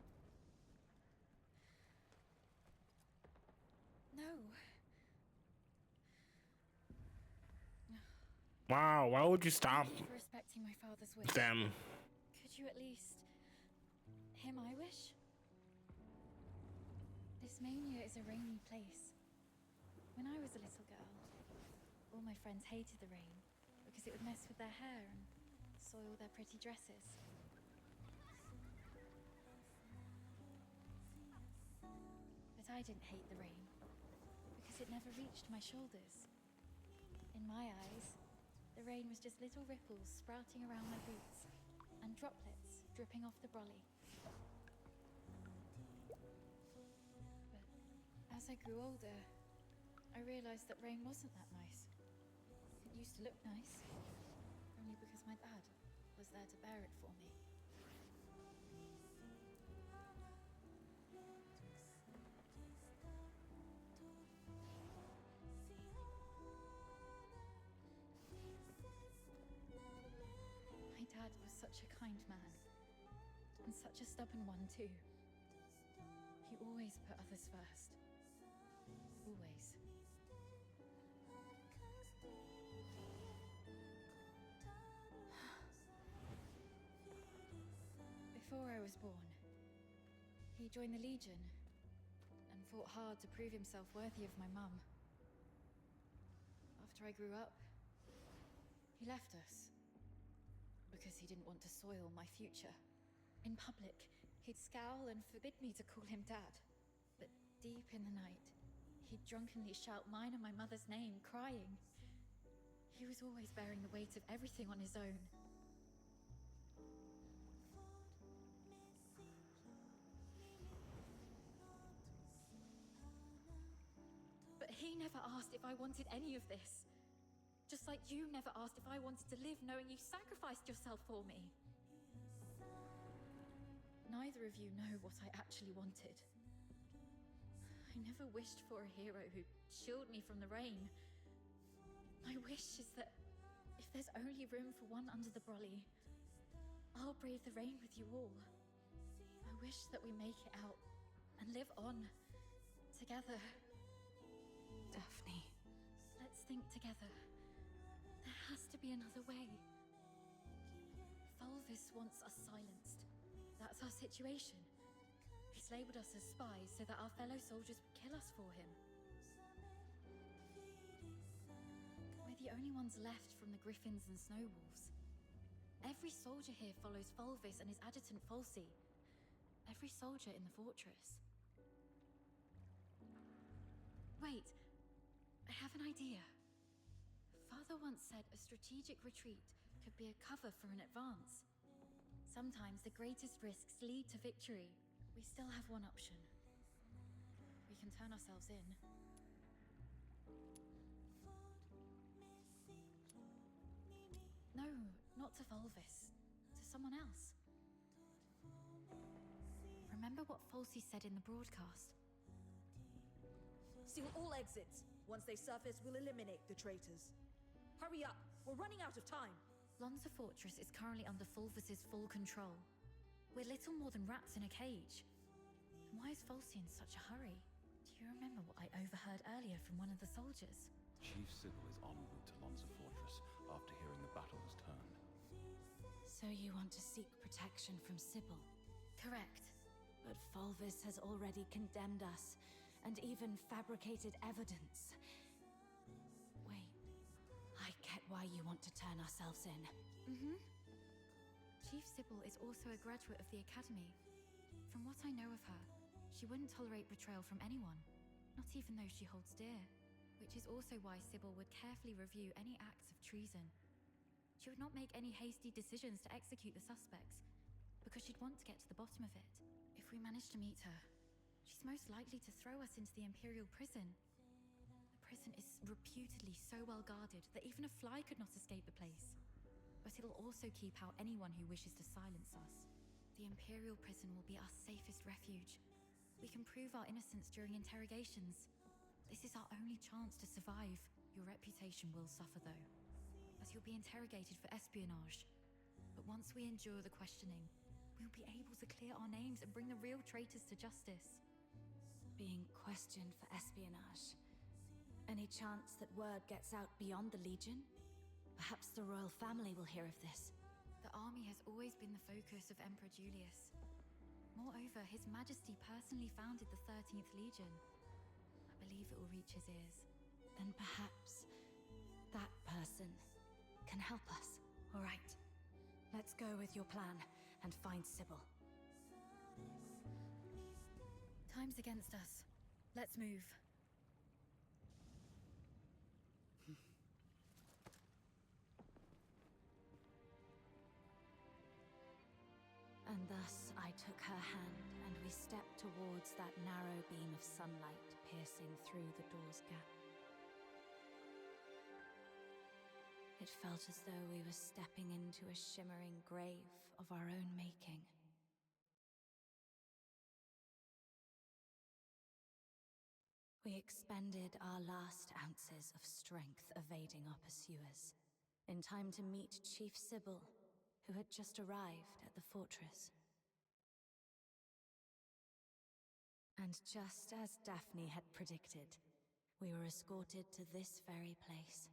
No. Wow, why would you stop Thank you for respecting my father's wish. them? Could you at least hear my wish? This mania is a rainy place. When I was a little girl, all my friends hated the rain because it would mess with their hair and soil their pretty dresses. But I didn't hate the rain, because it never reached my shoulders. In my eyes, the rain was just little ripples sprouting around my boots, and droplets dripping off the brolly. But as I grew older, I realized that rain wasn't that nice. It used to look nice, only because my dad was there to bear it for me. My dad was such a kind man, and such a stubborn one too. He always put others first. Always. Before I was born, he joined the Legion and fought hard to prove himself worthy of my mum. After I grew up, he left us because he didn't want to soil my future. In public, he'd scowl and forbid me to call him Dad. But deep in the night, he'd drunkenly shout mine and my mother's name, crying. He was always bearing the weight of everything on his own. But he never asked if I wanted any of this. Just like you never asked if I wanted to live knowing you sacrificed yourself for me. Neither of you know what I actually wanted. I never wished for a hero who'd shield me from the rain. My wish is that if there's only room for one under the brolly, I'll brave the rain with you all. I wish that we make it out and live on together. Daphne, let's think together. There has to be another way. Fulvis wants us silenced. That's our situation. He's labeled us as spies so that our fellow soldiers would kill us for him. We're the only ones left from the Griffins and Snowwolves. Every soldier here follows Fulvis and his adjutant Falsey. Every soldier in the fortress. Wait, I have an idea. Father once said a strategic retreat could be a cover for an advance. Sometimes the greatest risks lead to victory. We still have one option. We can turn ourselves in. No, not to Fulvis. To someone else. Remember what Falsey said in the broadcast? Seal all exits. Once they surface, we'll eliminate the traitors. Hurry up! We're running out of time! Lonza Fortress is currently under Fulvis's full control. We're little more than rats in a cage. Why is Falsey in such a hurry? Do you remember what I overheard earlier from one of the soldiers? Chief Sybil is en route to Lonza Fortress after hearing the battle has turned. So you want to seek protection from Sybil? Correct. But Fulvis has already condemned us, and even fabricated evidence. Wait, I get why you want to turn ourselves in. Mm-hmm. Chief Sybil is also a graduate of the Academy. From what I know of her, she wouldn't tolerate betrayal from anyone, not even those she holds dear. Which is also why Sybil would carefully review any acts of treason. She would not make any hasty decisions to execute the suspects, because she'd want to get to the bottom of it. If we manage to meet her, she's most likely to throw us into the Imperial prison. The prison is reputedly so well guarded that even a fly could not escape the place. But it'll also keep out anyone who wishes to silence us. The Imperial prison will be our safest refuge. We can prove our innocence during interrogations. This is our only chance to survive. Your reputation will suffer though, as you'll be interrogated for espionage. But once we endure the questioning, we'll be able to clear our names and bring the real traitors to justice. Being questioned for espionage. Any chance that word gets out beyond the Legion? Perhaps the royal family will hear of this. The army has always been the focus of Emperor Julius. Moreover, His Majesty personally founded the 13th Legion. I believe it will reach his ears. Then perhaps that person can help us. All right. Let's go with your plan and find Sybil. Time's against us. Let's move. And thus I took her hand, and we stepped towards that narrow beam of sunlight piercing through the door's gap. It felt as though we were stepping into a shimmering grave of our own making. We expended our last ounces of strength evading our pursuers, in time to meet Chief Sybil, who had just arrived at the fortress. And just as Daphne had predicted, we were escorted to this very place.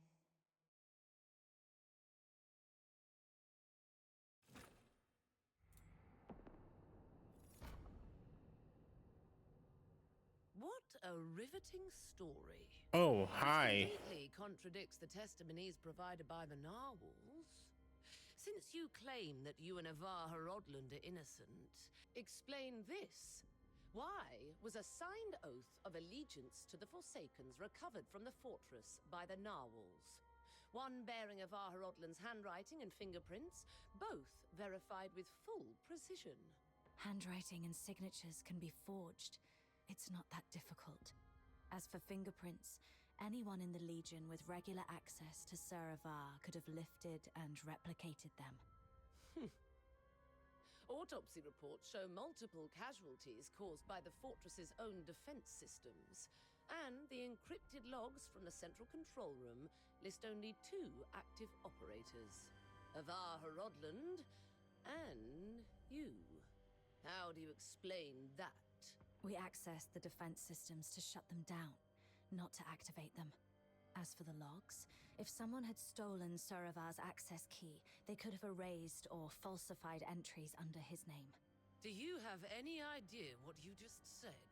What a riveting story. Oh, hi. It completely contradicts the testimonies provided by the narwhals. Since you claim that you and Avar Horodland are innocent, explain this. Why was a signed oath of allegiance to the Forsakens recovered from the fortress by the narwhals? One bearing Avar Horodland's handwriting and fingerprints, both verified with full precision. Handwriting and signatures can be forged. It's not that difficult. As for fingerprints, anyone in the Legion with regular access to Sir Avar could have lifted and replicated them. Autopsy reports show multiple casualties caused by the fortress's own defense systems, and the encrypted logs from the central control room list only 2 active operators, Avar Horodland and you. How do you explain that? We accessed the defense systems to shut them down, not to activate them. As for the logs, if someone had stolen Sir Avar's access key, they could have erased or falsified entries under his name. Do you have any idea what you just said?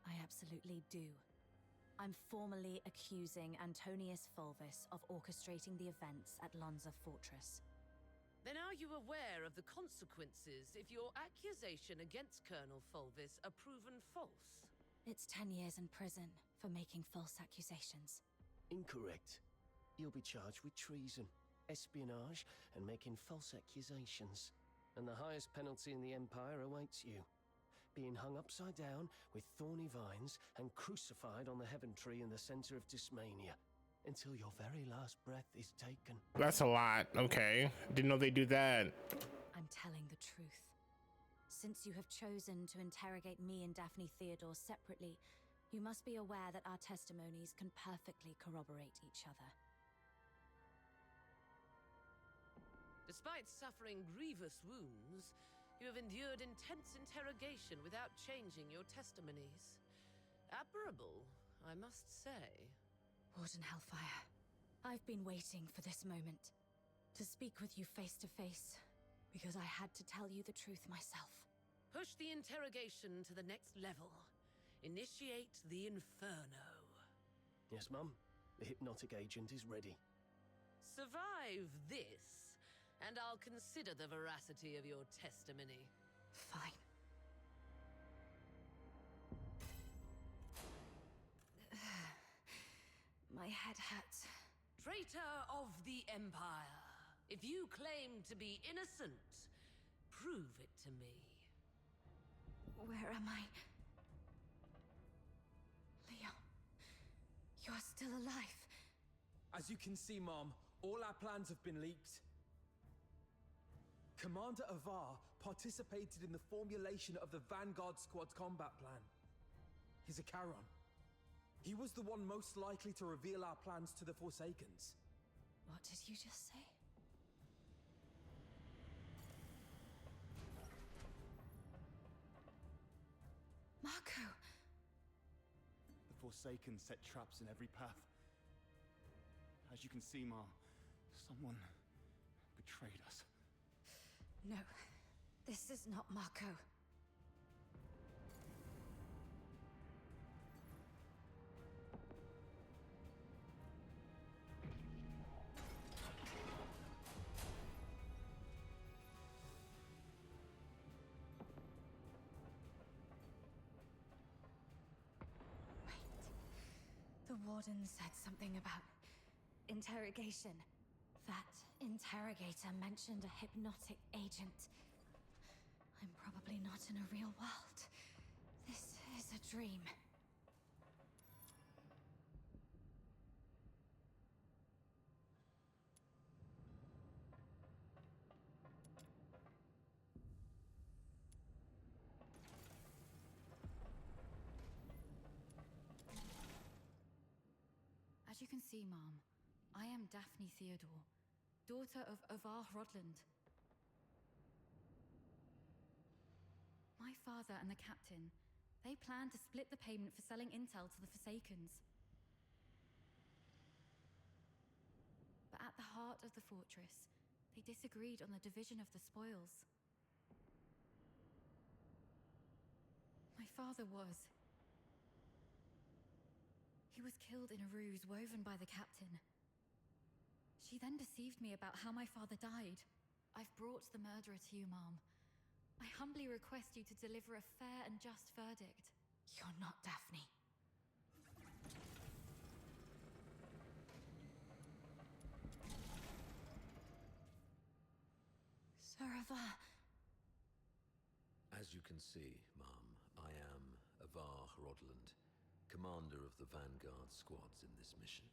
I absolutely do. I'm formally accusing Antonius Fulvis of orchestrating the events at Lonza Fortress. Then are you aware of the consequences if your accusation against Colonel Fulvis are proven false? It's 10 years in prison for making false accusations. Incorrect. You'll be charged with treason, espionage, and making false accusations. And the highest penalty in the Empire awaits you. Being hung upside down with thorny vines and crucified on the heaven tree in the center of Dysmania until your very last breath is taken. That's a lot. Okay. Didn't know they do that. I'm telling the truth. Since you have chosen to interrogate me and Daphne Theodore separately, you must be aware that our testimonies can perfectly corroborate each other. Despite suffering grievous wounds, you have endured intense interrogation without changing your testimonies. Admirable, I must say. Warden Hellfire, I've been waiting for this moment. To speak with you face to face, because I had to tell you the truth myself. Push the interrogation to the next level. Initiate the Inferno. Yes, Mum. The hypnotic agent is ready. Survive this, and I'll consider the veracity of your testimony. Fine. My head hurts. Traitor of the Empire, if you claim to be innocent, prove it to me. Where am I? Leon, you're still alive. As you can see, Mom, all our plans have been leaked. Commander Avar participated in the formulation of the Vanguard Squad's combat plan. He's a Charon. He was the one most likely to reveal our plans to the Forsakens. What did you just say? Marco! The Forsaken set traps in every path. As you can see, Mom, someone betrayed us. No, this is not Marco. warden said something about interrogation. That interrogator mentioned a hypnotic agent. I'm probably not in a real world. This is a dream. As you can see, Mom, I am Daphne Theodore, daughter of Avar Rodland. My father and the captain, they planned to split the payment for selling intel to the Forsakens. But at the heart of the fortress, they disagreed on the division of the spoils. My father was. He was killed in a ruse woven by the captain. She then deceived me about how my father died. I've brought the murderer to you, Mom. I humbly request you to deliver a fair and just verdict. You're not Daphne. Sir Avar. As you can see, Mum, I am Avar Rodland, commander of the Vanguard squads in this mission.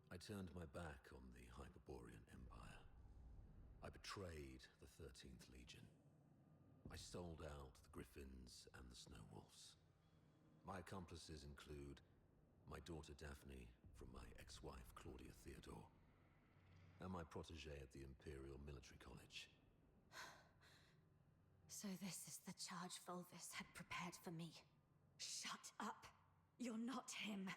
I turned my back on the Hyperborean Empire. I betrayed the 13th Legion. I sold out the Griffins and the Snowwolves. My accomplices include my daughter Daphne from my ex-wife Claudia Theodore, and my protege at the Imperial Military College. So this is the charge Volvis had prepared for me. Shut up! You're not him!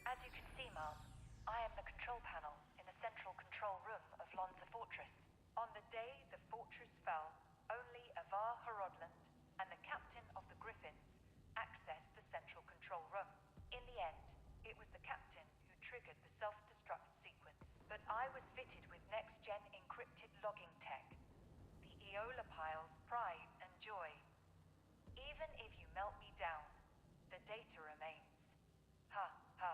As you can see, Mom, I am the control panel in the central control room of Lonza Fortress. On the day the fortress fell, only Avar Horodland and the captain of the Griffins accessed the central control room. In the end, it was the captain who triggered the self-destruct sequence. But I was fitted with next-gen encrypted logging tech. The Eola Pile's pride and joy. Even if you melt me down, the data remains. Ha, ha,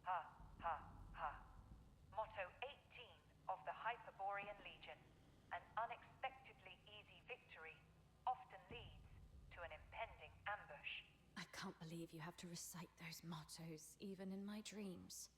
ha, ha, ha. Motto 18 of the Hyperborean Legion. An unexpectedly easy victory often leads to an impending ambush. I can't believe you have to recite those mottos, even in my dreams.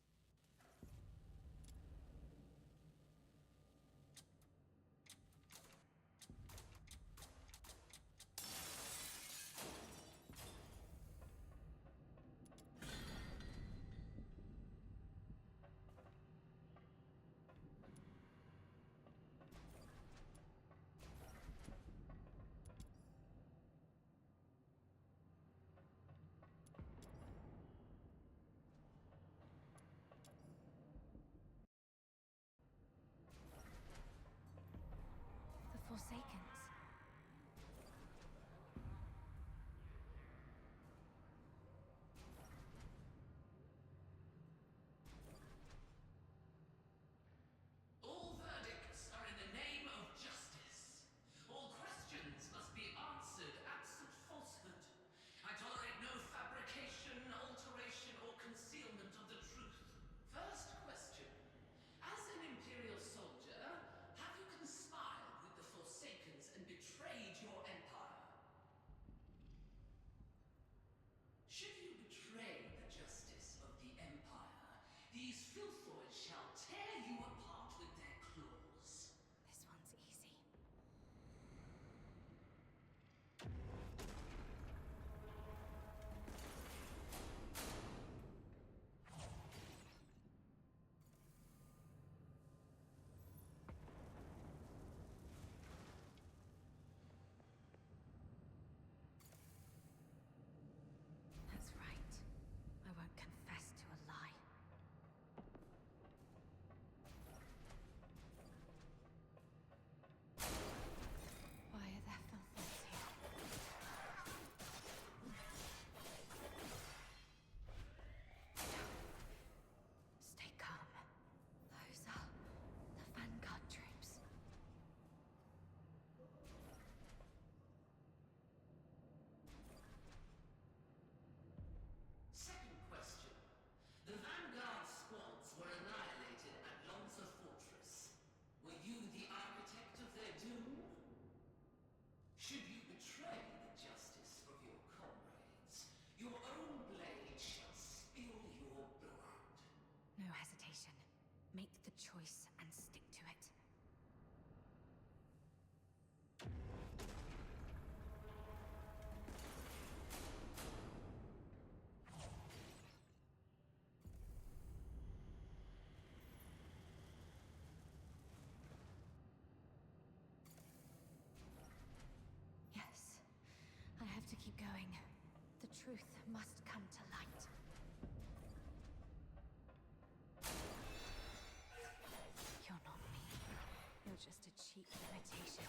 Make the choice and stick to it. Yes, I have to keep going. The truth must come to light. You're not me. You're just a cheap imitation.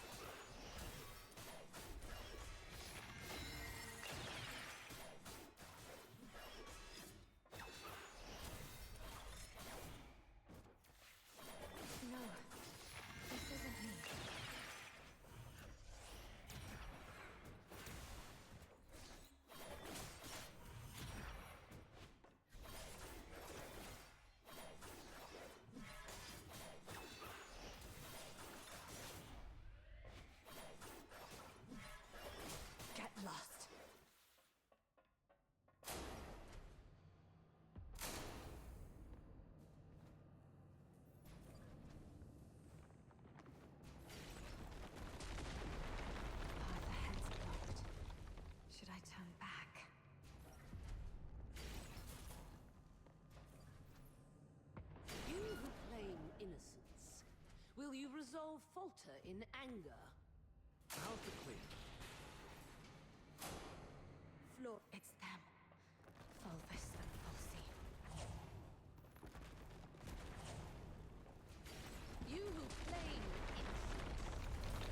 No, this isn't me. Get lost. Path ahead's blocked. Should I turn back? You who claim innocence, will you resolve falter in anger? How's the clear? Floor. It's them. Fulvis and Fulsey. You who claim innocence,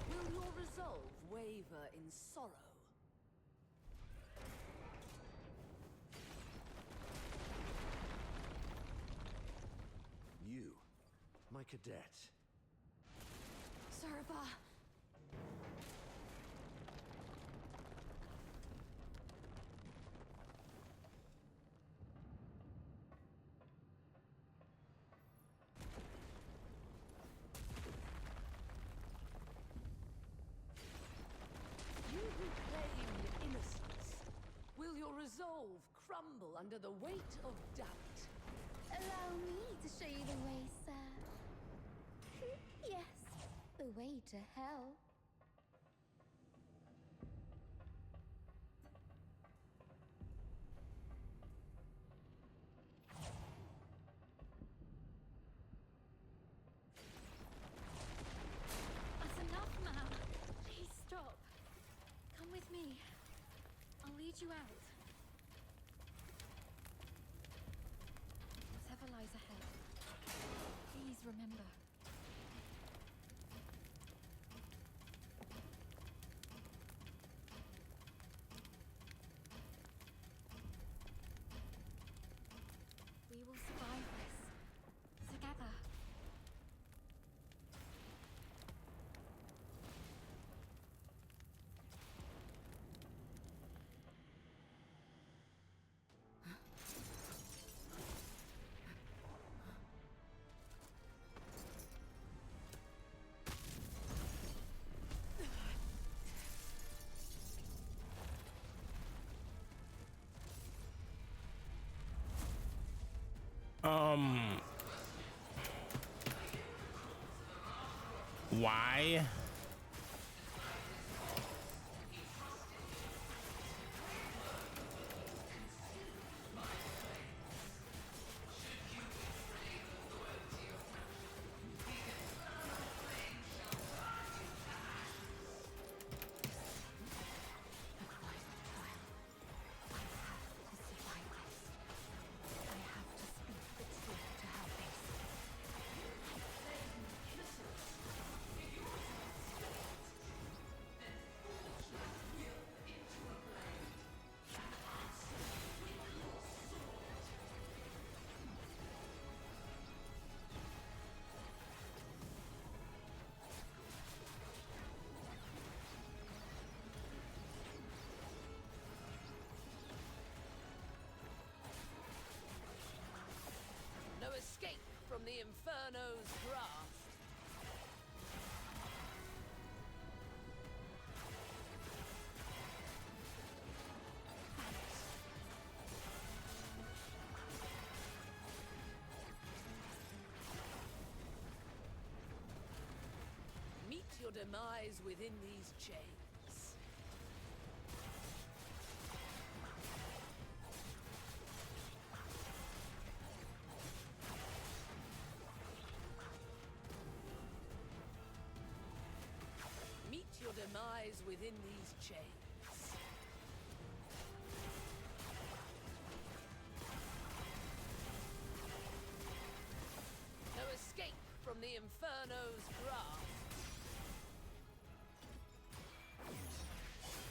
will your resolve waver in sorrow? You, my cadet. Serva! You who claim innocence, will your resolve crumble under the weight of doubt? Allow me to show you the way, sir. Yes, the way to hell. That's enough, ma'am. Please stop. Come with me. I'll lead you out. Whatever lies ahead, please remember. We will survive this together. Why? No escape from the Inferno's grasp. demise within these chains. Meet your demise within these chains. No escape from the Inferno's grasp.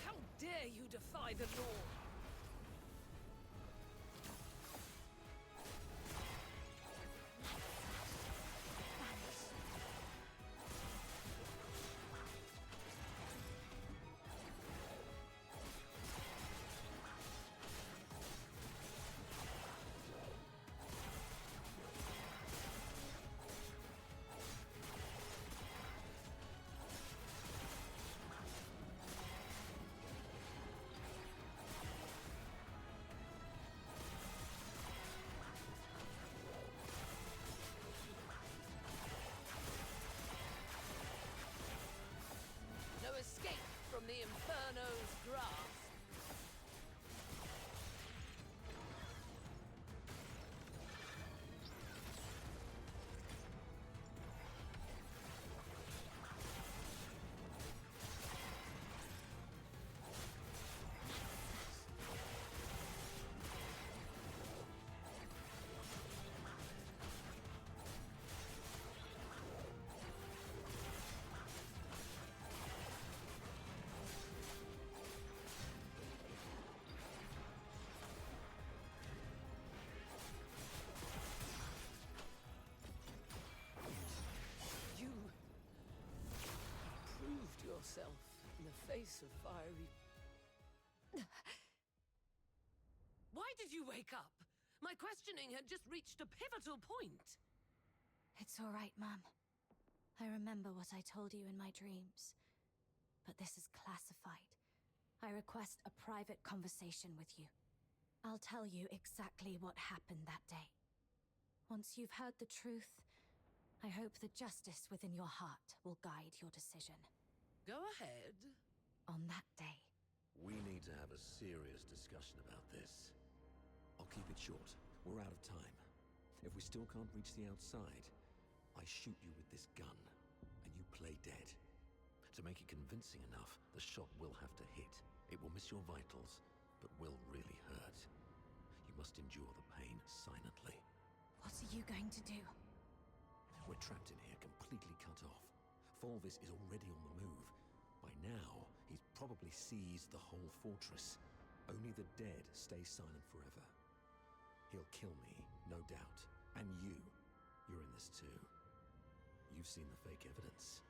How dare you defy the law? No escape from the Inferno's grasp. You proved yourself in the face of fiery. Why did you wake up? My questioning had just reached a pivotal point. It's all right, Mum. I remember what I told you in my dreams. But this is classified. I request a private conversation with you. I'll tell you exactly what happened that day. Once you've heard the truth, I hope the justice within your heart will guide your decision. Go ahead. On that day. We need to have a serious discussion about this. I'll keep it short. We're out of time. If we still can't reach the outside, I shoot you with this gun, and you play dead. To make it convincing enough, the shot will have to hit. It will miss your vitals, but will really hurt. You must endure the pain silently. What are you going to do? We're trapped in here, completely cut off. Fulvis is already on the move. By now, he's probably seized the whole fortress. Only the dead stay silent forever. He'll kill me, no doubt. And you're in this too. You've seen the fake evidence.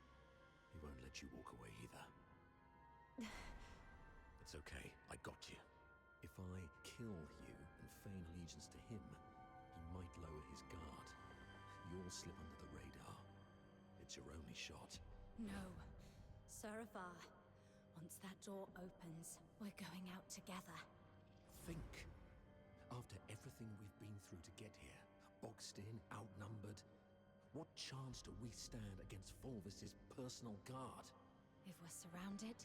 He won't let you walk away either. It's okay, I got you. If I kill you and feign allegiance to him, he might lower his guard. You'll slip under the radar. It's your only shot. No. Serafar. Once that door opens, we're going out together. Think. After everything we've been through to get here, boxed in, outnumbered, what chance do we stand against Fulvis's personal guard? If we're surrounded,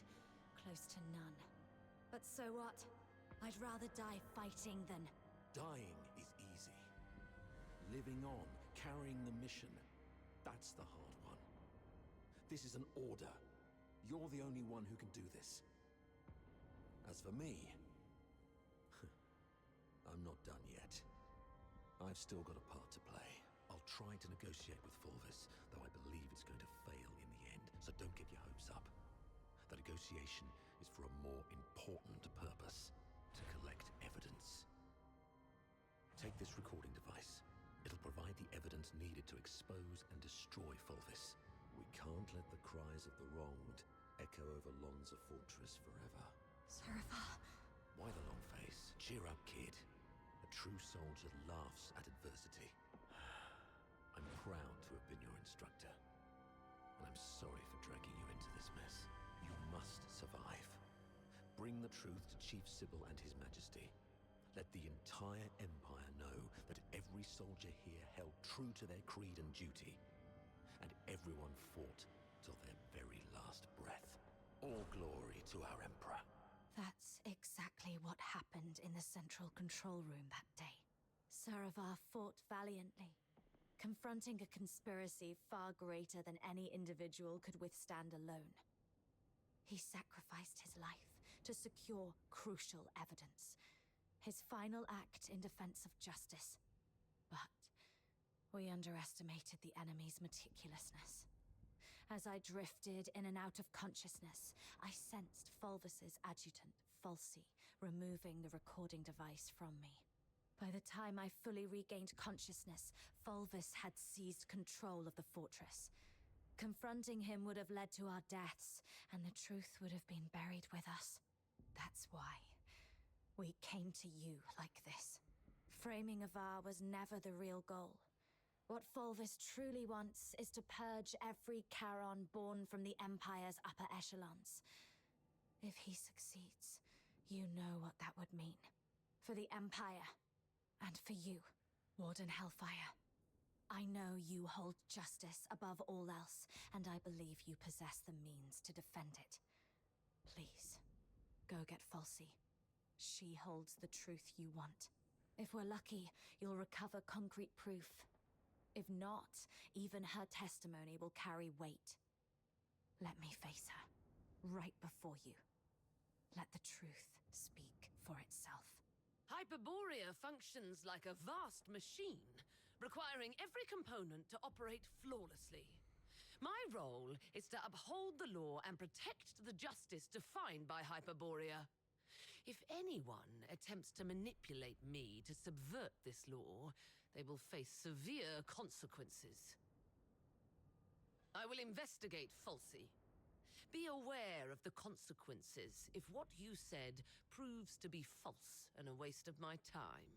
close to none. But so what? I'd rather die fighting than... Dying is easy. Living on, carrying the mission, that's the hard one. This is an order. You're the only one who can do this. As for me, I'm not done yet. I've still got a part to play. I'll try to negotiate with Fulvis, though I believe it's going to fail in the end, so don't get your hopes up. The negotiation is for a more important purpose, to collect evidence. Take this recording device. It'll provide the evidence needed to expose and destroy Fulvis. We can't let the cries of the wronged echo over Lonza Fortress forever. Serafar. Why the long face? Cheer up, kid. A true soldier laughs at adversity. I'm proud to have been your instructor. And I'm sorry for dragging you into this mess. You must survive. Bring the truth to Chief Sybil and His Majesty. Let the entire Empire know that every soldier here held true to their creed and duty. And everyone fought till their very last breath. All glory to our Emperor. That's exactly what happened in the central control room that day. Saravar fought valiantly, confronting a conspiracy far greater than any individual could withstand alone. He sacrificed his life to secure crucial evidence, his final act in defense of justice. But we underestimated the enemy's meticulousness. As I drifted in and out of consciousness, I sensed Fulvis's adjutant, Falsey, removing the recording device from me. By the time I fully regained consciousness, Fulvis had seized control of the fortress. Confronting him would have led to our deaths, and the truth would have been buried with us. That's why we came to you like this. Framing Avar was never the real goal. What Fulvis truly wants is to purge every Charon born from the Empire's upper echelons. If he succeeds, you know what that would mean. For the Empire, and for you, Warden Hellfire. I know you hold justice above all else, and I believe you possess the means to defend it. Please, go get Falsey. She holds the truth you want. If we're lucky, you'll recover concrete proof. If not, even her testimony will carry weight. Let me face her, right before you. Let the truth speak for itself. Hyperborea functions like a vast machine, requiring every component to operate flawlessly. My role is to uphold the law and protect the justice defined by Hyperborea. If anyone attempts to manipulate me to subvert this law, they will face severe consequences. I will investigate Falsey. Be aware of the consequences if what you said proves to be false and a waste of my time.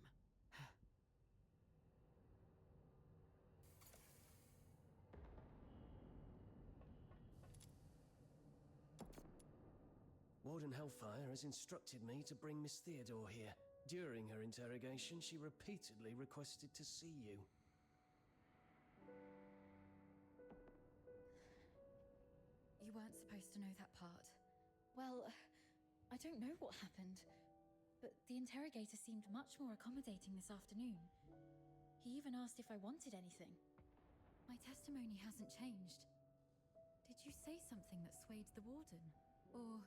Warden Hellfire has instructed me to bring Miss Theodore here. During her interrogation, she repeatedly requested to see you. You weren't supposed to know that part. Well, I don't know what happened, but the interrogator seemed much more accommodating this afternoon. He even asked if I wanted anything. My testimony hasn't changed. Did you say something that swayed the warden? Or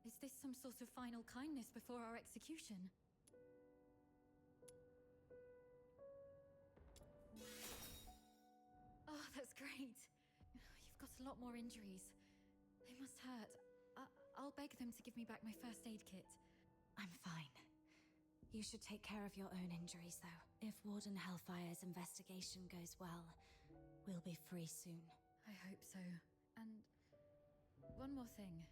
is this some sort of final kindness before our execution? Oh, that's great. You've got a lot more injuries. They must hurt. I'll beg them to give me back my first aid kit. I'm fine. You should take care of your own injuries, though. If Warden Hellfire's investigation goes well, we'll be free soon. I hope so. And one more thing.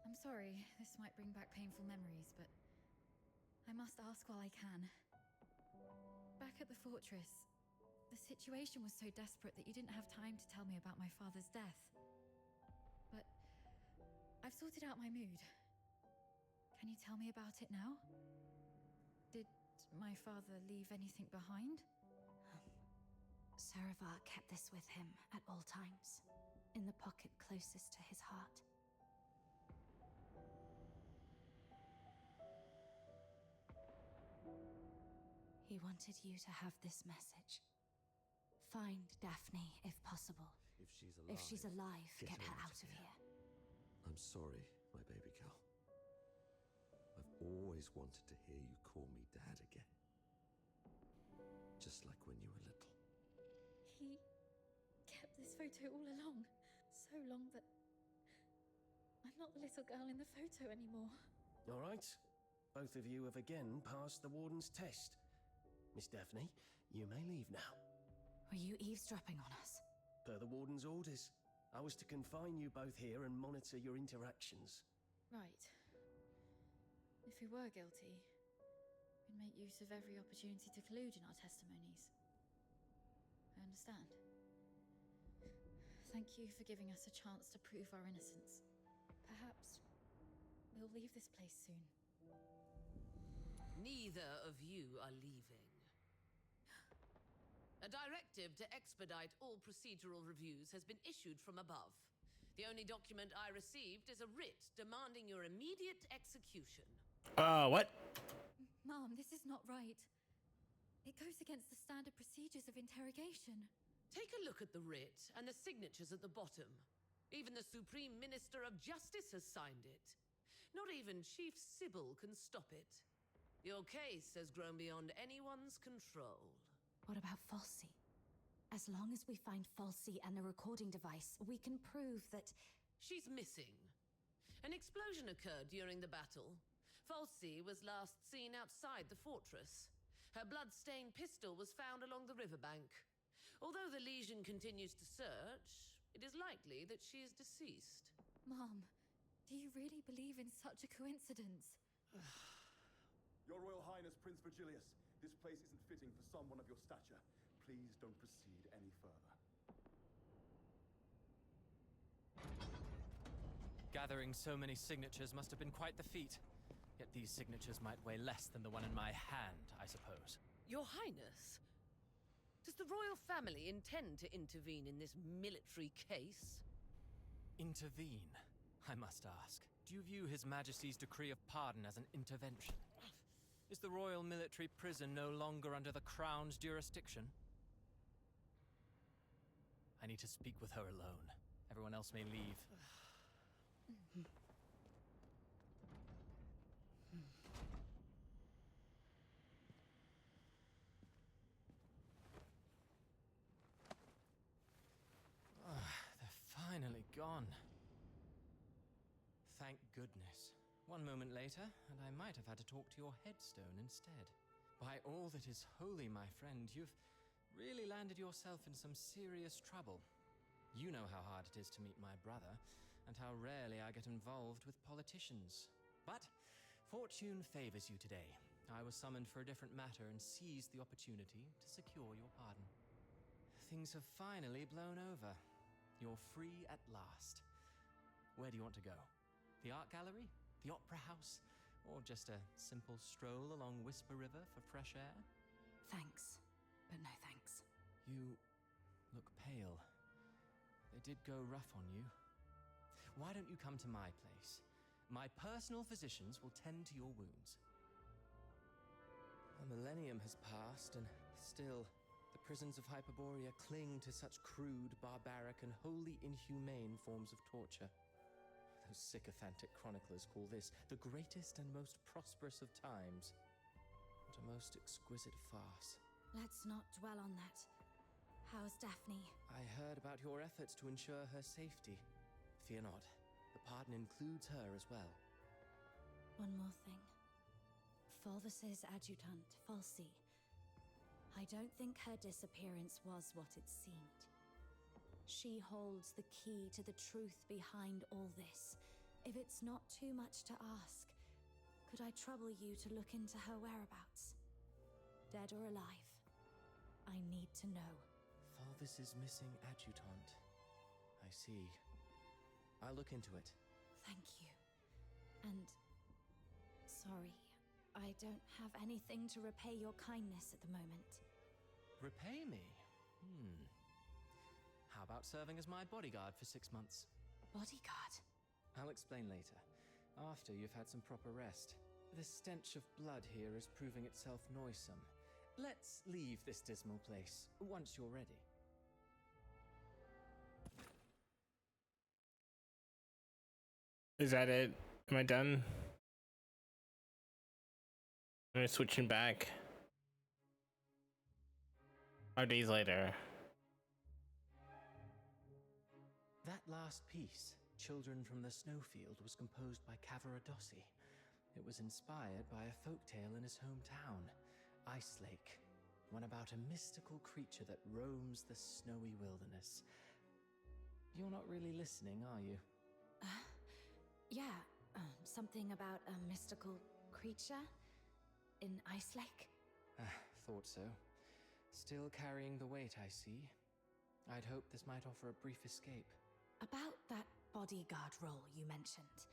I'm sorry, this might bring back painful memories, but I must ask while I can. Back at the fortress, the situation was so desperate that you didn't have time to tell me about my father's death. But I've sorted out my mood. Can you tell me about it now? Did my father leave anything behind? Saravar kept this with him at all times, in the pocket closest to his heart. He wanted you to have this message. Find Daphne, if possible. If she's alive, Get her out of here. I'm sorry, my baby girl. I've always wanted to hear you call me Dad again. Just like when you were little. He kept this photo all along. So long that I'm not the little girl in the photo anymore. All right. Both of you have again passed the Warden's test. Miss Daphne, you may leave now. Were you eavesdropping on us? Per the Warden's orders, I was to confine you both here and monitor your interactions. Right. If we were guilty, we'd make use of every opportunity to collude in our testimonies. I understand. Thank you for giving us a chance to prove our innocence. Perhaps we'll leave this place soon. Neither of you are leaving. A direct directive to expedite all procedural reviews has been issued from above. The only document I received is a writ demanding your immediate execution. What? Mom, this is not right. It goes against the standard procedures of interrogation. Take a look at the writ and the signatures at the bottom. Even the Supreme Minister of Justice has signed it. Not even Chief Sybil can stop it. Your case has grown beyond anyone's control. What about Falsey? As long as we find Falsey and the recording device, we can prove that... She's missing. An explosion occurred during the battle. Falsey was last seen outside the fortress. Her blood-stained pistol was found along the riverbank. Although the Legion continues to search, it is likely that she is deceased. Mom, do you really believe in such a coincidence? Your Royal Highness, Prince Virgilius, this place isn't fitting for someone of your stature. Please don't proceed any further. Gathering so many signatures must have been quite the feat. Yet these signatures might weigh less than the one in my hand, I suppose. Your Highness, does the royal family intend to intervene in this military case? Intervene, I must ask. Do you view His Majesty's decree of pardon as an intervention? Is the royal military prison no longer under the Crown's jurisdiction? I need to speak with her alone. Everyone else may leave. They're finally gone. Thank goodness. One moment later, and I might have had to talk to your headstone instead. By all that is holy, my friend, you've really landed yourself in some serious trouble. You know how hard it is to meet my brother, and how rarely I get involved with politicians. But fortune favors you today. I was summoned for a different matter and seized the opportunity to secure your pardon. Things have finally blown over. You're free at last. Where do you want to go? The art gallery? The opera house? Or just a simple stroll along Whisper River for fresh air? Thanks, but no thanks. You look pale. They did go rough on you. Why don't you come to my place? My personal physicians will tend to your wounds. A millennium has passed, and still, the prisons of Hyperborea cling to such crude, barbaric, and wholly inhumane forms of torture. Those sycophantic chroniclers call this the greatest and most prosperous of times. What a most exquisite farce. Let's not dwell on that. How's Daphne? I heard about your efforts to ensure her safety. Fear not, the pardon includes her as well. One more thing. Fulvis's adjutant, Falsey. I don't think her disappearance was what it seemed. She holds the key to the truth behind all this. If it's not too much to ask, could I trouble you to look into her whereabouts? Dead or alive? I need to know. Fulvis's missing adjutant. I see. I'll look into it. Thank you. And... sorry, I don't have anything to repay your kindness at the moment. Repay me? How about serving as my bodyguard for 6 months? Bodyguard? I'll explain later, after you've had some proper rest. The stench of blood here is proving itself noisome. Let's leave this dismal place once you're ready. Is that it? Am I done? Am I switching back? 5 days later. That last piece, Children from the Snowfield, was composed by Cavaradossi. It was inspired by a folktale in his hometown, Ice Lake, one about a mystical creature that roams the snowy wilderness. You're not really listening, are you? Yeah, something about a mystical creature in Ice Lake? Thought so. Still carrying the weight, I see. I'd hoped this might offer a brief escape. About that bodyguard role you mentioned.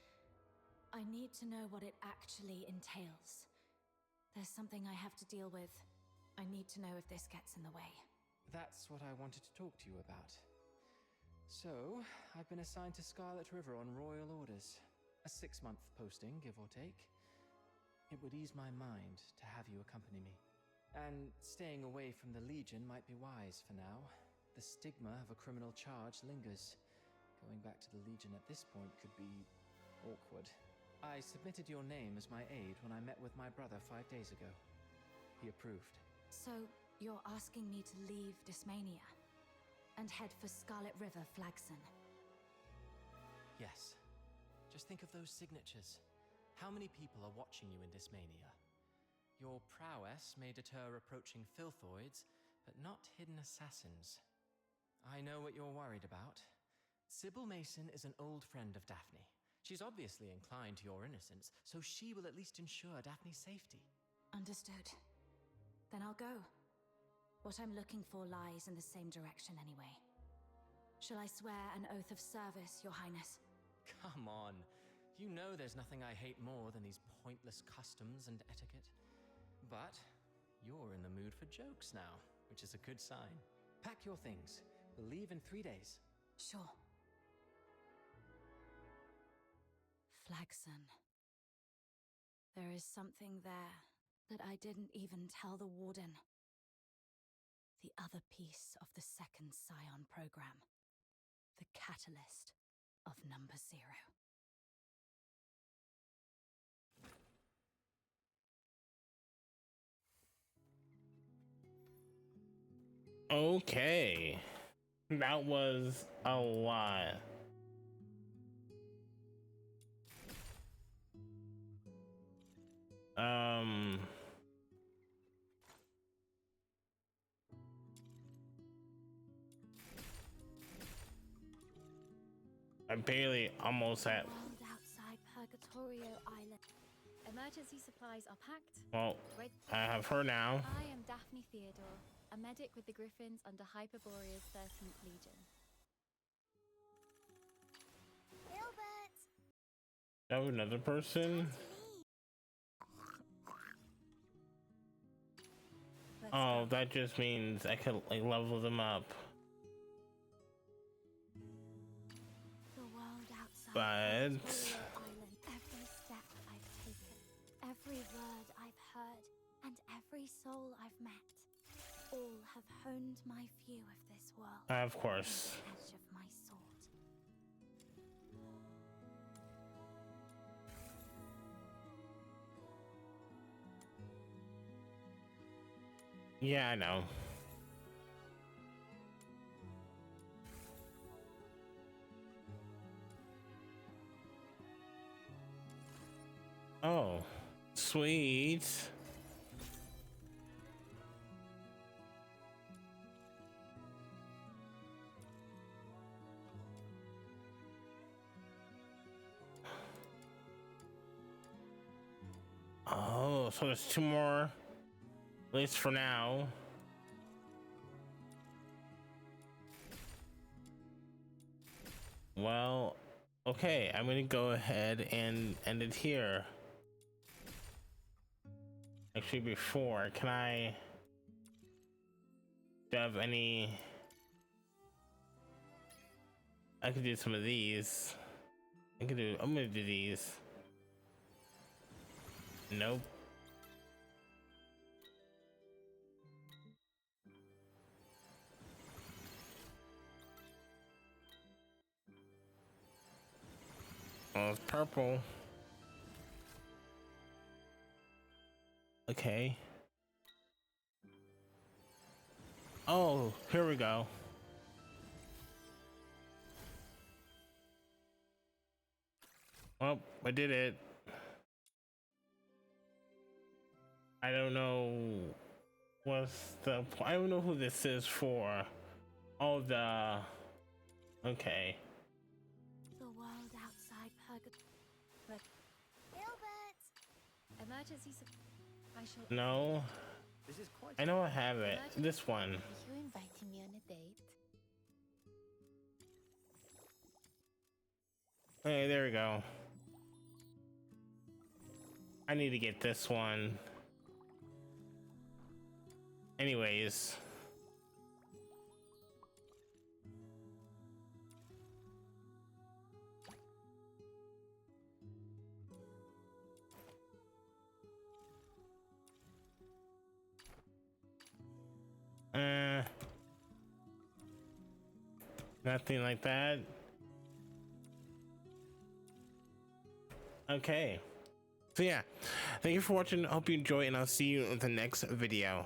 I need to know what it actually entails. There's something I have to deal with. I need to know if this gets in the way. that's what I wanted to talk to you about. So, I've been assigned to Scarlet River on royal orders. A 6-month posting, give or take. It would ease my mind to have you accompany me. And staying away from the Legion might be wise for now. The stigma of a criminal charge lingers. Going back to the Legion at this point could be awkward. I submitted your name as my aide when I met with my brother 5 days ago. He approved. So, you're asking me to leave Dysmania and head for Scarlet River, Flagson? Yes. Just think of those signatures. How many people are watching you in Dysmania? Your prowess may deter approaching filthoids, but not hidden assassins. I know what you're worried about. Sybil Mason is an old friend of Daphne. She's obviously inclined to your innocence, so she will at least ensure Daphne's safety. Understood. Then I'll go. What I'm looking for lies in the same direction anyway. Shall I swear an oath of service, Your Highness? Come on. You know there's nothing I hate more than these pointless customs and etiquette. But you're in the mood for jokes now, which is a good sign. Pack your things. We'll leave in 3 days. Sure. Flagson. There is something there that I didn't even tell the Warden. The other piece of the second Scion program. The catalyst of Number 0. Okay. That was a lot. I barely almost at. World outside Purgatorio Island. Emergency supplies are packed. Well, I have her now. I am Daphne Theodore, a medic with the Griffins under Hyperborea's 13th Legion. Gilbert! That was another person? Oh, that just means I could like level them up. The world outside But Purgatorio Island. Every step I've taken, every word I've heard, and every soul I've met, all have honed my view of this world. Of course. On the edge of my sword. Yeah, I know. Oh, sweet. Oh, so there's 2 more, at least for now. Well, okay, I'm gonna go ahead and end it here. Actually, before, can I have any? I could do some of these. I'm gonna do these. Nope. Oh, it's purple. Okay. Oh, here we go. Well, I did it. I don't know what's the. I don't know who this is for. Oh, the. Okay. The world outside Purgatorio. Gilbert! Emergency I shall. No. This is quite. I know I have it. This one. Are you inviting me on a date? Hey, there we go. I need to get this one. Anyways. Nothing like that. Okay. So yeah, thank you for watching. I hope you enjoy, and I'll see you in the next video.